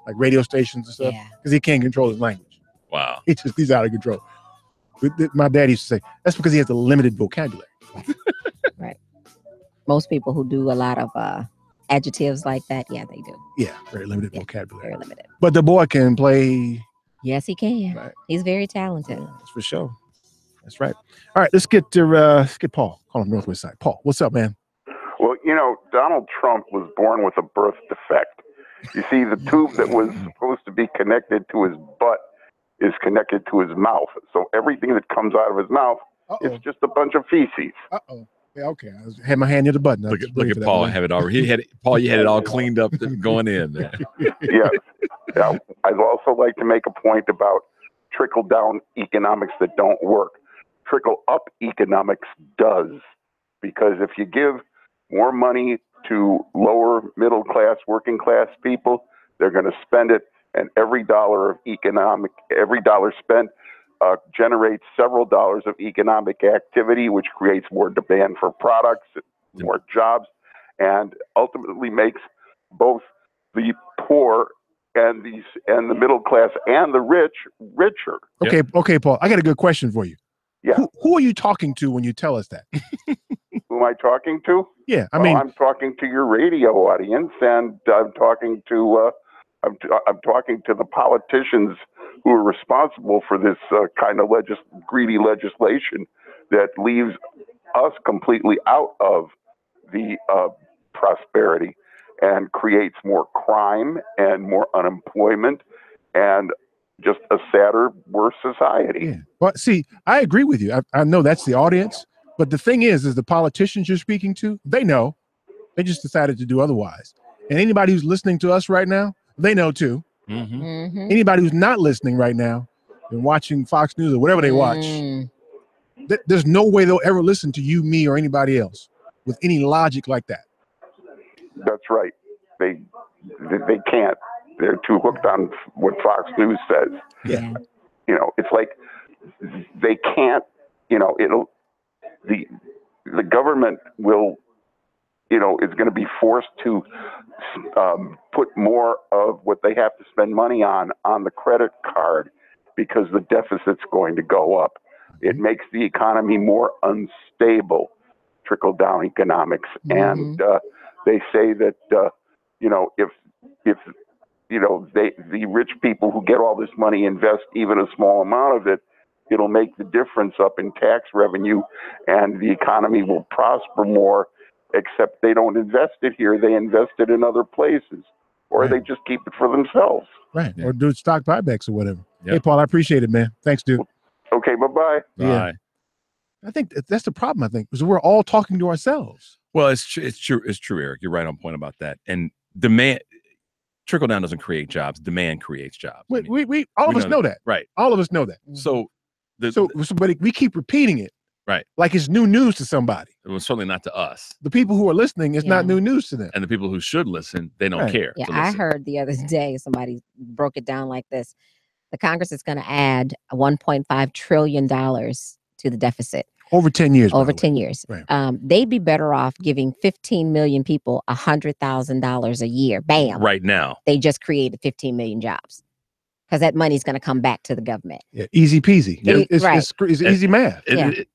like radio stations and stuff because he can't control his language. Wow, he's out of control. My dad used to say that's because he has a limited vocabulary. Right. Most people who do a lot of adjectives like that, yeah, they do. Yeah, very limited vocabulary. Very limited. But the boy can play. Yes, he can. Right. He's very talented. That's for sure. That's right. All right, let's get Paul. Call him Northwest Side. Paul, what's up, man? Well, Donald Trump was born with a birth defect. You see, the tube that was supposed to be connected to his butt is connected to his mouth. So everything that comes out of his mouth is just a bunch of feces. Uh-oh. Yeah, okay. I had my hand near the button. Look at Paul. Have it already. Paul, you had it all cleaned up going in there. Yes. Now, I'd also like to make a point about trickle-down economics that don't work. Trickle-up economics does, because if you give more money to lower middle-class, working-class people, they're going to spend it, and every dollar spent generates several dollars of economic activity, which creates more demand for products, more jobs, and ultimately makes both the poor and the middle class and the rich richer. Okay, Paul. I got a good question for you. Yeah. Who are you talking to when you tell us that? Who am I talking to? Yeah, I'm talking to your radio audience, and I'm talking to the politicians who are responsible for this kind of greedy legislation that leaves us completely out of the prosperity and creates more crime and more unemployment and just a sadder, worse society. Yeah. Well, see, I agree with you. I know that's the audience, but the thing is the politicians you're speaking to, they know. They just decided to do otherwise. And anybody who's listening to us right now, they know too. Mm-hmm. Mm-hmm. Anybody who's not listening right now and watching Fox News or whatever they watch, there's no way they'll ever listen to you, me, or anybody else with any logic like that. That's right. They can't. They're too hooked on what Fox News says. Yeah. It's like they can't. The government will, is going to be forced to put more of what they have to spend money on the credit card because the deficit's going to go up. It makes the economy more unstable. Trickle-down economics, and they say that if the rich people who get all this money invest even a small amount of it, it'll make the difference up in tax revenue, and the economy will prosper more. Except they don't invest it here; they invest it in other places, or they just keep it for themselves. Right, or do stock buybacks or whatever. Yep. Hey, Paul, I appreciate it, man. Thanks, dude. Okay, bye-bye. Yeah. I think that's the problem. I think because we're all talking to ourselves. Well, it's true, Eric. You're right on point about that. And demand, trickle down doesn't create jobs. Demand creates jobs. We all of us know that. Right. All of us know that. So, but we keep repeating it. Right. Like it's new news to somebody. It was certainly not to us. The people who are listening, it's not new news to them. And the people who should listen, they don't care. Yeah, I heard the other day somebody broke it down like this. The Congress is going to add $1.5 trillion to the deficit. Over 10 years. Over 10 years. Right. They'd be better off giving 15 million people $100,000 a year. Bam. Right now. They just created 15 million jobs because that money's going to come back to the government. Yeah, easy peasy. It's easy math. And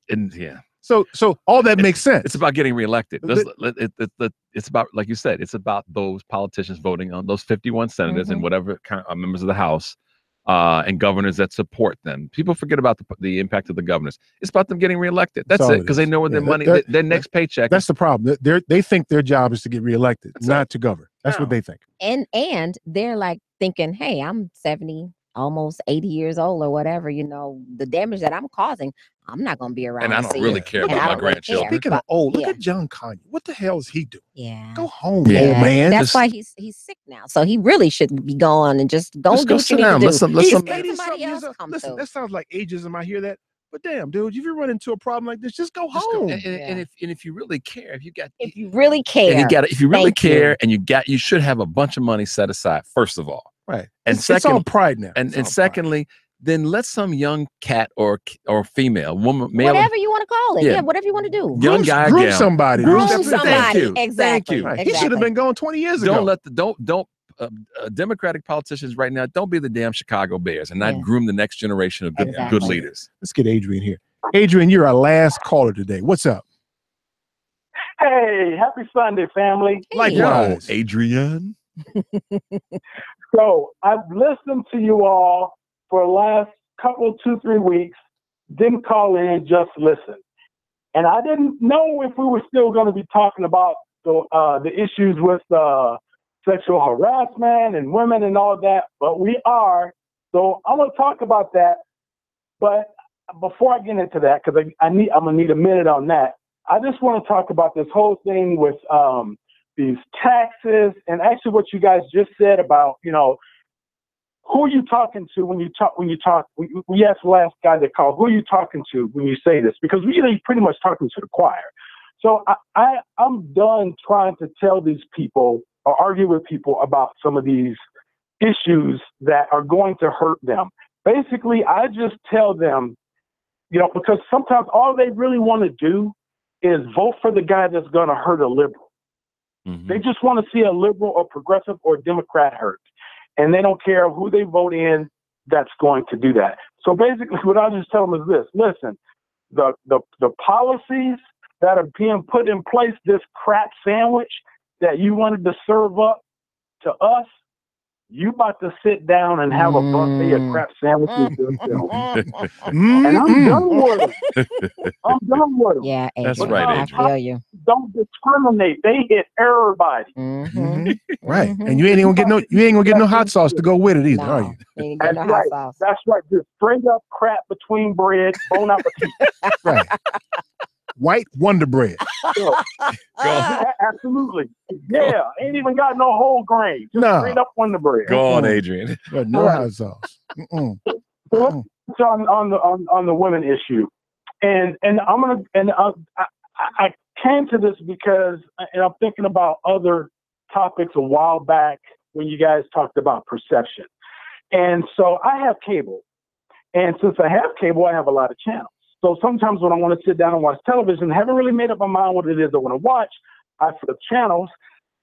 So all that makes sense. It's about getting reelected. It's about, like you said, it's about those politicians voting on those 51 senators and whatever members of the House and governors that support them. People forget about the impact of the governors. It's about them getting reelected. That's it, because they know where their money, their next paycheck. That's the problem. They think their job is to get reelected, not to govern. That's what they think. And they're like thinking, hey, I'm 70, almost 80 years old or whatever, the damage that I'm causing, I'm not going to be around. And I don't really care about my grandchildren. Speaking of old, look at John Conyers. What the hell is he doing? Yeah. Go home, old man. That's why he's sick now. So he really shouldn't be gone and just go do what you need to do. Listen, that sounds like ageism. I hear that. But damn, dude, if you run into a problem like this, just go home. And if you really care, if you really care, you should have a bunch of money set aside, first of all. Right. And it's all pride now. And secondly, then let some young cat or female, woman, male, whatever you want to call it. Yeah, whatever you want to do. Young guy, groom somebody. Groom somebody. Thank you. Exactly. Thank you. He should have been gone 20 years ago. Don't Democratic politicians right now, don't be the damn Chicago Bears and not groom the next generation of good leaders. Let's get Adrian here. Adrian, you're our last caller today. What's up? Hey, happy Sunday, family. Likewise. Adrian. So I've listened to you all for the last couple, 2-3 weeks. Didn't call in, just listen. And I didn't know if we were still going to be talking about the issues with sexual harassment and women and all that, but we are. So I'm going to talk about that. But before I get into that, because I'm going to need a minute on that, I just want to talk about this whole thing with these taxes and actually what you guys just said about, who are you talking to when you talk? We asked the last guy that called, who are you talking to when you say this? Because we're pretty much talking to the choir. So I'm done trying to tell these people or argue with people about some of these issues that are going to hurt them. Basically, I just tell them, because sometimes all they really want to do is vote for the guy that's going to hurt a liberal. They just want to see a liberal or progressive or Democrat hurt. And they don't care who they vote in that's going to do that. So basically what I just tell them is this: listen, the policies that are being put in place, this crap sandwich that you wanted to serve up to us, you about to sit down and have a buffet of crap sandwiches yourself. And I'm done with it. I'm done with it. Yeah, that's right, Adrian. I feel you. Don't discriminate. They hit everybody. Right. And you ain't gonna get no hot sauce to go with it either, are you? That's right. That's right. Just straight up crap between bread, bon appetit. Right. White Wonder Bread. Absolutely. Yeah. Ain't even got no whole grain. Just straight up Wonder Bread. Go on, Adrian. No hot sauce. So on the women issue, and I came to this because, and I'm thinking about other topics a while back when you guys talked about perception. And so I have cable, and since I have cable, I have a lot of channels. So sometimes when I want to sit down and watch television, haven't really made up my mind what it is I want to watch, I flip channels,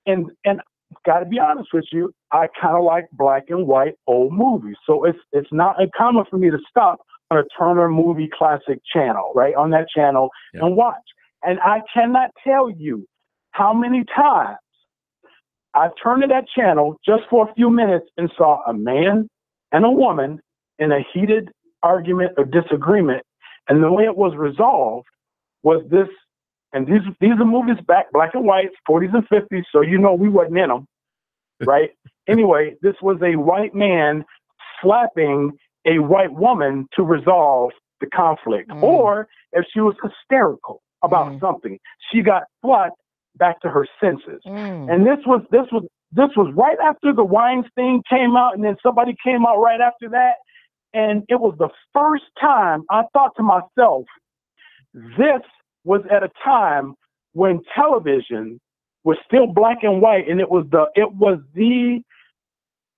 and got to be honest with you, I kind of like black and white old movies. So it's not uncommon for me to stop on a Turner Movie Classic channel, right, on that channel and watch. And I cannot tell you how many times I've turned to that channel just for a few minutes and saw a man and a woman in a heated argument or disagreement. And the way it was resolved was this, and these are movies back, black and white, 40s and 50s, so we wasn't in them, right? Anyway, this was a white man slapping a white woman to resolve the conflict. Or if she was hysterical about something, she got brought back to her senses. And this was right after the Weinstein came out, and then somebody came out right after that. And it was the first time I thought to myself, this was at a time when television was still black and white, and it was the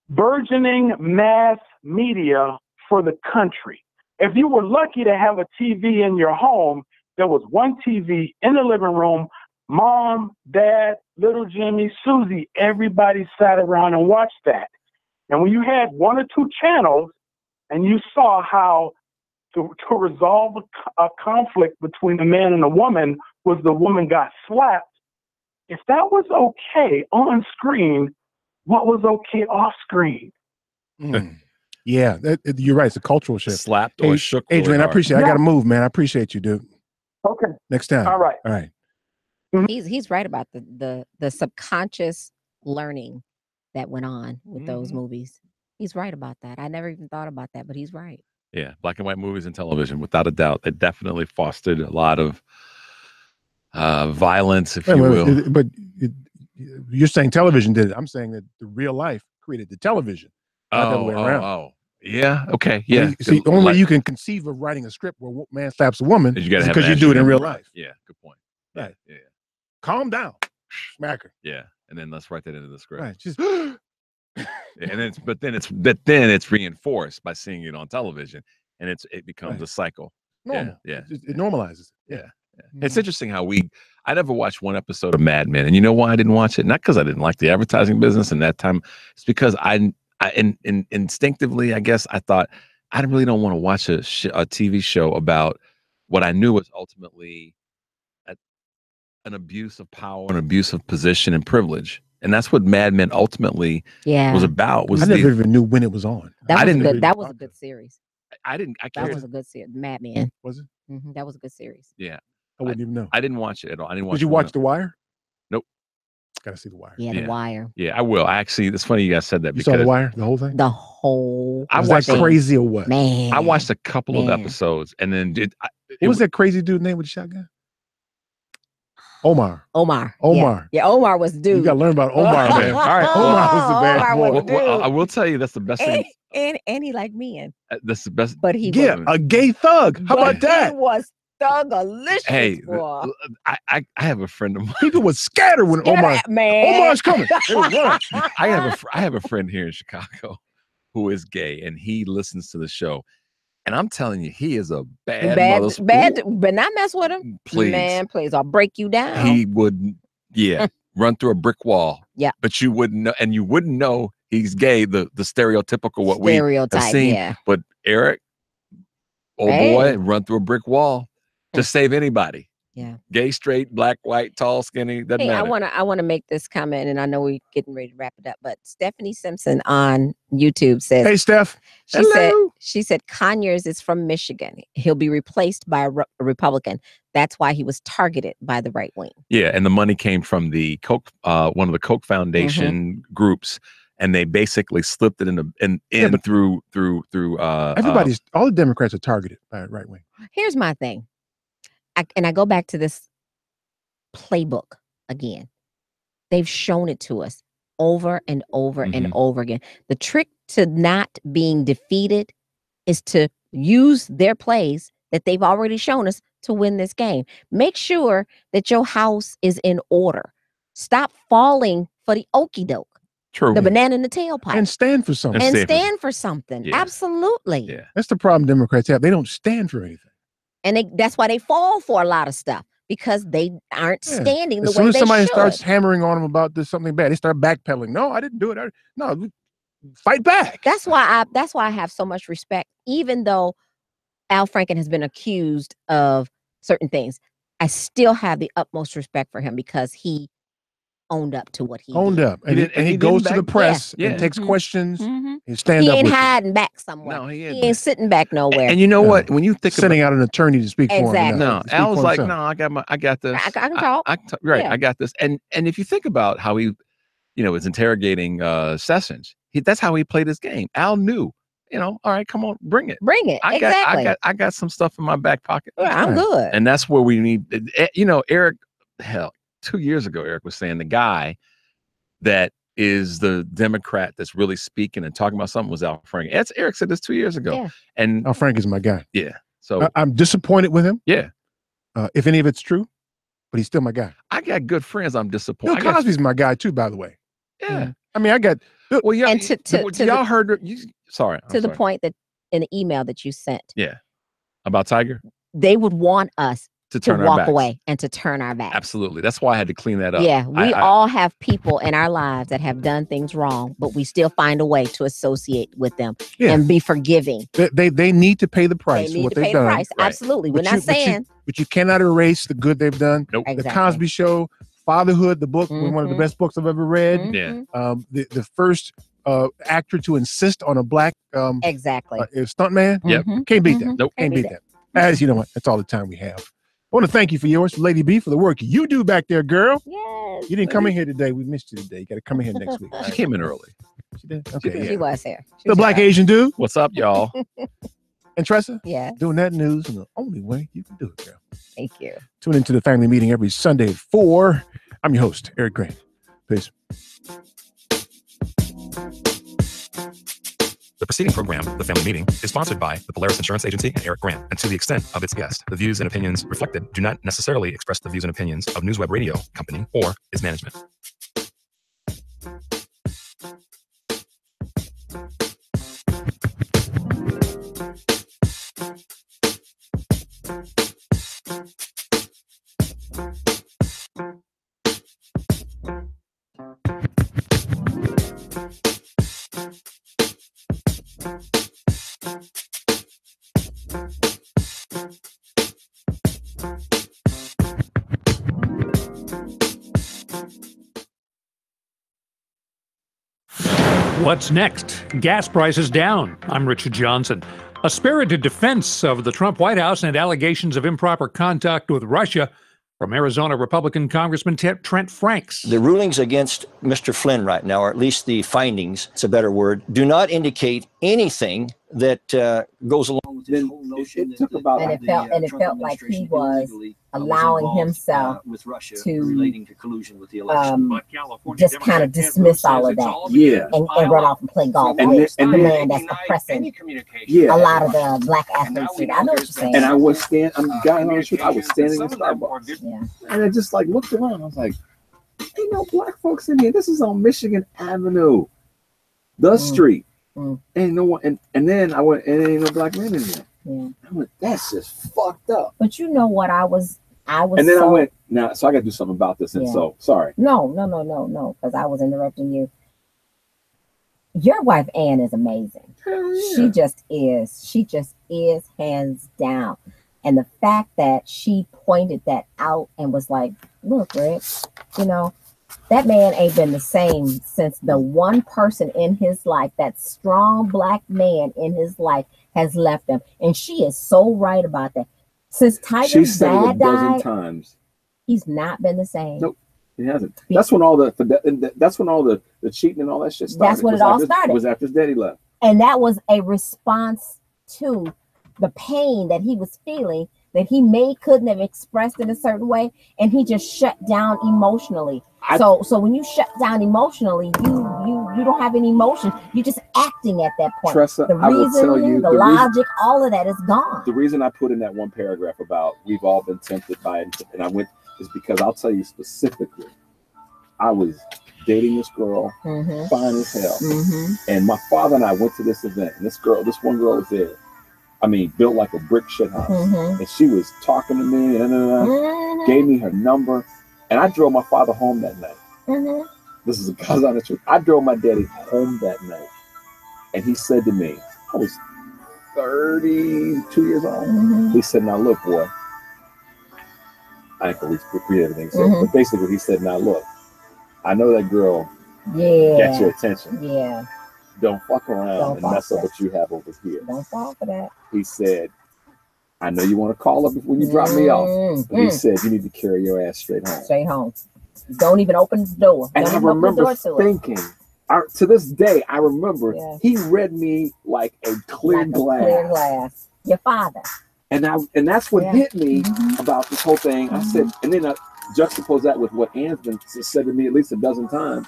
burgeoning mass media for the country. If you were lucky to have a TV in your home, there was one TV in the living room, mom, dad, little Jimmy, Susie, everybody sat around and watched that. And when you had one or two channels, and you saw how to resolve a conflict between a man and a woman was the woman got slapped. If that was okay on screen, what was okay off screen? Yeah, you're right. It's a cultural shift. Slapped or shook. Adrian, really I hard. appreciate it. I got to move, man. I appreciate you, dude. Okay. Next time. All right. All right. He's right about the subconscious learning that went on with those movies. He's right about that. I never even thought about that, but he's right. Yeah, black and white movies and television, without a doubt, they definitely fostered a lot of violence, if you will. But you're saying television did it. I'm saying that the real life created the television. Not the other way around. Yeah. Okay. Yeah. See, the only way you can conceive of writing a script where a man slaps a woman is you gotta have because an you do it in action real movie. life. Yeah. Good point. Right. Yeah. Calm down. Smack her. Yeah. And then let's write that into the script. Right. Just And then it's reinforced by seeing it on television, and it becomes a cycle. normal. Yeah. It normalizes. Yeah. It's interesting how I never watched one episode of Mad Men, and you know why I didn't watch it? Not because I didn't like the advertising business in that time. It's because I instinctively, I guess, I thought I really don't want to watch a TV show about what I knew was ultimately an abuse of power, an abuse of position and privilege. And that's what Mad Men ultimately was about. I never even knew when it was on. That was a good series. That was a good series. Mad Men. Was it? That was a good series. Yeah. I wouldn't even know. I didn't watch it at all. I didn't watch. Did you watch The Wire? Nope. Gotta see The Wire. Yeah, The Wire. Yeah, I will. It's funny you guys said that. You saw The Wire, the whole thing? The whole. Was that crazy or what? Man. I watched a couple of episodes and then What was that crazy dude name with the shotgun? Omar. Yeah, Omar was the dude. You gotta learn about Omar, man. All right, Omar was the bad Omar was boy. the dude. I will tell you that's the best thing. And he liked men. That's the best. But he Yeah, a gay thug. How about that? He was thuggalicious. Hey, boy. I have a friend of mine. People would scatter when Omar. Man. Omar's coming. They would run. I have a friend here in Chicago who is gay, and he listens to the show. And I'm telling you, he is a bad, but not mess with him. Please. Man, please, I'll break you down. He would, run through a brick wall. Yeah. But you wouldn't know, and you wouldn't know he's gay, the stereotypical what we have seen. Yeah. But Eric, boy, run through a brick wall to save anybody. Yeah. Gay, straight, black, white, tall, skinny, doesn't Hey, matter. I wanna make this comment, and I know we're getting ready to wrap it up, but Stephanie Simpson on YouTube says, "Hey, Steph." She said Conyers is from Michigan. He'll be replaced by a Republican. That's why he was targeted by the right wing. Yeah, and the money came from the Koch, one of the Koch Foundation groups, and they basically slipped it through. All the Democrats are targeted by the right wing. Here's my thing. I go back to this playbook again. They've shown it to us over and over and over again. The trick to not being defeated is to use their plays that they've already shown us to win this game. Make sure that your house is in order. Stop falling for the okie doke. True. The banana in the tailpipe. And stand for something. And stand for something. Yeah. Absolutely. Yeah. That's the problem Democrats have. They don't stand for anything. And that's why they fall for a lot of stuff, because they aren't standing the as soon way as they somebody should. starts hammering on them about this something bad, they start backpedaling. No, I didn't do it. No, fight back. That's why I have so much respect, even though Al Franken has been accused of certain things. I still have the utmost respect for him because he owned up to what he did. And he goes to the press and takes questions. He stand He up ain't with hiding back somewhere. No, he ain't sitting back nowhere. And you know what? When you think sending out an attorney to speak for him. Exactly. No, Speak Al was for like, himself. no, I got this. I can talk. Right, Yeah. I got this. And if you think about how he, was interrogating Sessions, that's how he played his game. Al knew, all right, come on, bring it. Bring it. I got some stuff in my back pocket. Yeah, I'm good. And that's where we need, Eric, 2 years ago, Eric was saying the guy that is the Democrat that's really speaking and talking about something was Al Franken. Eric said this 2 years ago. Yeah. And Al Franken is my guy. Yeah. So I'm disappointed with him. Yeah. If any of it's true, but he's still my guy. I got good friends. I'm disappointed. Bill Cosby's my guy too, by the way. Yeah. I mean, I got. Well, yeah. And y'all heard? Sorry. To the point that in the email that you sent, Yeah. About Tiger? they would want us to turn to our walk backs. away and to turn our back. Absolutely. That's why I had to clean that up. Yeah, we I- all have people in our lives that have done things wrong, but we still find a way to associate with them Yeah. and be forgiving. They need to pay the price They for need what to they've pay the done. price. Absolutely. We're not saying. But you cannot erase the good they've done. Nope. The Exactly. Cosby Show, Fatherhood, the book, one of the best books I've ever read. Yeah. The first actor to insist on a black Exactly. stuntman. Yep. Can't beat that. Nope. Can't beat that. As you know what, that's all the time we have. I want to thank you for yours, Lady B, for the work you do back there, girl. Yes. You didn't come in here today. We missed you today. You got to come in here next week. She came in early. She did? Okay, She yeah. was here. She The was black here. Asian dude. What's up, y'all? And Tressa? Yeah. Doing that news in the only way you can do it, girl. Thank you. Tune into the family meeting every Sunday at 4. I'm your host, Eric Grant. Peace. The preceding program, The Family Meeting, is sponsored by the Polaris Insurance Agency and Eric Grant, and to the extent of its guests, the views and opinions reflected do not necessarily express the views and opinions of NewsWeb Radio Company or its management. What's next? Gas prices down. I'm Richard Johnson. A spirited defense of the Trump White House and allegations of improper contact with Russia from Arizona Republican Congressman Trent Franks. The rulings against Mr. Flynn right now, or at least the findings, it's a better word, do not indicate anything that goes along with this whole notion. And it felt like he was allowing himself with Russia to relating to collusion with the election. just kind of dismiss all of that. Yeah. And run off and play golf. And with then- the and man then- that's oppressing Yeah. a lot of the black athletes. I know what you're saying. And I was standing, I'm dying on the street. I was standing in Starbucks. And I just like looked around. I was like, ain't no black folks in here. This is on Michigan Avenue, the street. Ain't no one. And then I went, and ain't no black men in there. Yeah. I went, that's just fucked up. But you know what? I was And then I went, now, so I got to do something about this. And Yeah. so, sorry. No, because I was interrupting you. Your wife, Ann, is amazing. She just is. She just is, hands down. And the fact that she pointed that out and was like, look, Rick, that man ain't been the same since the one person in his life, that strong black man in his life, has left him. And she is so right about that. Since She Tiger's said it a dad dozen died, times. he's not been the same. Nope, it hasn't. That's when all the cheating and all that shit started. That's when it all started. It was after his daddy left. And that was a response to the pain that he was feeling that he couldn't have expressed in a certain way, and he just shut down emotionally. So when you shut down emotionally, you don't have any emotion. You're just acting at that point. Tressa, the I will tell reasoning, you, the the logic, all of that is gone. The reason I put in that one paragraph about we've all been tempted by it, and I went, is because I'll tell you specifically, I was dating this girl, fine as hell, and my father and I went to this event, and this one girl was there. I mean, built like a brick shit house, and she was talking to me, and gave me her number, and I drove my father home that night. This is a God's honest truth. I drove my daddy home that night, and he said to me, I was 32 years old. He said, "Now look, boy." I can read everything he said, but basically he said, "Now look, I know that girl got your attention. Yeah. Don't fuck around Don't and fall mess for up what you have over here." Don't fall for that. He said, "I know you want to call up when you drop me off." But he said, "You need to carry your ass straight home." Straight home. Don't even open the door. And Don't I even open the remember door to it. thinking, to this day, I remember he read me like a clear glass. Clear glass. Your father. And that's what hit me about this whole thing. I said, and then I juxtapose that with what Ann's been said to me at least a dozen times.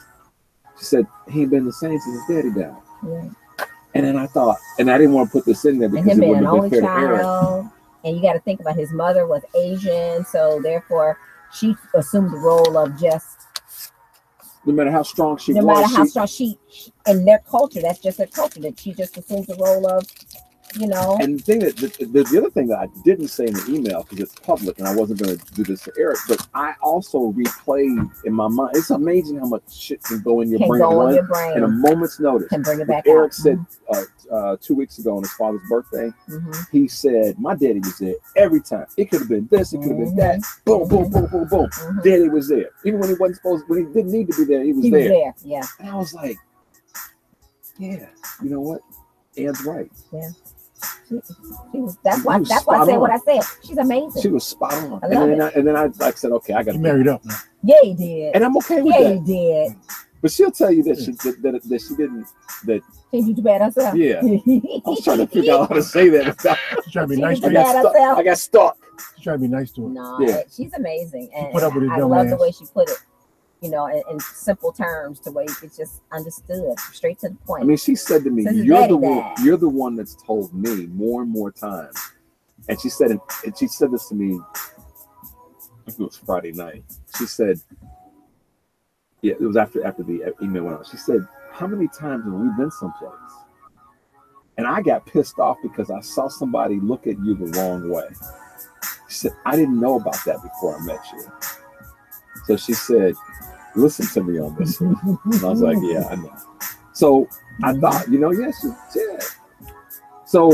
She said, he ain't been the same since his daddy died. Yeah. And then I thought, and I didn't want to put this in there And because him it being an wouldn't have only been fair to Eric. child. And you got to think about his mother was Asian, so therefore she assumed the role of just. No matter how strong she No was. matter how strong she in their culture, that's just their culture, that she just assumes the role of you know. And the thing that the other thing that I didn't say in the email, because it's public and I wasn't going to do this to Eric, but I also replayed in my mind. It's amazing how much shit can go in your brain in a moment's notice. Can bring it back. Eric said 2 weeks ago on his father's birthday, he said, my daddy was there every time. It could have been this, it could have been that. Boom, boom, boom, boom, boom. Daddy was there. Even when he wasn't supposed, when he didn't need to be there, he was there. Yeah. And I was like, yeah, you know what? Ann's right. Yeah. That's why I said what I said. She's amazing. She was spot on. And then I said, okay, I got to married up. Yeah, he did. And I'm okay with that. Yeah, he did. But she'll tell you that she didn't. That she do bad herself. Yeah. I was trying to figure out how to say that. She's trying to be nice to I got stuck. She's trying to be nice to her. No, she's amazing, and put up with I love the way she put it. You know, in simple terms, the way it's just understood, straight to the point. I mean, she said to me, "You're the one that's told me more and more times." And she said this to me. I think it was Friday night. She said, "Yeah, it was after the email went out." She said, "How many times have we been someplace?" And I got pissed off because I saw somebody look at you the wrong way. She said, "I didn't know about that before I met you." So she said, listen to me on this one. And I was like, yeah, I know. So I thought, yes, yeah. So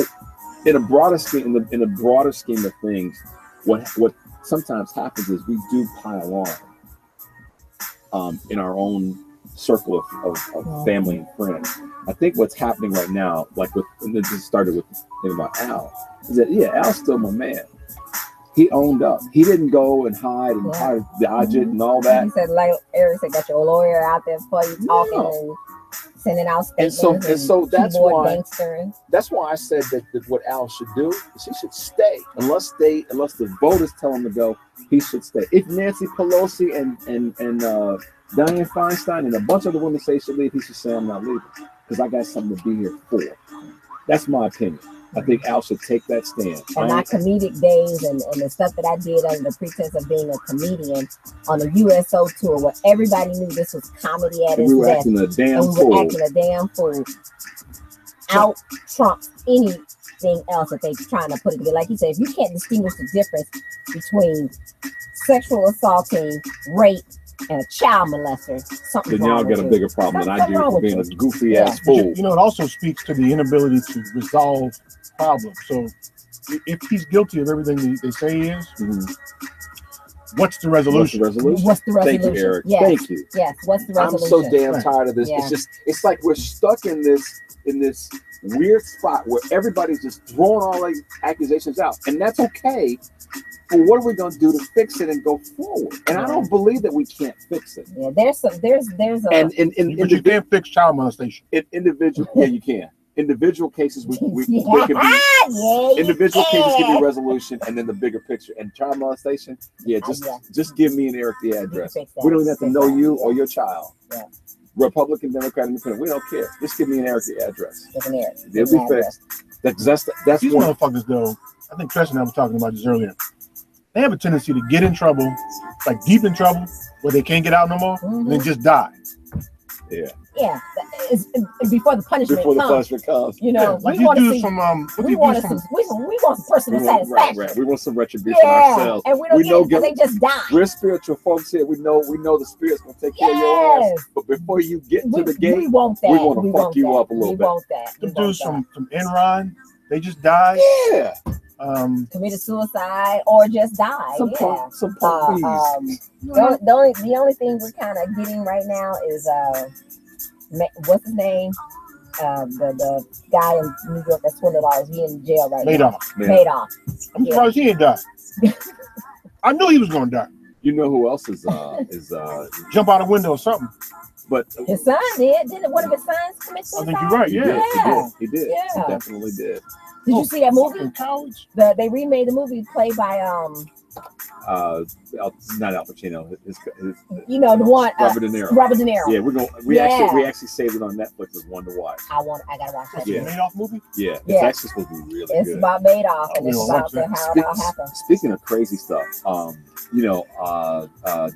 in a broader scheme of things, what sometimes happens is we do pile on in our own circle of family and friends. I think what's happening right now, and it just started with the thing about Al, is that Al's still my man. He owned up. He didn't go and hide and dodge it and all that. He said, like Eric said, got your lawyer out there for you talking and sending out statements. And so that's why I said that what Al should do is he should stay. Unless the voters tell him to go, he should stay. If Nancy Pelosi and Dianne Feinstein and a bunch of the women say he should leave, he should say, I'm not leaving because I got something to be here for. That's my opinion. I think Al should take that stand. And my comedic days and the stuff that I did under the pretense of being a comedian on the USO tour where everybody knew this was comedy at its best. We were acting a damn fool. Out trumps anything else that they're trying to put it together. Like you said, if you can't distinguish the difference between sexual assaulting, rape, and a child molester, something. Then y'all got a bigger problem than I do for being a goofy ass fool. It also speaks to the inability to resolve problems. So if he's guilty of everything they say he is, what's the resolution? What's the resolution? Thank you, Eric. Yes. Thank you. Yes. What's the resolution? I'm so damn tired of this. Yeah. It's like we're stuck in this weird spot where everybody's just throwing all these accusations out, and that's okay. But what are we going to do to fix it and go forward? And I don't believe that we can't fix it. Yeah, there's a. But you can't fix child molestation. Individual, yeah, you can. Individual cases, we can be. Individual cases give you resolution, and then the bigger picture. And child molestation, just give me and Eric the address. We don't even have to know you or your child. Yeah. Republican, Democrat, Independent. We don't care. Just give me and Eric the address. It'll be fixed. That's these motherfuckers though. I think Trisha and I was talking about this earlier. They have a tendency to get in trouble, like deep in trouble, where they can't get out no more, and then just die. Yeah. Yeah. It's before the punishment comes. You know, like we want to see we want some personal satisfaction. Right. We want some retribution ourselves. And we don't get it because they just die. We're spiritual folks here. We know the spirit's gonna take care of your ass. But before you get to the gate, we want that. We want to fuck you up a little bit. We want that. The dudes from Enron, they just died. Yeah. Committed suicide or just died. The only thing we're kind of getting right now is what's his name? The guy in New York that swindled all. He in jail right now. Madoff. I'm surprised he ain't died. I knew he was gonna die. You know who else is jump out a window or something. But his son did. Didn't one of his sons commit suicide? I think you're right. Yeah. He did. Yeah. He definitely did. Did you see that movie? They remade the movie played by not Al Pacino. His the one Robert De Niro. Robert De Niro. Yeah, we actually saved it on Netflix as one to watch. I gotta watch that. Yeah. Madoff movie? Yeah, it's actually supposed to be really good. It's about Madoff and it's about how it all happened. Speaking of crazy stuff,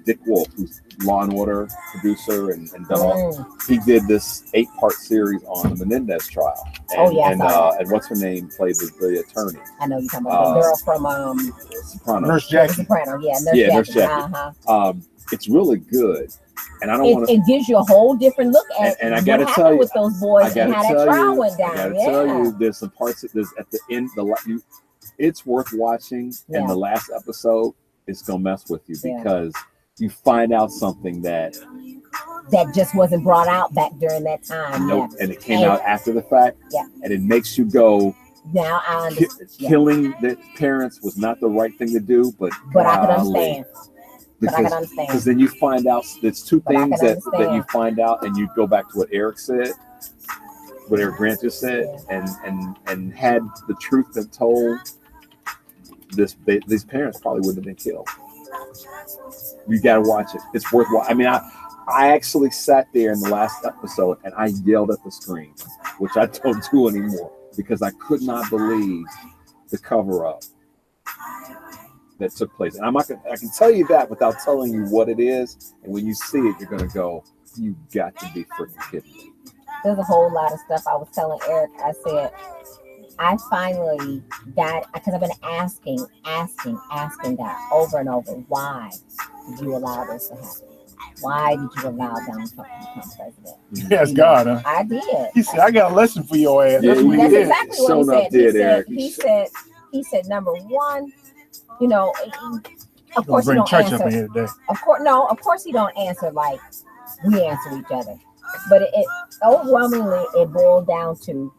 Dick Wolf, who's Law and Order producer and done all, he did this 8-part series on the Menendez trial. And what's her name played the attorney. I know you're talking about the girl from Soprano. Nurse Jackie. Soprano, Nurse Jackie. It's really good, and I don't want to. It gives you a whole different look at and I what gotta happened tell you, with those boys and how that trial went down. I gotta tell you, there's some parts of this at the end. It's worth watching, and the last episode is gonna mess with you because you find out something that just wasn't brought out back during that time. Nope, and it came out after the fact. Yeah, and it makes you go. Now I understand. Killing the parents was not the right thing to do, but I can understand. But I can understand. Because then you find out there's two things that you find out, and you go back to what Eric said, what Eric Grant just said, and had the truth been told, these parents probably wouldn't have been killed. You got to watch it. It's worth watching. I mean, I actually sat there in the last episode and I yelled at the screen, which I don't do anymore because I could not believe the cover up that took place. And I can tell you that without telling you what it is. And when you see it, you're going to go, you got to be freaking kidding me. There's a whole lot of stuff. I was telling Eric, I said, I finally got, because I've been asking God over and over, why did you allow this to happen? Why did you allow Donald Trump to become president? Yes, God, huh? I did. He said, I got a lesson for your ass. Yeah, that's exactly what he said. He said, number one, you know, of course he don't answer. Up in here today. Of course he don't answer like we answer each other. But it overwhelmingly it boiled down to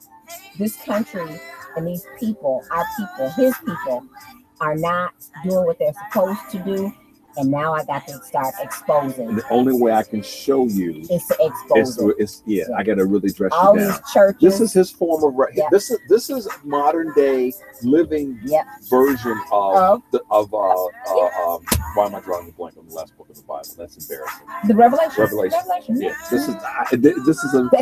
this country and these people, our people, his people, are not doing what they're supposed to do. And now I got to start exposing. And the only way I can show you is to expose it. I got to really dress all you down. These churches. This is his form of this is modern day living version of why am I drawing the blank on the last book of the Bible? That's embarrassing. The Revelation. Revelation. Yeah. This is it.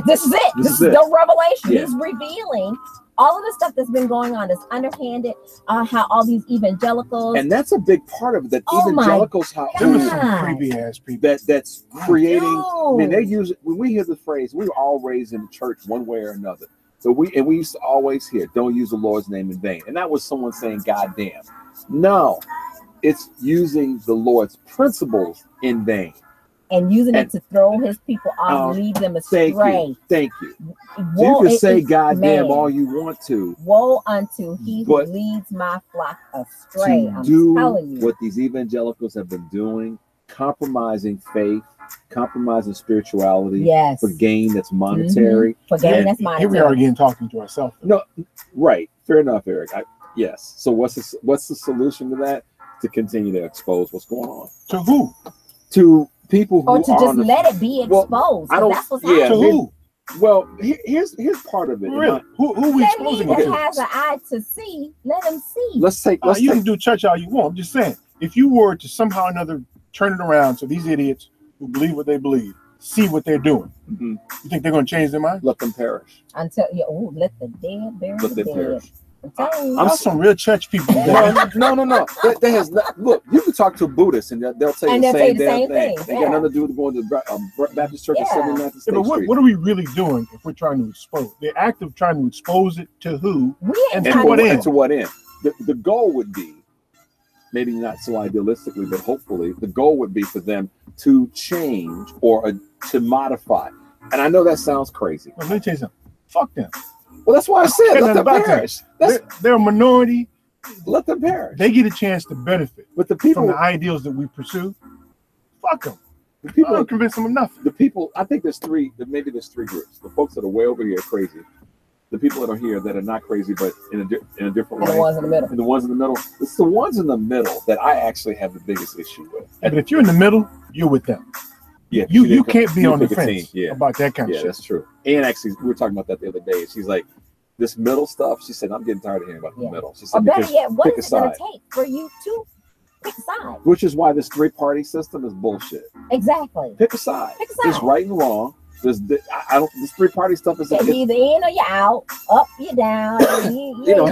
This is the Revelation. Yeah. He's revealing all of the stuff that's been going on, that's underhanded, how all these evangelicals, and that's a big part of it. That evangelicals, some creepy ass people that's creating. I mean, they use it when we hear the phrase. We were all raised in the church one way or another. So we used to always hear, "Don't use the Lord's name in vain," and that was someone saying, "God damn." No, it's using the Lord's principles in vain. And using it to throw his people off, lead them astray. Thank you. You can say goddamn all you want to. Woe unto he who leads my flock astray. I'm telling you. What these evangelicals have been doing, compromising faith, compromising spirituality for gain that's monetary. For gain that's monetary. Here we are again talking to ourselves. No, right. Fair enough, Eric. Yes. So what's the solution to that? To continue to expose what's going on. To who? To people who or to just let it be exposed. That's what's happening. To who? Well, here's part of it. Really? Who we exposing? That has an eye to see, let him see. You can do church all you want. I'm just saying, if you were to somehow or another turn it around so these idiots who believe what they believe see what they're doing, you think they're going to change their mind? Let them perish. Until let the dead bury the dead. Perish. I'm some real church people. No. That has not, look, you can talk to a Buddhist and they'll say the same damn thing. They got nothing to do with going to the Baptist Church of 79th State But what are we really doing if we're trying to expose? The act of trying to expose it to who and to what end? To what end? The goal would be, maybe not so idealistically, but hopefully, the goal would be for them to change or to modify. And I know that sounds crazy. Well, let me tell you something. Fuck them. Well, that's why I said let them perish. They're a minority. Let them perish. They get a chance to benefit but the people, from the ideals that we pursue. Fuck them. The people don't convince them of nothing. The people, I think there's three groups. The folks that are way over here are crazy. The people that are here that are not crazy, but in a different way. The ones in the middle. And the ones in the middle. It's the ones in the middle that I actually have the biggest issue with. But if you're in the middle, you're with them. Yeah, you can't be on the fence about that kind of shit. Yeah, that's true. And actually, we were talking about that the other day. She's like, this middle stuff. She said, I'm getting tired of hearing about the middle. She said, or better yet, what is it going to take for you to pick a side? Which is why this 3-party system is bullshit. Exactly. Pick a side. It's right and wrong. This 3-party stuff is either in or you're out, up, you're down. You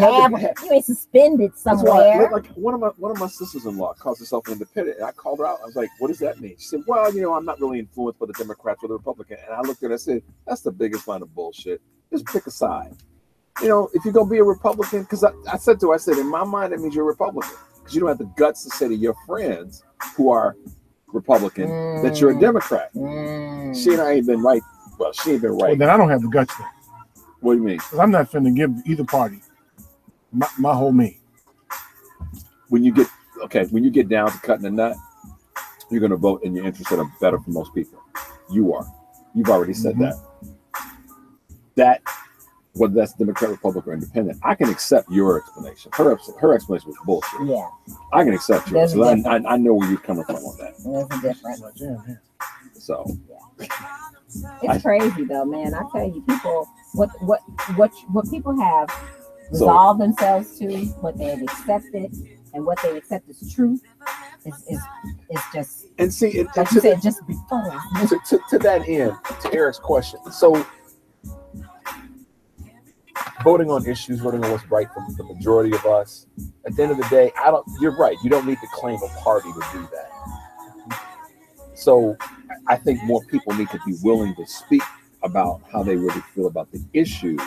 ain't suspended somewhere. Like one of my sisters-in-law calls herself an independent, and I called her out. I was like, "What does that mean?" She said, "Well, I'm not really influenced by the Democrats or the Republican." And I looked at her and I said, "That's the biggest line of bullshit. Just pick a side. You know, if you're gonna be a Republican, because I said to her, I said, in my mind, that means you're a Republican, because you don't have the guts to say to your friends who are Republican that you're a Democrat. She and I ain't been right. Well, she ain't been right. Well, then I don't have the guts then. What do you mean? Because I'm not finna give either party my whole me. When you get down to cutting the nut, you're gonna vote in your interests that are better for most people. You are. You've already said that. That, whether that's Democrat, Republican, or Independent, I can accept your explanation. Her explanation was bullshit. Yeah. I can accept yours. I know where you're coming from on that. There's a difference. So. It's crazy though, man. I tell you, people, what people have resolved themselves to, what they have accepted, and what they accept as truth is just. And see, like you said, just be fun. To that end, to Eric's question, so voting on issues, voting on what's right for the majority of us. At the end of the day, you're right. You don't need to claim a party to do that. So I think more people need to be willing to speak about how they really feel about the issues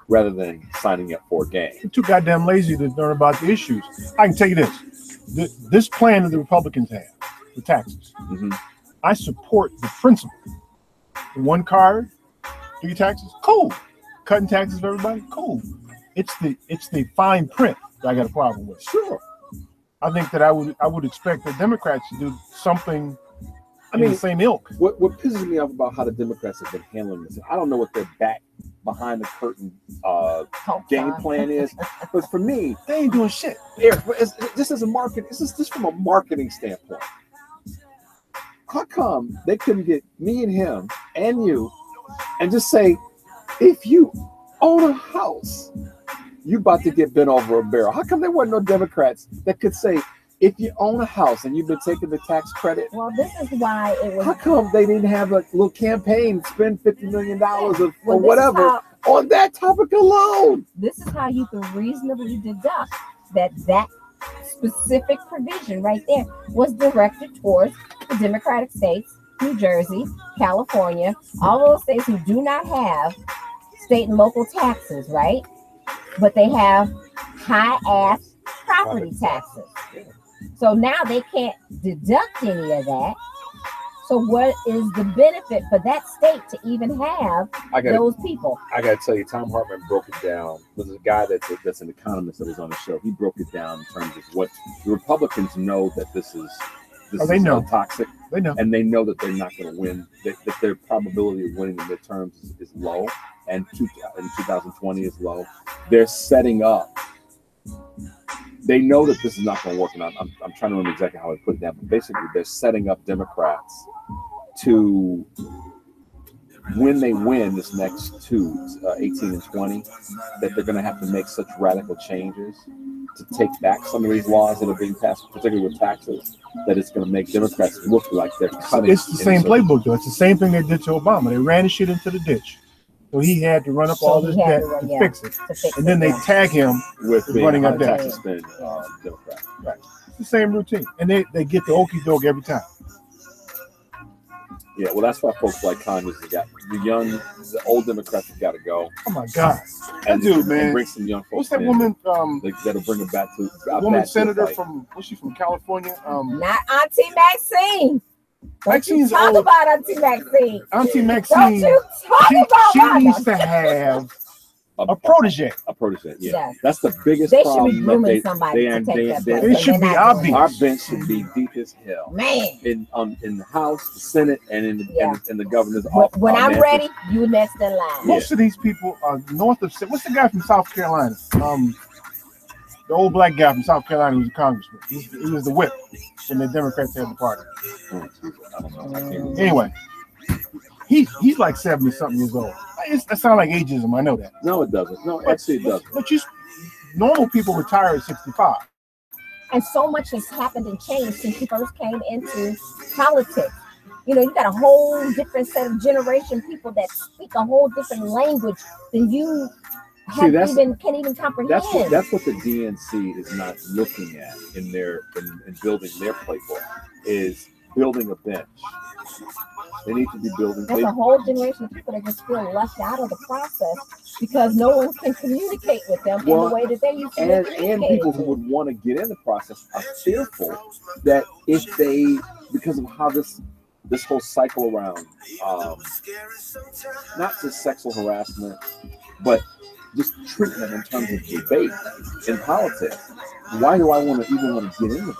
rather than signing up for a game. You're too goddamn lazy to learn about the issues. I can tell you this. This plan that the Republicans have, the taxes, I support the principle. The one card, do your taxes, cool. Cutting taxes for everybody, cool. It's the fine print that I got a problem with. Sure. I think that I would expect the Democrats to do something in the same ilk. What pisses me off about how the Democrats have been handling this, I don't know what their back behind the curtain game plan is, but for me, they ain't doing shit. Eric, just as a market, this is just from a marketing standpoint. How come they couldn't get me and him and you and just say, if you own a house, you about to get bent over a barrel? How come there weren't no Democrats that could say, if you own a house and you've been taking the tax credit? Well, this is why it was. How come they didn't have a little campaign, spend $50 million or whatever on that topic alone? This is how you can reasonably deduct that specific provision right there was directed towards the Democratic states, New Jersey, California, all those states who do not have state and local taxes, right? But they have high-ass property taxes. So now they can't deduct any of that. So what is the benefit for that state to even have those people? I got to tell you, Tom Hartman broke it down. There's a guy that's an economist that was on the show. He broke it down in terms of what the Republicans know that this is toxic. They know. And they know that they're not going to win, that their probability of winning the midterms is low, and in 2020 is low. They're setting up. They know that this is not going to work, and I'm trying to remember exactly how I put it down, but basically they're setting up Democrats to, when they win this next 18 and 20, that they're going to have to make such radical changes to take back some of these laws that are being passed, particularly with taxes, that it's going to make Democrats look like they're cutting. It's the same playbook, though. It's the same thing they did to Obama. They ran the shit into the ditch. So he had to run up all this debt to fix it. And then they tag him with running up debt. Democrat. Right. It's the same routine. And they get the okie doke every time. Yeah, well, that's why folks like Conyers have got the old Democrats have got to go. Oh my God, and dude, man, bring some young folks. What's that woman? That'll bring it back to woman senator from. What's she from? California? Not Auntie Maxine. Maxine's talk old. About Auntie Maxine. Auntie Maxine. Don't you talk about she needs to have a protege. A protege, yeah. Yes. That's the biggest They problem. should be grooming somebody to take that place. They should be obvious. Our bench should be deep as hell. Man. In the House, the Senate, and in the governor's office. When I'm ready, you next in line. Most of these people are north of. What's the guy from South Carolina? The old black guy from South Carolina was a congressman. He was the whip when the Democrats had the party. Anyway, he's like 70-something years old. That sounds like ageism. I know that. No, it doesn't. No, actually, it doesn't. But normal people retire at 65. And so much has happened and changed since you first came into politics. You know, you got a whole different set of generation people that speak a whole different language than you can't even comprehend. That's what the DNC is not looking at in building their playbook. Is building a bench. They need to be building. There's a whole generation of people that just feel left out of the process because no one can communicate with them in the way that they used to and people who would want to get in the process are fearful that if they, because of how this whole cycle around not just sexual harassment, but just treatment in terms of debate in politics. Why do I want to get into this?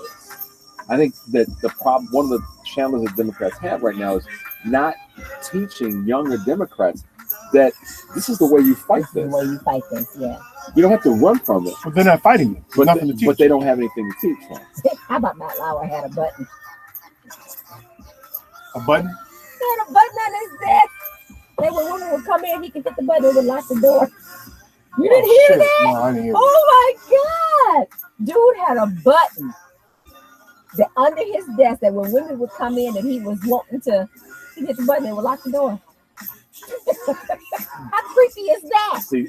I think that the problem, one of the challenges that Democrats have right now is not teaching younger Democrats that this is the way you fight this. The way you fight this, yeah. You don't have to run from it. But they're not fighting it. But, nothing to teach. But they don't have anything to teach from. How about Matt Lauer had a button? A button? He had a button on his desk. Then when women would come in, he could hit the button and would lock the door. You didn't hear that? No, I didn't hear Oh my God. Dude had a button that under his desk that when women would come in and he was wanting to, he hit the button and would lock the door. How creepy is that? See,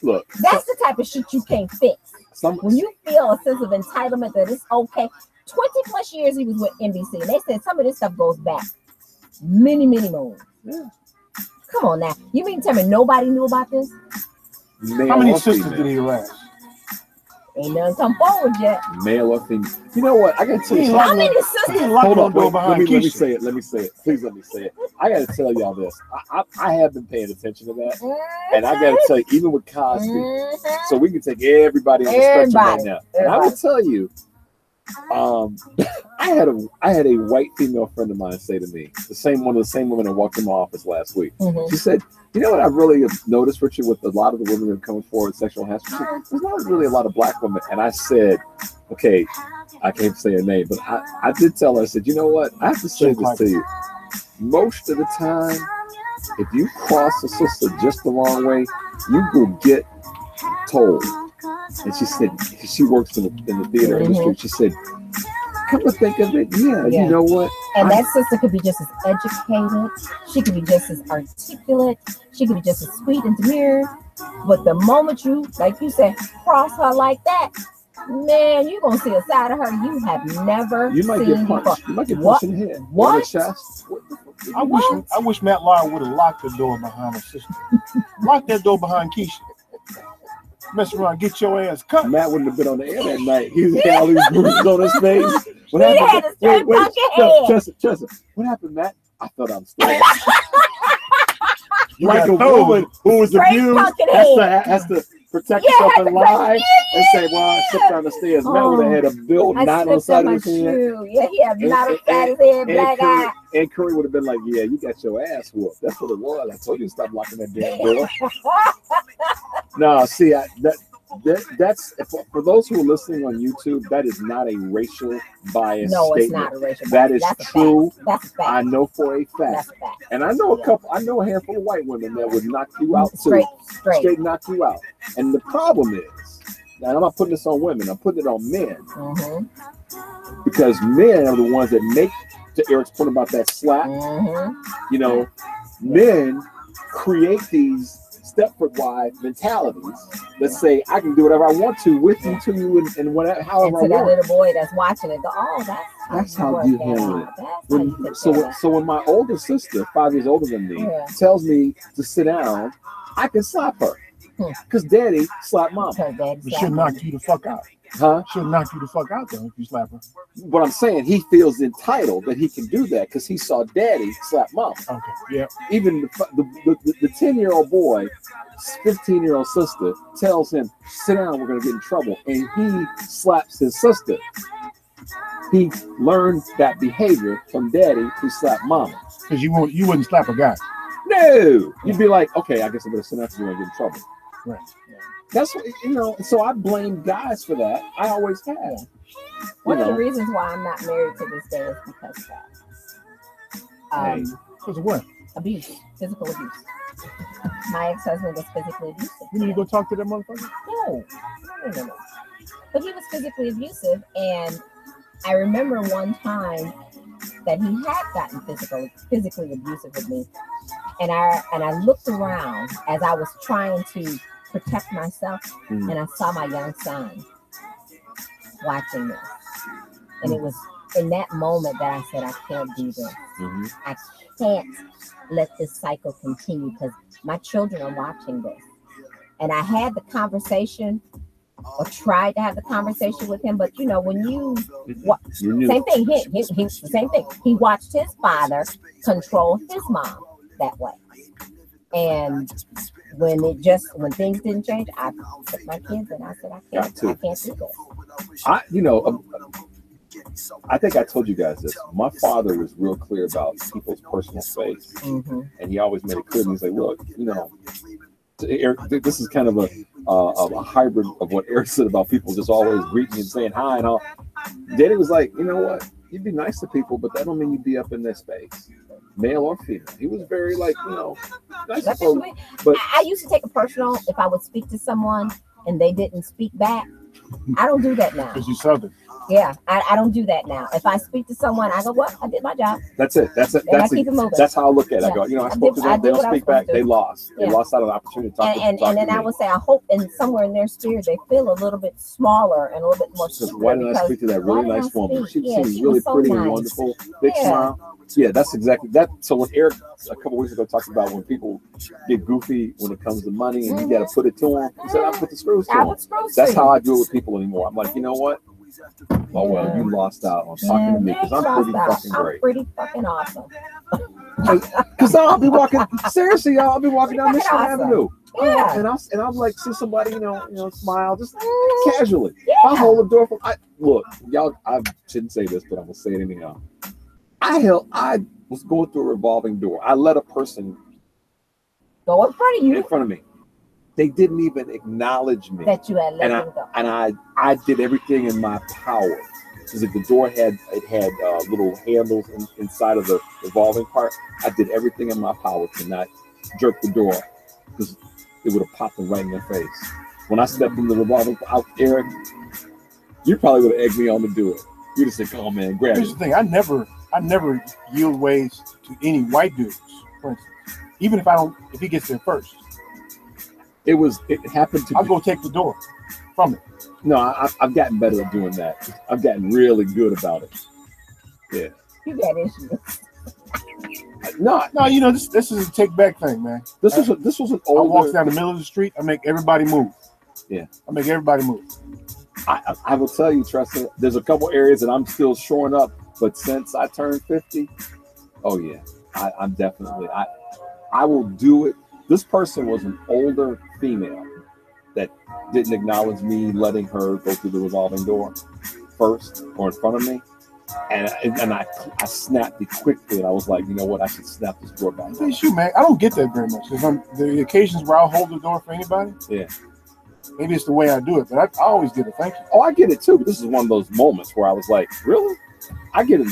look. That's the type of shit you can't fix. When you feel a sense of entitlement that it's okay. 20 plus years he was with NBC, and they said some of this stuff goes back many, many moons. Yeah. Come on now. You mean to tell me nobody knew about this? How many sisters did he harass? Ain't none come forward yet. Male or female. You know what? I gotta tell you How many sisters? Hold on, let me say it. Let me say it. Please let me say it. I gotta tell y'all this. I have been paying attention to that. And I gotta tell you, even with Cosby, so we can take everybody on the spectrum right now. And I will tell you, I had a white female friend of mine say to me, one of the same women that walked in my office last week. She said, "You know what I really have noticed, Richard, with a lot of the women that are coming forward with sexual harassment? There's not really a lot of black women." And I said, "Okay, I can't say her name, but I did tell her. I said, you know what? I have to say this to you. Most of the time, if you cross a sister just the wrong way, you will get told." And she said, she works in the theater industry. She said, "Come to think of it, yeah, you know what? And that sister could be just as educated. She could be just as articulate. She could be just as sweet and demure. But the moment you, like you said, cross her like that, man, you're going to see a side of her you have never You might seen get punched. before. You might get What? punched in the head. What? Or the chest. I wish Matt Lauer would have locked the door behind her sister. Lock that door behind Keisha. Mess around, get your ass cut. Matt wouldn't have been on the air that night. He had all these bruises on his face. What He happened? had his straight pocket head. Chester, what happened, Matt? I thought I'm scared. You Like got a told. woman who was Straight abused pocket has to protect Yeah, herself had and to lie protect- and say, "Well, I slipped down the stairs." Matt would have had a built I knot on the slipped side on my of his head. shoe. Yeah, he had not a fat his head, black eye. And Curry would have been like, "Yeah, you got your ass whooped. That's what it was. I told you to stop locking that damn door." No, see, that's for those who are listening on YouTube. That is not a racial bias No, it's statement. not a racial That bias. is That's a true. fact. That's a fact. I know for a fact. That's a fact. And I know a handful of white women that would knock you out too. Straight knock you out. And the problem is, now I'm not putting this on women. I'm putting it on men because men are the ones that make. To Eric's point about that slap, you know, men create these Stepford wife mentalities that say, "I can do whatever I want to with you, to you, and whatever, however And to I that want." little boy that's watching it, go, "Oh, That's how you handle it. So when my older sister, 5 years older than me, Yeah. tells me to sit down, I can slap her because Daddy slapped Mom. But she'll knock you the fuck out. Huh? She'll knock you the fuck out though if you slap her. But I'm saying he feels entitled that he can do that because he saw Daddy slap Mom. Okay. Yeah. Even the 10-year-old boy, 15-year-old sister tells him, "Sit down, we're gonna get in trouble," and he slaps his sister. He learned that behavior from Daddy to slap Mom. Because you wouldn't slap a guy. No, you'd be like, "Okay, I guess I better sit down because we're gonna get in trouble." Right. That's what, so I blame guys for that. I always have. One of the reasons why I'm not married to this day is because of that. Because of what? Abuse, physical abuse. My ex-husband was physically abusive. You need to go talk to that motherfucker? No. But he was physically abusive, and I remember one time that he had gotten physically abusive with me, and I looked around as I was trying to protect myself, and I saw my young son watching this, and it was in that moment that I said, I can't do this. Mm-hmm. I can't let this cycle continue because my children are watching this. And I had the conversation or tried to have the conversation with him, but you know, when you same thing, he same thing. He watched his father control his mom that way. And when things didn't change, I took my kids and I said, I can't do this. I think I told you guys this. My father was real clear about people's personal space, and he always made it clear. He's like, look, you know, Eric, this is kind of a hybrid of what Eric said about people just always greeting and saying hi and all. Daddy was like, you know what? You'd be nice to people, but that don't mean you'd be up in their space, male or female. He was very like, you know, nice to folks. But I used to take it personal if I would speak to someone and they didn't speak back. I don't do that now. Because you're Southern. Yeah, I don't do that now. If I speak to someone, I go, "What? I did my job." That's it. That's it. That's how I look at it. I go, you know, I spoke to them. They don't speak back. They lost. They lost out on the opportunity to talk and then I would say, I hope, and somewhere in their spirit, they feel a little bit smaller and a little bit more. Why didn't I speak to that really nice woman? She seems really pretty and wonderful. Big smile. Yeah, that's exactly that. So when Eric a couple weeks ago talked about when people get goofy when it comes to money and you got to put it to them, he said, "I put the screws to them." That's how I do it with people anymore. I'm like, you know what? Oh well, you lost out on talking to me because I'm pretty fucking great. I'm pretty fucking awesome. Because I'll be walking. Seriously, y'all, I'll be walking down Michigan Avenue. Yeah. And I'm like, see somebody, you know, smile just casually. I hold the door look, y'all. I shouldn't say this, but I'm gonna say it anyhow. I was going through a revolving door. I let a person go in front of you. In front of me. They didn't even acknowledge me. That you had let them go. And I did everything in my power. Because if the door had little handles inside of the revolving part, I did everything in my power to not jerk the door because it would have popped them right in their face. When I stepped in the revolving out, Eric, you probably would have egged me on to do it. You'd have said, "Come on, man, grab it." Here's the thing: I never yield ways to any white dudes, for instance. Even if he gets there first. It happened to I'll go take the door from it. No, I've gotten better at doing that. I've gotten really good about it. Yeah. You got issues. No, you know, this is a take back thing, man. This was an older. I walk down the middle of the street, I make everybody move. Yeah. I make everybody move. I will tell you, Tristan, there's a couple areas that I'm still shoring up, but since I turned 50, oh yeah, I'm definitely I will do it. This person was an older female that didn't acknowledge me letting her go through the revolving door first or in front of me. And I snapped it quickly, and I was like, you know what, I should snap this door back. Shoot, man, I don't get that very much. There's the occasions where I'll hold the door for anybody. Yeah. Maybe it's the way I do it, but I always get a thank you. Oh, I get it too. But this is one of those moments where I was like, really? I get it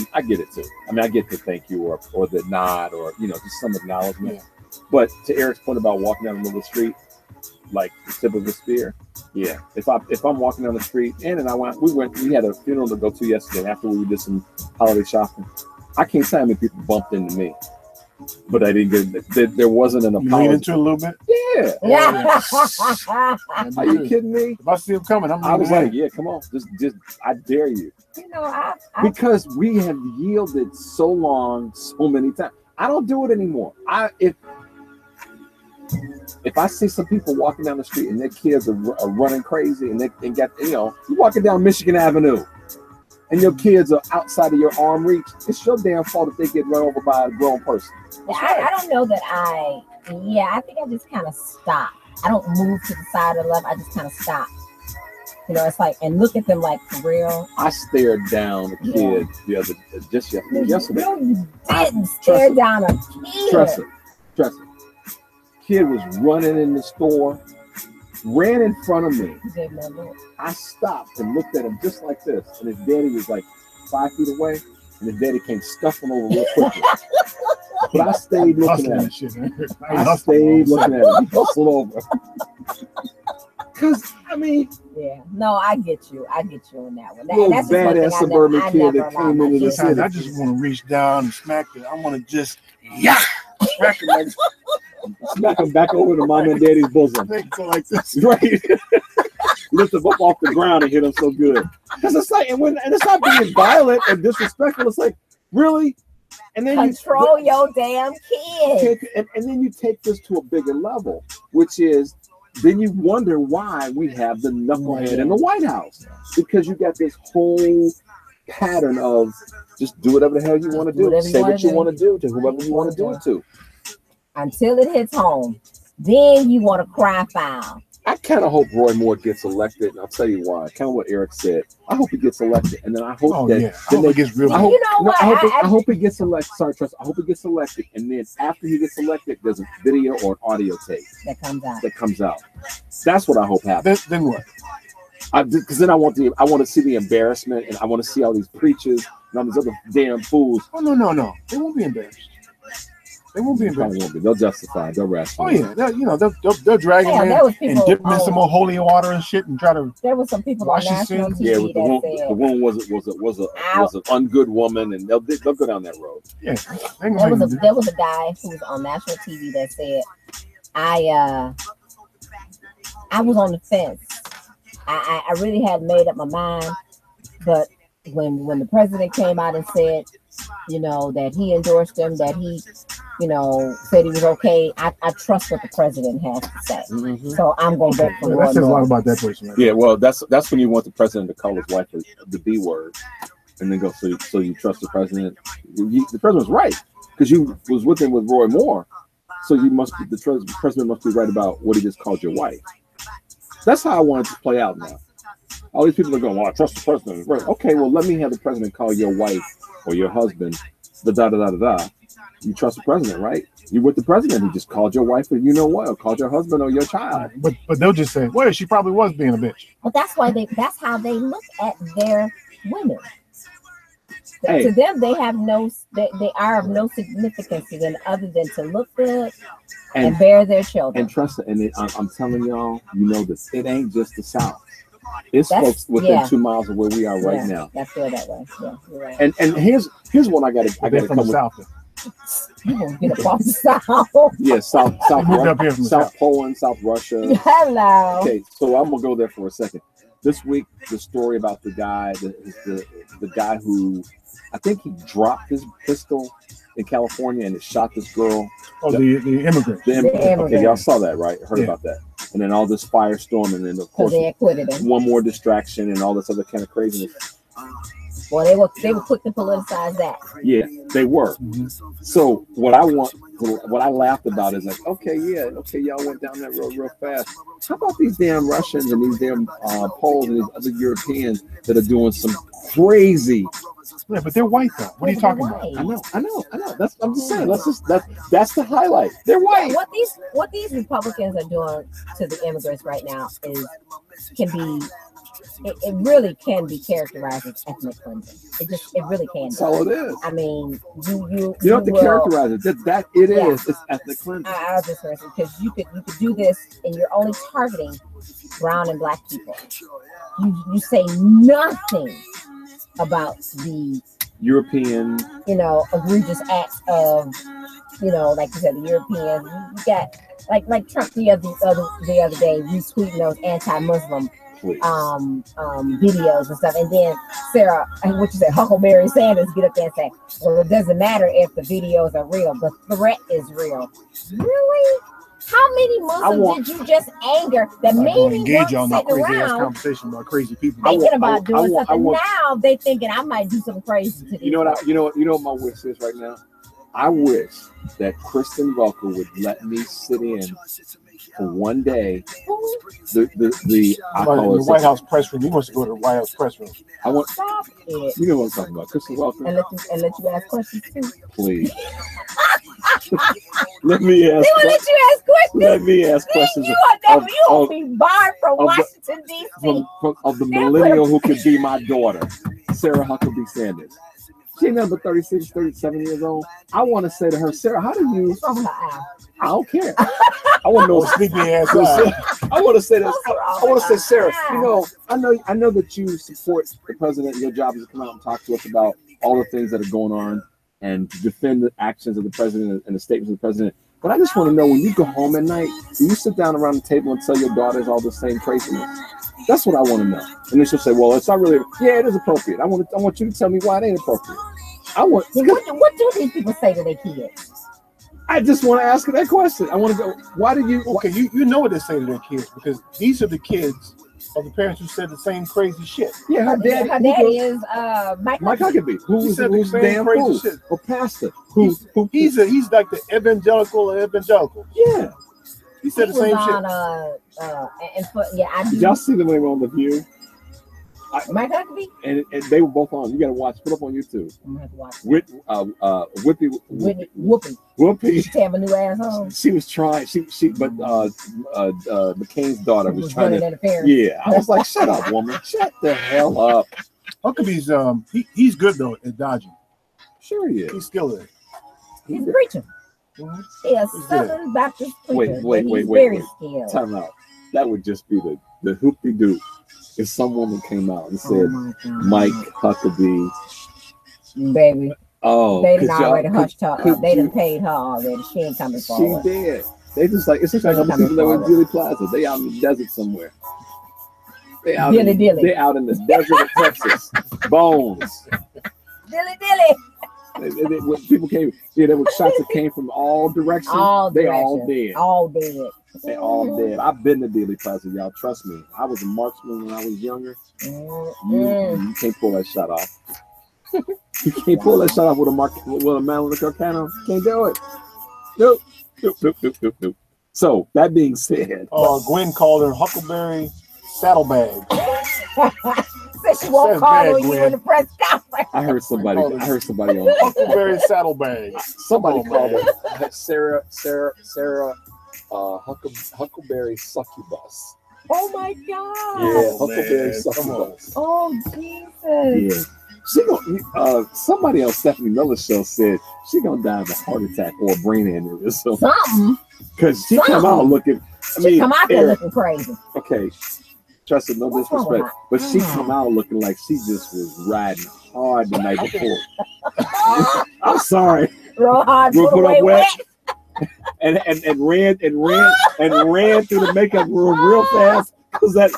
too. I mean, I get the thank you or the nod or, you know, just some acknowledgement. Yeah. But to Eric's point about walking down the middle of the street, like the tip of a spear, yeah. If I'm walking down the street, we had a funeral to go to yesterday after we did some holiday shopping. I can't tell how many people bumped into me, but I didn't get. There wasn't an apology. Lean into a little bit. Yeah. Are you kidding me? If I see him coming, I was like, yeah, come on, just I dare you. You know, because we have yielded so long, so many times. I don't do it anymore. If I see some people walking down the street and their kids are running crazy and they got, you know, you're walking down Michigan Avenue and your kids are outside of your arm reach, it's your damn fault if they get run over by a grown person. I don't know that I think I just kind of stop. I don't move to the side of the left. I just kind of stop. You know, it's like, and look at them like for real. I stared down a kid yesterday. No, you didn't stare down a kid. Trust it. Kid was running in the store, ran in front of me. I stopped and looked at him just like this, and his daddy was like 5 feet away, and his daddy came scuffing over real quickly. But I stayed looking at him. He hustled over. Because, I mean... Yeah, no, I get you on that one. That's badass suburban kid that came into the city. I just want to reach down and smack it. I want to just, smack him back over to mom and daddy's bosom. Go like this. Right. Lift him up off the ground and hit him so good. Because it's like, and it's not being violent and disrespectful. It's like, really? And then control your damn kid. And then you take this to a bigger level, which is then you wonder why we have the knucklehead in the White House, because you got this whole pattern of just do whatever the hell you want to do, say what you want to do to whoever you want to do it to, until it hits home. Then you want to cry foul. I kind of hope Roy Moore gets elected, and I'll tell you why. Kind of what Eric said. I hope he gets elected, and then I hope I hope he gets real. I hope he gets elected. Sorry, Trust. I hope he gets elected, and then after he gets elected, there's a video or an audio tape that comes out. That's what I hope happens. Then what? Because then I want to see the embarrassment, and I want to see all these preachers and all these other damn fools. Oh no, they won't be embarrassed. They won't be embarrassed. They'll justify it. They'll rationalize. Oh yeah, they'll drag him in and dip him in some more holy water and shit and try to. There was some people on national TV the woman was an ungood woman, and they'll go down that road. Yeah, there was a guy who was on national TV that said, I was on the fence. I really hadn't made up my mind, but when the president came out and said, that he endorsed him, that he, said he was okay, I trust what the president has to say. Mm-hmm. So I'm going to vote for him. That says a lot about that person. Right? Yeah, well, that's when you want the president to call his wife the B word, and then go, so you trust the president. The president's right, because you was with him with Roy Moore, so the president must be right about what he just called your wife. That's how I want it to play out now. All these people are going, well, I trust the president. Right. Okay, well, let me have the president call your wife or your husband, da-da-da-da-da. You trust the president, right? You with the president. He just called your wife, or or called your husband or your child. But they'll just say, well, she probably was being a bitch. Well, that's how they look at their women. Hey. To them, they are of no significance to them other than to look good and bear their children. And trust it. And I'm telling y'all, this. It ain't just the South. It's folks within 2 miles of where we are right now. I feel that way. Yeah, you're right. And here's one I got to come South. You won't get up off the South. Yeah, South Poland, South Russia. Hello. Okay, so I'm gonna go there for a second. This week, the story about the guy, the guy who, I think he dropped his pistol in California and it shot this girl. Oh, the immigrant. The immigrant. Okay, y'all saw that, right? Heard about that. And then all this firestorm, and then of course they acquitted him. One more distraction and all this other kind of craziness. Well, they were quick to politicize that. Yeah, they were. Mm-hmm. So what I laughed about is like, okay, y'all went down that road real fast. How about these damn Russians and these damn Poles and these other Europeans that are doing some crazy? Yeah, but they're white though. What are you talking about? I know. I'm just saying. That's the highlight. They're white. Yeah, what these Republicans are doing to the immigrants right now it really can be characterized as ethnic cleansing. It really can. That's all it is. I mean, you don't have to characterize it. It's ethnic cleansing. I was just saying, because you could do this and you're only targeting brown and black people. You say nothing about the European, egregious acts of, like you said, the Europeans. You got like Trump the other day retweeting those anti-Muslim videos and stuff, and then Sarah, what you said, Huckleberry Sanders get up there and say, well, it doesn't matter if the videos are real, the threat is real. Really? How many Muslims did you just anger that maybe engage on that crazy ass around conversation about crazy people thinking about doing something? Now they thinking I might do something crazy to these you know what my wish is right now? I wish that Kristen Welker would let me sit in for one day. The White House press room. He wants to go to the White House press room. Stop it. You know what I'm talking about, Kristen Welker. And let you ask questions too. Please. Let me ask. They will let you ask questions. Let me ask questions. You will be barred from Washington D.C. Of the millennial who could be my daughter, Sarah Huckabee Sanders. She ain't number 36, 37 years old. I want to say to her, Sarah, how do you? I don't care. I want to know sleepy ass. I want to say this. I want to say, Sarah, I know that you support the president. Your job is to come out and talk to us about all the things that are going on and to defend the actions of the president and the statements of the president. But I just want to know, when you go home at night, do you sit down around the table and tell your daughters all the same craziness? That's what I want to know. And then she'll say, well, it's not really. Yeah, it is appropriate. I want you to tell me why it ain't appropriate. What do these people say to their kids? I just want to ask her that question. I want to go, why did you? Okay, you know what they say to their kids, because these are the kids of the parents who said the same crazy shit. Yeah, her daddy is Mike Huckabee, who's damn fool, a pastor. He's like the evangelical. Yeah, he said the same shit. Did y'all see them when they were on The View? Mike Huckabee? And they were both on. You got to watch. Put up on YouTube. I'm gonna have to watch. Whoopi. She have a new asshole. She was trying. But McCain's daughter was trying to interfere. Yeah, I was like, shut up, woman. Shut the hell up. Huckabee's he's good though at dodging. Sure he is. He's skilled at it. He's a preacher. He is Southern Baptist preacher. Wait. Very skilled. Time out. That would just be the hoopty-doo. If some woman came out and said, Mike Huckabee. Baby. Oh, they done already hushed her up. They done paid her already. She ain't coming forward. She did. They just like, it's just like people that were Julie Plaza. They out in the desert somewhere. They out in the desert of Texas. Bones. Dilly. When people came, there were shots that came from all directions. All dead. They all dead. I've been to Dealey Plaza, y'all. Trust me. I was a marksman when I was younger. You can't pull that shot off. You can't pull that shot off with a Madeline Carcano. Can't do it. Nope. So that being said, Gwen called her Huckleberry Saddlebag. Said she won't call on you in the press conference. I heard somebody on Huckleberry Saddlebag. Somebody called her Sarah Huckleberry Succubus. Oh my God. Yeah, Huckleberry Succubus. Oh Jesus. Yeah. She gonna somebody on Stephanie Miller's show said she gonna die of a heart attack or a brain aneurysm. Something. Because she come out looking. She come out there looking crazy. Okay. Trust her, no disrespect, but she come out looking like she just was riding hard the night before. I'm sorry. Real hard, put up wet. and ran through the makeup room real fast. And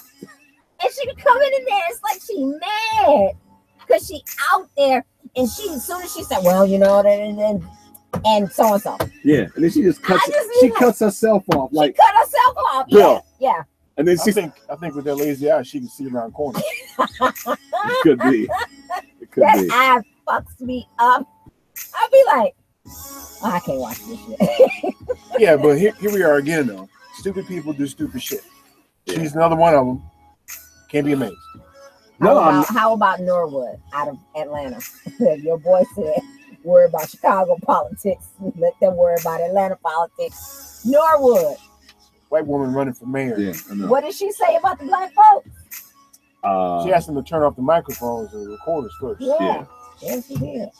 she come in there, it's like she mad because she out there, and she as soon as she said, well, you know, and so and so. Yeah, and then she just cuts herself off. Like she cut herself off. Yeah. And then I think with that lazy eye, she can see around corners. It could be. That eye fucks me up. I'll be like, I can't watch this shit. Yeah, but here we are again, though. Stupid people do stupid shit. Yeah. She's another one of them. Can't be amazed. How about Norwood out of Atlanta? Your boy said, worry about Chicago politics. Let them worry about Atlanta politics. Norwood. White woman running for mayor. Yeah, I know. What did she say about the black folks? She asked them to turn off the microphones and the recorders first. Yeah, she did.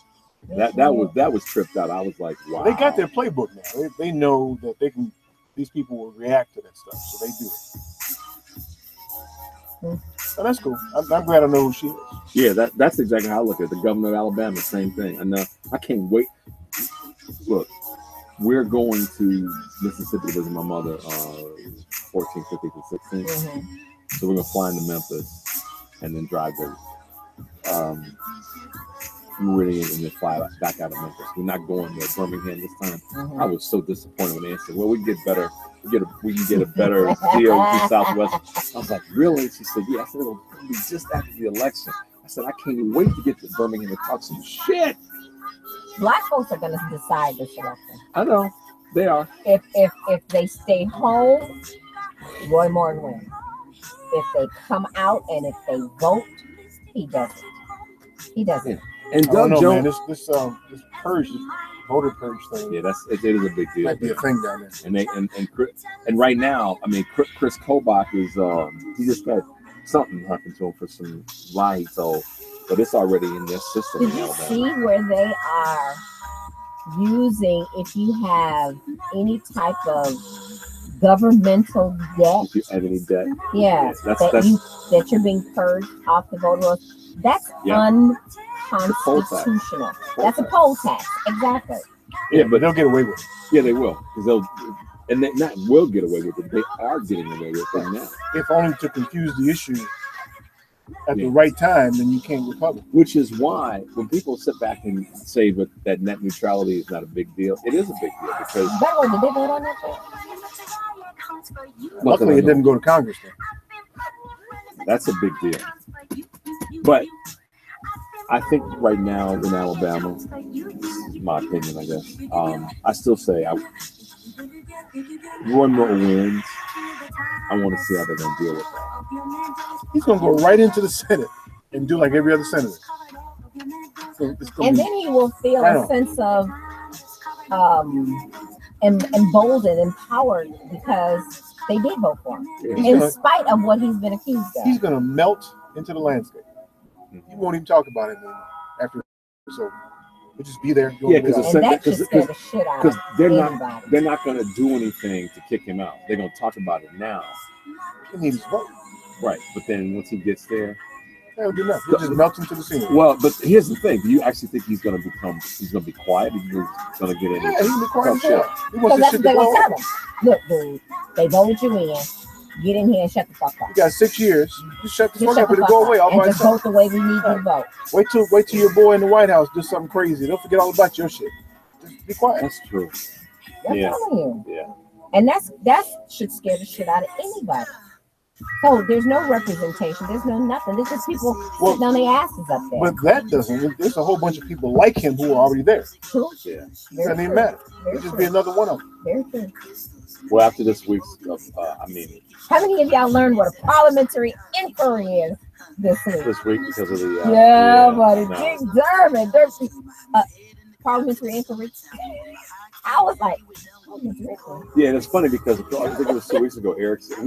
That was tripped out. I was like, wow. They got their playbook now. They know that they can. These people will react to that stuff, so they do it. So that's cool. I'm glad I know who she is. Yeah, that's exactly how I look at it. The governor of Alabama, same thing. I know. I can't wait. Look. We're going to Mississippi to visit my mother 14, 15, and 16. Mm-hmm. So we're going to fly into Memphis and then drive to Meridian and then fly back out of Memphis. We're not going to Birmingham this time. Mm-hmm. I was so disappointed when they said, well, we can get a better deal through Southwest. I was like, really? She said, yeah. I said, it'll be just after the election. I said, I can't even wait to get to Birmingham and talk some shit. Black folks are going to decide this election. I know they are. If they stay home, Roy Moore wins. If they come out and if they vote, he doesn't. Yeah. And Doug Jones, man, this purge, this voter purge thing. Yeah, it is a big deal. Might be a thing down there. And right now, I mean, Chris Kobach is he just got something happened to him for some lie. So. But it's already in their system. Did you see where they are using, if you have any type of governmental debt? If you have any debt? Yeah, that you're being purged off the voter rolls. That's unconstitutional. That's a poll tax. Exactly. Yeah, but they'll get away with it. Yeah, they will. Because And they not will get away with it. They are getting away with it now. If only to confuse the issue at the right time, then you can't recover. Which is why when people sit back and say that net neutrality is not a big deal, it is a big deal because Did they vote on that shit? Luckily, it didn't go to Congress. Then. That's a big deal. But I think right now in Alabama, my opinion, I guess, I still say Roy Moore wins. I want to see how they're going to deal with that. He's going to go right into the Senate and do like every other senator. So and then he will feel a sense of emboldened, empowered because they did vote for him, in spite of what he's been accused of. He's going to melt into the landscape. He won't even talk about it after it's over. He'll just be there. Yeah, because they're anybody. not going to do anything to kick him out. They're going to talk about it now. He needs his vote. Right, but then once he gets there, he'll do nothing. He'll just melt into the scene. Well, but here's the thing: do you actually think he's going to be quiet? He's going to get in? Yeah, he'll be quiet. Because that's what they're going to tell him. Look, dude, they voted you in. Get in here and shut the fuck up. You got 6 years. Just shut the fuck up and go away all by yourself. Vote the way we need you to vote. Wait till your boy in the White House does something crazy. They'll forget all about your shit. Just be quiet. That's true. I'm telling you. Yeah. And that should scare the shit out of anybody. So there's no representation. There's no nothing. There's just people sitting on their asses up there. But that doesn't. There's a whole bunch of people like him who are already there. True. Yeah. It doesn't even matter. It'll just be another one of them. Very true. Well, after this week's, how many of y'all learned what a parliamentary inquiry is this week? This week because of the buddy, Dick Durbin, parliamentary inquiry. I was like, yeah, and it's funny because I think it was 2 weeks ago. Eric said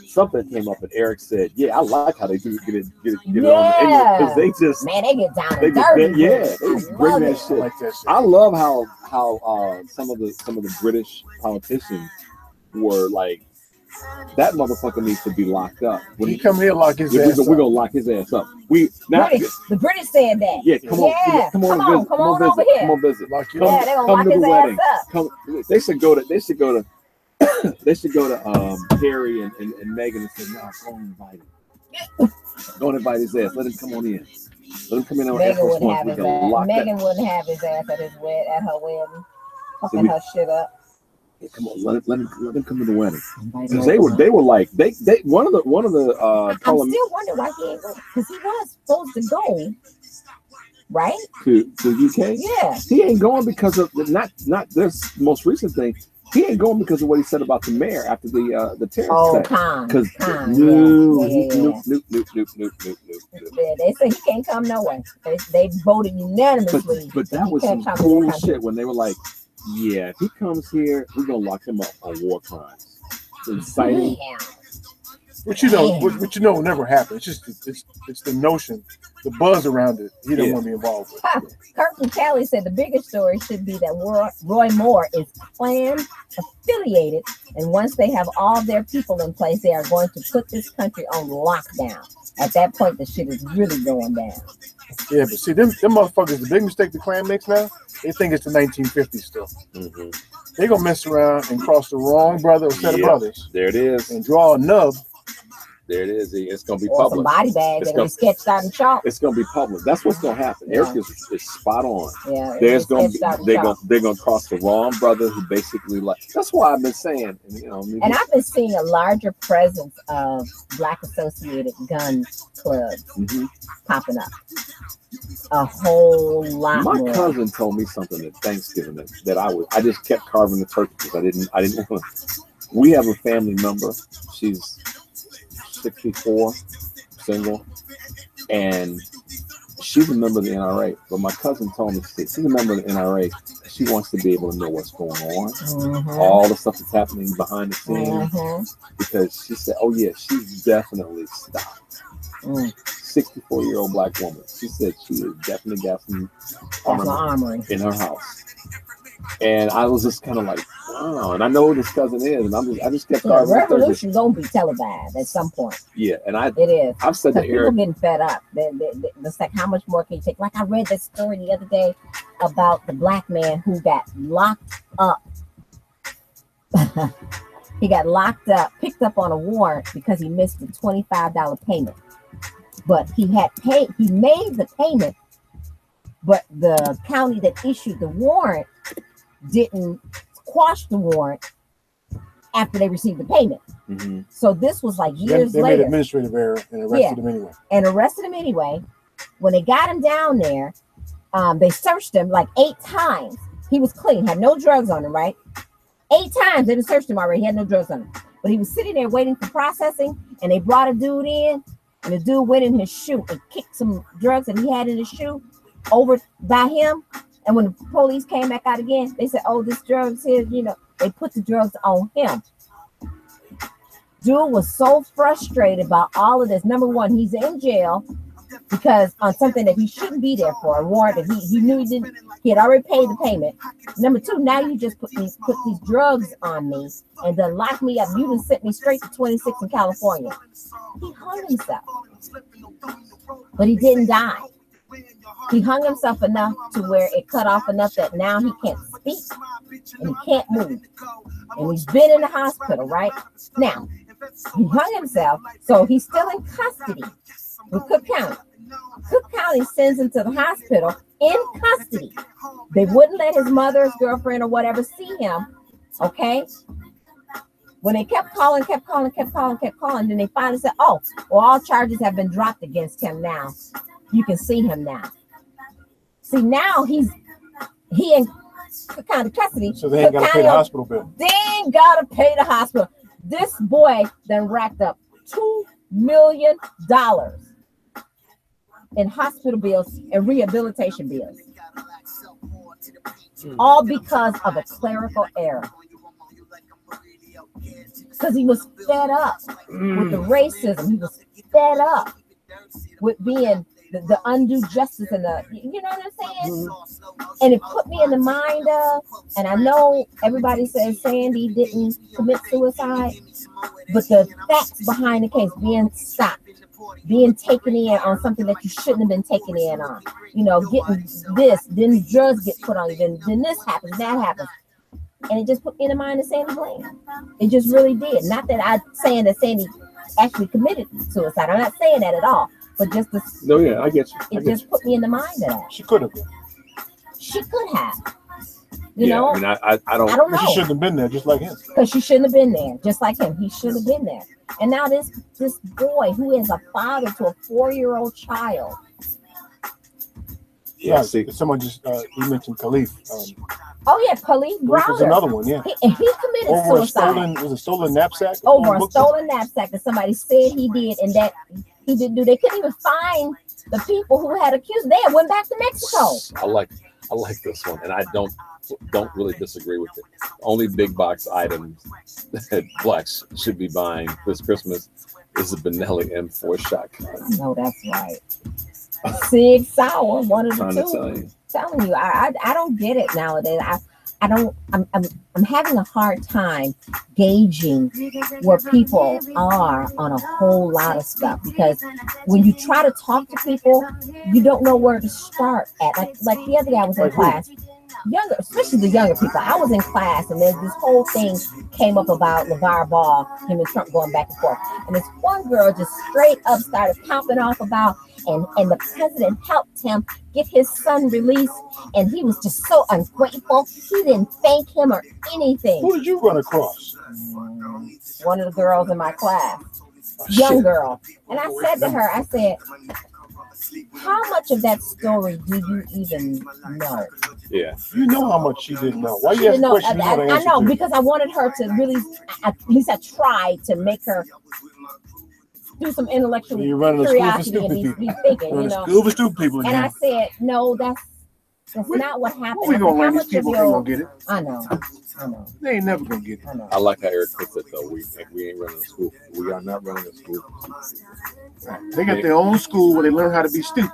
something came up, and Eric said, "Yeah, I like how they do get it on because they just they get down and dirty. They bring that shit. Like that shit. I love how some of the British politicians were like, that motherfucker needs to be locked up. When he come here, lock his ass up. We're gonna lock his ass up. The British said that. Yeah, come on over here. Come on visit. They're gonna lock his ass up. They should go to Harry and Meghan and say, no, go and invite him. Go and invite his ass. Let him come on in. Let him come in on Air Force One. Meghan wouldn't have his ass at her wedding. Fucking her shit up. Come on, let him come to the wedding. They were like one of the I'm still wondering why he ain't going, because he was supposed to go, right? To UK? Yeah. He ain't going because of not this most recent thing. He ain't going because of what he said about the mayor after the terrorist attack. Because nope. Yeah, they say he can't come no way. They voted unanimously. But that was some cool shit when they were like, yeah, if he comes here, we're gonna lock him up on war crimes. Inciting. What you know will never happen. It's just it's the notion, the buzz around it. He don't want to be involved with. Kirk and Kelly said the biggest story should be that Roy Moore is Klan affiliated, and once they have all their people in place, they are going to put this country on lockdown. At that point, the shit is really going down. Yeah, but see, them motherfuckers, the big mistake the Klan makes now, they think it's the 1950s still. Mm-hmm. They're going to mess around and cross the wrong brother or set of brothers. There it is. And draw a nub. There it is. It's going to be or public. Some body bag that is sketched out in chalk. It's going to be public. That's what's going to happen. Yeah. Eric is spot on. Yeah, there's going to be they're going to cross the wrong brother who basically like. That's why I've been saying, and I've been seeing a larger presence of Black associated gun clubs popping up. A whole lot more. My cousin told me something at Thanksgiving that I just kept carving the turkey because I didn't want to. We have a family member. She's 64, single, and she's a member of the NRA. But my cousin told me she's a member of the NRA. She wants to be able to know what's going on, all the stuff that's happening behind the scenes, because she said, "Oh yeah, she's definitely stopped." 64-year-old Black woman. She said she has definitely got some armory in her house. And I was just kind of like, wow. And I know who this cousin is, and I just kept carving. Revolution gonna be televised at some point. Yeah, and it is. I've said to Eric, people getting fed up. It's like, how much more can you take? Like I read this story the other day about the Black man who got locked up He got locked up, picked up on a warrant because he missed a $25 payment. But he made the payment, but the county that issued the warrant didn't quash the warrant after they received the payment. Mm-hmm. So this was like years they later. made administrative error and arrested him anyway. And arrested him anyway. When they got him down there, they searched him like 8 times. He was clean, had no drugs on him, right? 8 times they searched him already. He had no drugs on him. But he was sitting there waiting for processing, and they brought a dude in, and the dude went in his shoe and kicked some drugs that he had in his shoe over by him. And when the police came back out again, they said, oh, this drug's here, they put the drugs on him. Dude was so frustrated about all of this. Number one, he's in jail because on something that he shouldn't be there for, a warrant that he knew he had already paid the payment. Number two, now you just put these drugs on me and then lock me up. You done sent me straight to 26 in California. He hung himself, but he didn't die. He hung himself enough to where it cut off enough that now he can't speak and he can't move. And he's been in the hospital, right? Now, he hung himself, so he's still in custody with Cook County. Cook County sends him to the hospital in custody. They wouldn't let his mother, his girlfriend, or whatever see him, okay? When they kept calling, then they finally said, oh, well, all charges have been dropped against him now. You can see him now. See, now he in Cook County custody. So they ain't got to pay the hospital bill. They ain't got to pay the hospital. This boy then racked up $2 million in hospital bills and rehabilitation bills. All because of a clerical error. Because he was fed up with the racism. He was fed up with being the undue justice and you know what I'm saying? And it put me in the mind of, and I know everybody says Sandy didn't commit suicide, but the facts behind the case, being stopped, being taken in on something that you shouldn't have been taken in on, getting this, then drugs get put on you, then this happens, that happens. And it just put me in the mind of Sandy Bland. It just really did. Not that I'm saying that Sandy actually committed suicide. I'm not saying that at all. But just I get you. It just put me in the mind of that. She could have been. She could have. I don't know. She shouldn't have been there, just like him. Because she shouldn't have been there, just like him. He should have been there. And now this boy who is a father to a 4-year-old child. Yeah, see, someone just you mentioned Khalif. Khalif Browder. Was another one, yeah. He committed suicide. Was a stolen knapsack? Over a stolen knapsack that somebody said he did, and that he didn't do. They couldn't even find the people who had accused. They went back to Mexico. I like this one, and I don't really disagree with it. Only big box items that blacks should be buying this Christmas is a Benelli M4 shotgun. No, that's right. Sig Sauer, one of the two. Telling you, I don't get it nowadays. I'm having a hard time gauging where people are on a whole lot of stuff, because when you try to talk to people, you don't know where to start at. Like the other day I was in class, especially the younger people. I was in class and there's this whole thing came up about LeVar Ball, him and Trump going back and forth. And this one girl just straight up started popping off about, and the president helped him get his son released, and he was just so ungrateful. He didn't thank him or anything. Who did you run across? One of the girls in my class, young girl. And I said to her, I said, how much of that story do you even know? Yeah. You know how much she didn't know. Why you ask questions? I know, because I wanted her to really, at least I tried to make her do some intellectual curiosity and be thinking, School for stupid people. And I said, no, that's not what happened. We gonna learn these people ain't gonna get it. I know. They ain't never gonna get it. I like how Eric puts it though. We ain't running a school. We are not running a school. They got their own school where they learn how to be stupid.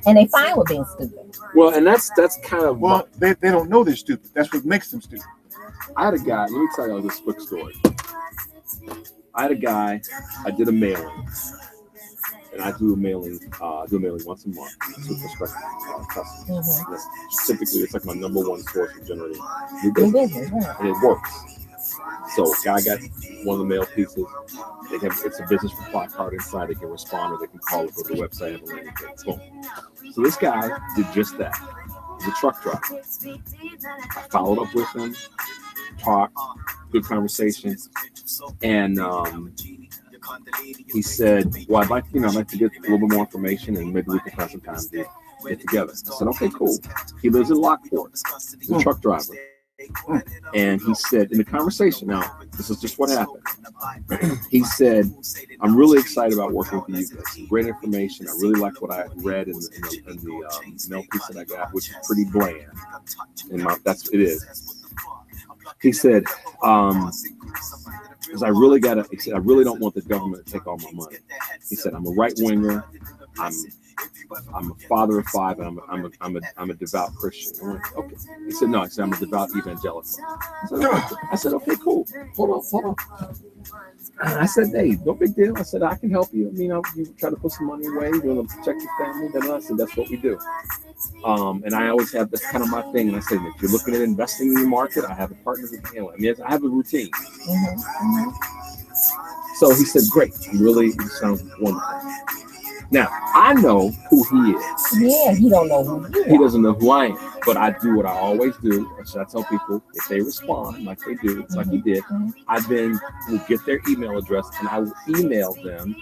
And they fine with being stupid. Well, and that's kind of they don't know they're stupid. That's what makes them stupid. I had a guy. Let me tell you this quick story. I had a guy. I did a mailing, and I do a mailing once a month to prospective customers. And typically, it's like my number one source of generating new business, and it works. So, guy got one of the mail pieces. It's a business reply card inside. They can respond, or they can call it, go to the website, have a landing page. Boom. So this guy did just that. He's a truck driver. I followed up with him, talked, good conversation, and he said, "Well, I'd like to get a little bit more information, and maybe we can find some time to get together." I said, "Okay, cool." He lives in Lockport. He's a truck driver. And he said in the conversation, now this is just what happened. He said, "I'm really excited about working with you guys. Great information. I really like what I read in the mail piece that I got, which is pretty bland. And it is." He said, "Because I really don't want the government to take all my money." He said, "I'm a right winger. I'm a father of 5, and I'm a devout Christian." I went, "Okay." He said, "No," I said, "I'm a devout evangelical." I said, "Okay, cool. Hold on." I said, "Hey, no big deal." I said, "I can help you. You try to put some money away, you want to protect your family." Then I said, "That's what we do." And I always have, that's kind of my thing. And I said, "If you're looking at investing in the market, I have a partner who can handle it. I mean, I have a routine." So he said, "Great. It sounds wonderful." Now, I know who he is. Yeah, he don't know who you are. He doesn't know who I am. But I do what I always do. So I tell people, if they respond like they do, like he did, I then will get their email address and I will email them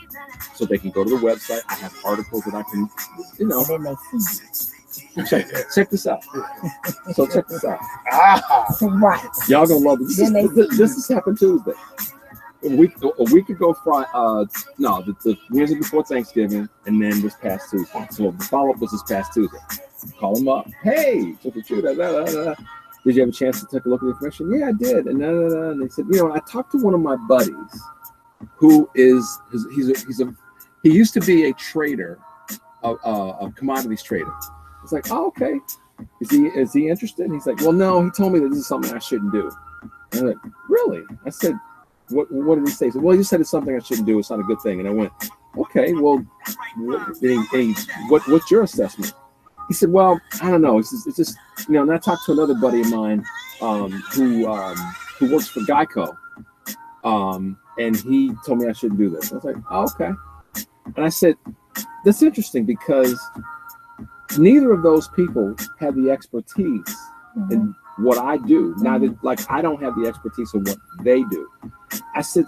so they can go to the website. I have articles that I can, Check this out. So check this out. Right. Y'all gonna love this. This has happened Tuesday. A week ago, the Wednesday before Thanksgiving, and then this past Tuesday. So the follow-up was this past Tuesday. Call them up. "Hey, did you have a chance to take a look at the information?" "Yeah, I did." And they said, I talked to one of my buddies who is he used to be a trader, a commodities trader. It's like, "Oh, okay. Is he interested?" He's like, "Well, no. He told me that this is something I shouldn't do." And I'm like, "Really?" I said, What did he say? He said, "Well, you said it's something I shouldn't do. It's not a good thing." And I went, "Okay, well, what's your assessment?" He said, "Well, I don't know. It's just And I talked to another buddy of mine who works for Geico, and he told me I shouldn't do this." I was like, "Oh, okay." And I said, "That's interesting because neither of those people have the expertise in what I do. I don't have the expertise in what they do." I said,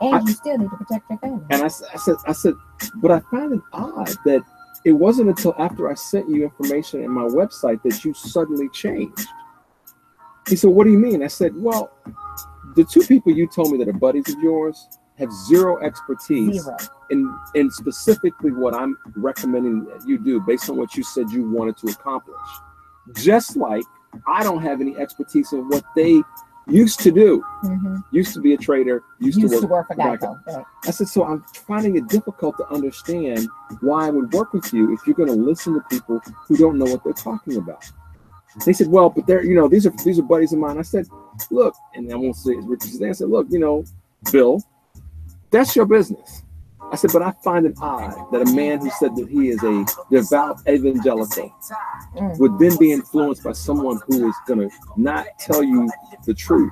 and you still need to protect your family. And I said, but I find it odd that it wasn't until after I sent you information in my website that you suddenly changed. He said, "What do you mean?" I said, "Well, the two people you told me that are buddies of yours have zero expertise in specifically what I'm recommending that you do based on what you said you wanted to accomplish. Just like I don't have any expertise in what they used to do. Used to be a trader, used to work for Geico." Right. I said, "So I'm finding it difficult to understand why I would work with you if you're going to listen to people who don't know what they're talking about." They said, "Well, but they're, these are buddies of mine." I said, "Look," and I won't say it's Richard's name. I said, "Look, Bill, that's your business." I said, "But I find it odd that a man who said that he is a devout evangelical would then be influenced by someone who is going to not tell you the truth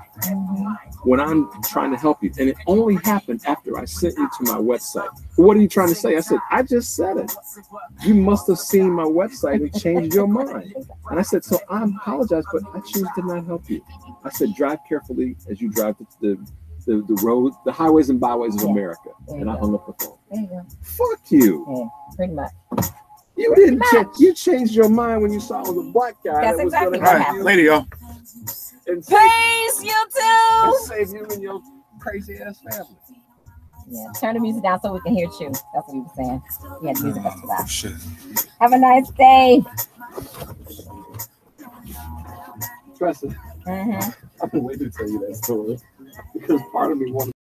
when I'm trying to help you." And it only happened after I sent you to my website. "What are you trying to say?" I said, "I just said it. You must have seen my website and changed your mind." And I said, "So I apologize, but I choose to not help you." I said, "Drive carefully as you drive the road, the highways and byways of America." And I hung up the phone. There you go. Fuck you. Yeah, pretty much. You didn't change. You changed your mind when you saw it was a black guy. That's that was exactly gonna what help happened. you. Later, y'all. And Peace, you too. save you and your crazy ass family. Yeah, turn the music down so we can hear you. That's what you were saying. You had the music up too loud. Shit. Have a nice day. Trust me. I've been waiting to tell you that story because part of me wanted